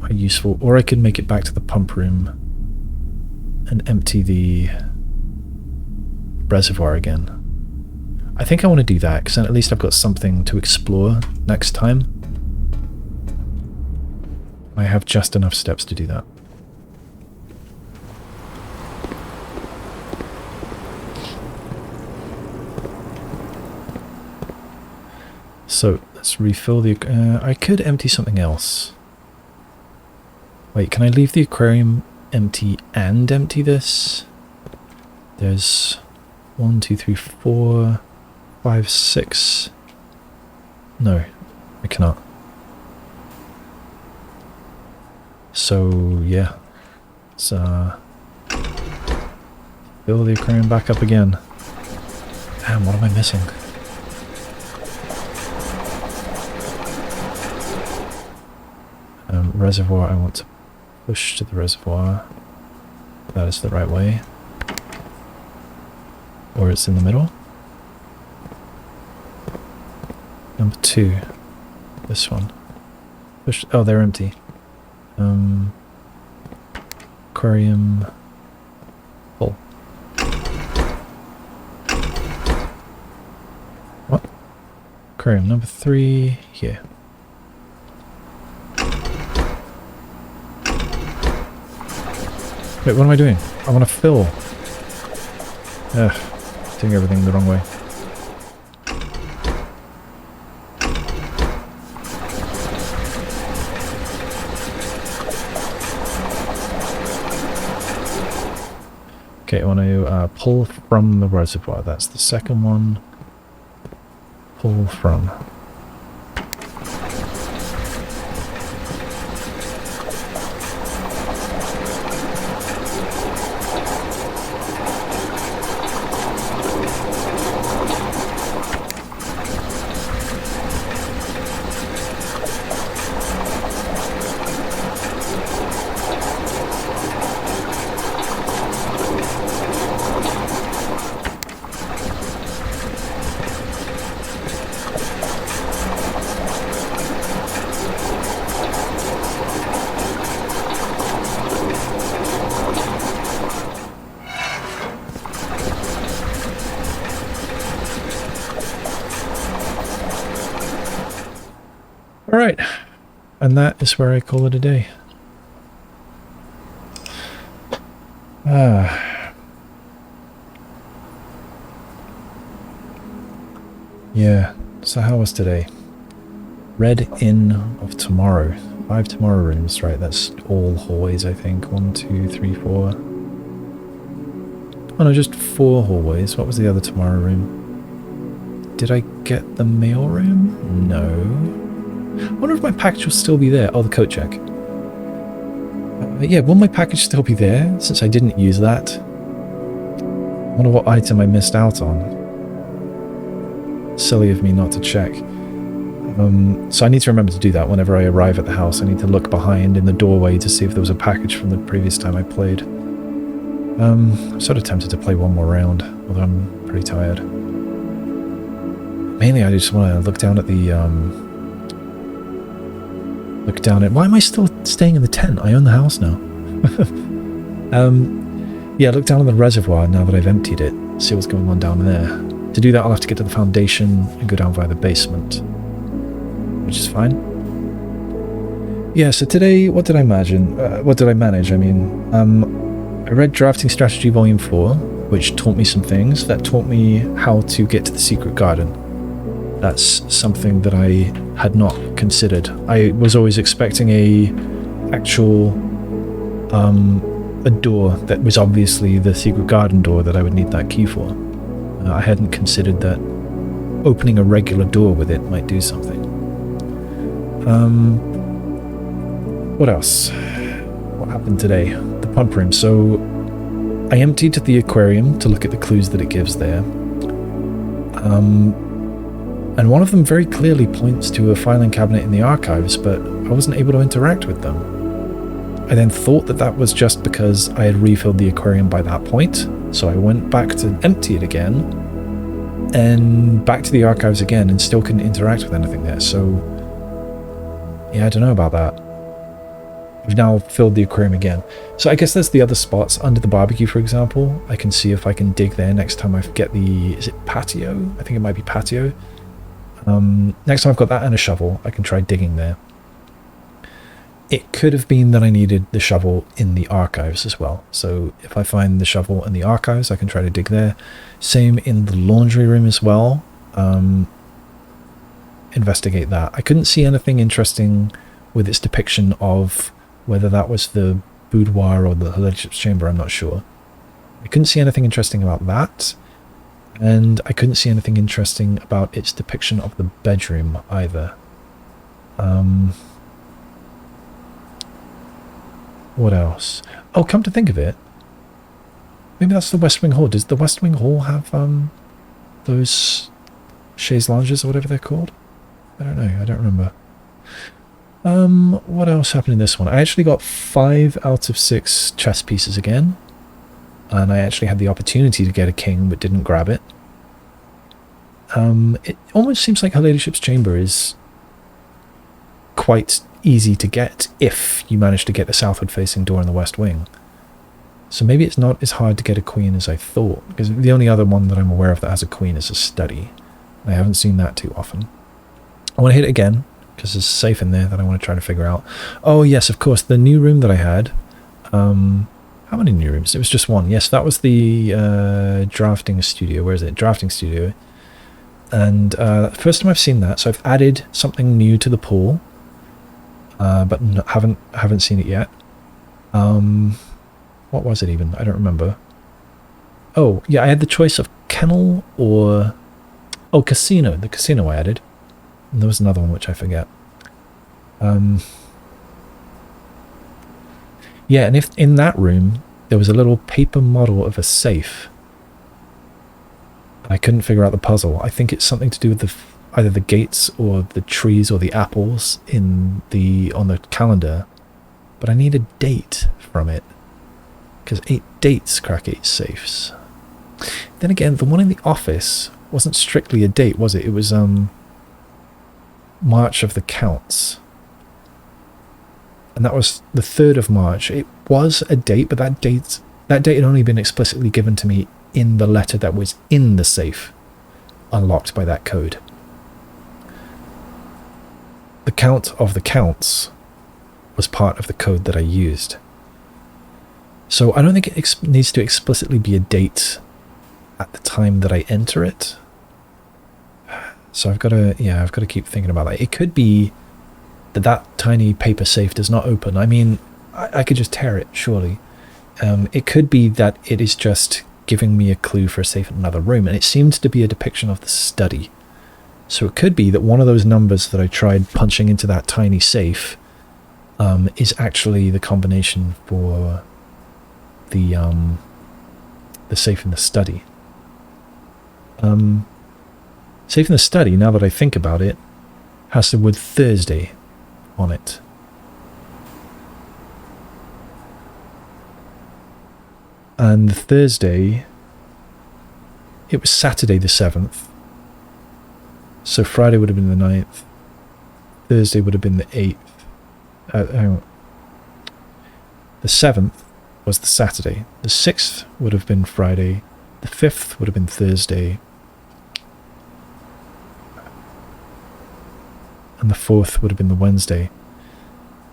are useful. Or I could make it back to the pump room and empty the reservoir again. I think I want to do that, because then at least I've got something to explore next time. I have just enough steps to do that. So, let's refill the... I could empty something else. Wait, can I leave the aquarium empty and empty this? There's 1, 2, 3, 4, 5, 6. No, I cannot. So, yeah. Let's fill the aquarium back up again. Damn, what am I missing? Reservoir, I want to push to the reservoir. That is the right way. Or it's in the middle. Number 2. This one. Push. Oh, they're empty. Aquarium. Full. What? Aquarium number 3 here. Wait, what am I doing? I want to fill. Ugh, doing everything the wrong way. Okay, I want to pull from the reservoir. That's the second one. Pull from. Alright, and that is where I call it a day. Yeah, so how was today? Red Inn of Tomorrow. 5 tomorrow rooms, right, that's all hallways I think. 1, 2, 3, 4. Oh no, just 4 hallways. What was the other tomorrow room? Did I get the mail room? No. I wonder if my package will still be there. Oh, the coat check. Yeah, will my package still be there since I didn't use that? I wonder what item I missed out on. Silly of me not to check. So I need to remember to do that whenever I arrive at the house. I need to look behind in the doorway to see if there was a package from the previous time I played. I'm sort of tempted to play one more round, although I'm pretty tired. Mainly I just want to look down at the... Look down at... Why am I still staying in the tent? I own the house now. Yeah, look down on the reservoir now that I've emptied it. See what's going on down there. To do that, I'll have to get to the foundation and go down via the basement. Which is fine. Yeah, so today, what did I imagine? What did I manage? I mean, I read Drafting Strategy Volume 4, which taught me some things. That taught me how to get to the secret garden. That's something that I had not considered. I was always expecting a door that was obviously the secret garden door that I would need that key for. I hadn't considered that opening a regular door with it might do something. What else? What happened today? The pump room. So I emptied the aquarium to look at the clues that it gives there. And one of them very clearly points to a filing cabinet in the archives, but I wasn't able to interact with them. I then thought that that was just because I had refilled the aquarium by that point, so I went back to empty it again, and back to the archives again, and still couldn't interact with anything there, so... Yeah, I don't know about that. I've now filled the aquarium again. So I guess there's the other spots under the barbecue, for example. I can see if I can dig there next time I get the... Is it patio? I think it might be patio. Next time I've got that and a shovel, I can try digging there. It could have been that I needed the shovel in the archives as well. So if I find the shovel in the archives, I can try to dig there. Same in the laundry room as well. Investigate that. I couldn't see anything interesting with its depiction of whether that was the boudoir or the Ladyship's chamber, I'm not sure. I couldn't see anything interesting about that, and I couldn't see anything interesting about its depiction of the bedroom either. What else? Oh, come to think of it, maybe that's the West Wing Hall. Does the West Wing Hall have those chaise lounges or whatever they're called? I don't know, I don't remember. What else happened in this one? I actually got 5 out of 6 chess pieces again. And I actually had the opportunity to get a king, but didn't grab it. It almost seems like her Ladyship's chamber is quite easy to get if you manage to get the southward facing door in the west wing. So maybe it's not as hard to get a queen as I thought, because the only other one that I'm aware of that has a queen is a study. I haven't seen that too often. I want to hit it again, because there's a safe in there that I want to try to figure out. Oh yes, of course, the new room that I had. How many new rooms? It was just one. Yes, that was the drafting studio. Where is it? Drafting studio. And first time I've seen that, so I've added something new to the pool, but haven't seen it yet. What was it even? I don't remember. Oh yeah, I had the choice of kennel or casino. The casino I added. And there was another one which I forget. Yeah, and if in that room there was a little paper model of a safe, I couldn't figure out the puzzle. I think it's something to do with either the gates or the trees or the apples on the calendar, but I need a date from it, because 8 dates crack 8 safes. Then again, the one in the office wasn't strictly a date, was it? It was March of the Counts. And that was the 3rd of March. It was a date, but that date had only been explicitly given to me in the letter that was in the safe, unlocked by that code. The Count of the Counts was part of the code that I used. So I don't think it needs to explicitly be a date at the time that I enter it. So I've got to keep thinking about that. It could be that tiny paper safe does not open. I mean, I could just tear it, surely. It could be that it is just giving me a clue for a safe in another room, and it seems to be a depiction of the study. So it could be that one of those numbers that I tried punching into that tiny safe is actually the combination for the safe in the study. Safe in the study, now that I think about it, has the word Thursday on it. And Thursday, it was Saturday the 7th. So Friday would have been the 9th. Thursday would have been the 8th. Hang on. The 7th was the Saturday. The 6th would have been Friday. The 5th would have been Thursday. And the 4th would have been the Wednesday.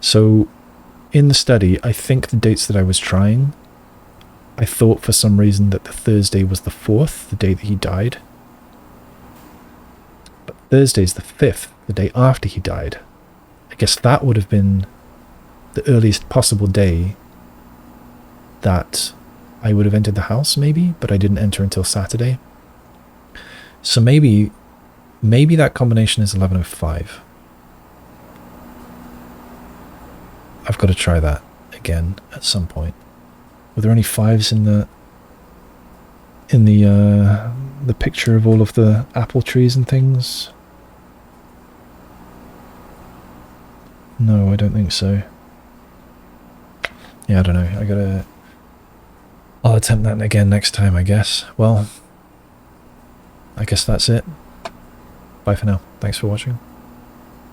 So in the study, I think the dates that I was trying, I thought for some reason that the Thursday was the 4th, the day that he died. But Thursday's the 5th, the day after he died. I guess that would have been the earliest possible day that I would have entered the house, maybe, but I didn't enter until Saturday. So maybe that combination is 11:05. I've got to try that again at some point. Were there any 5s in the picture of all of the apple trees and things? No, I don't think so. Yeah, I don't know. I'll attempt that again next time, I guess. Well, I guess that's it. Bye for now. Thanks for watching.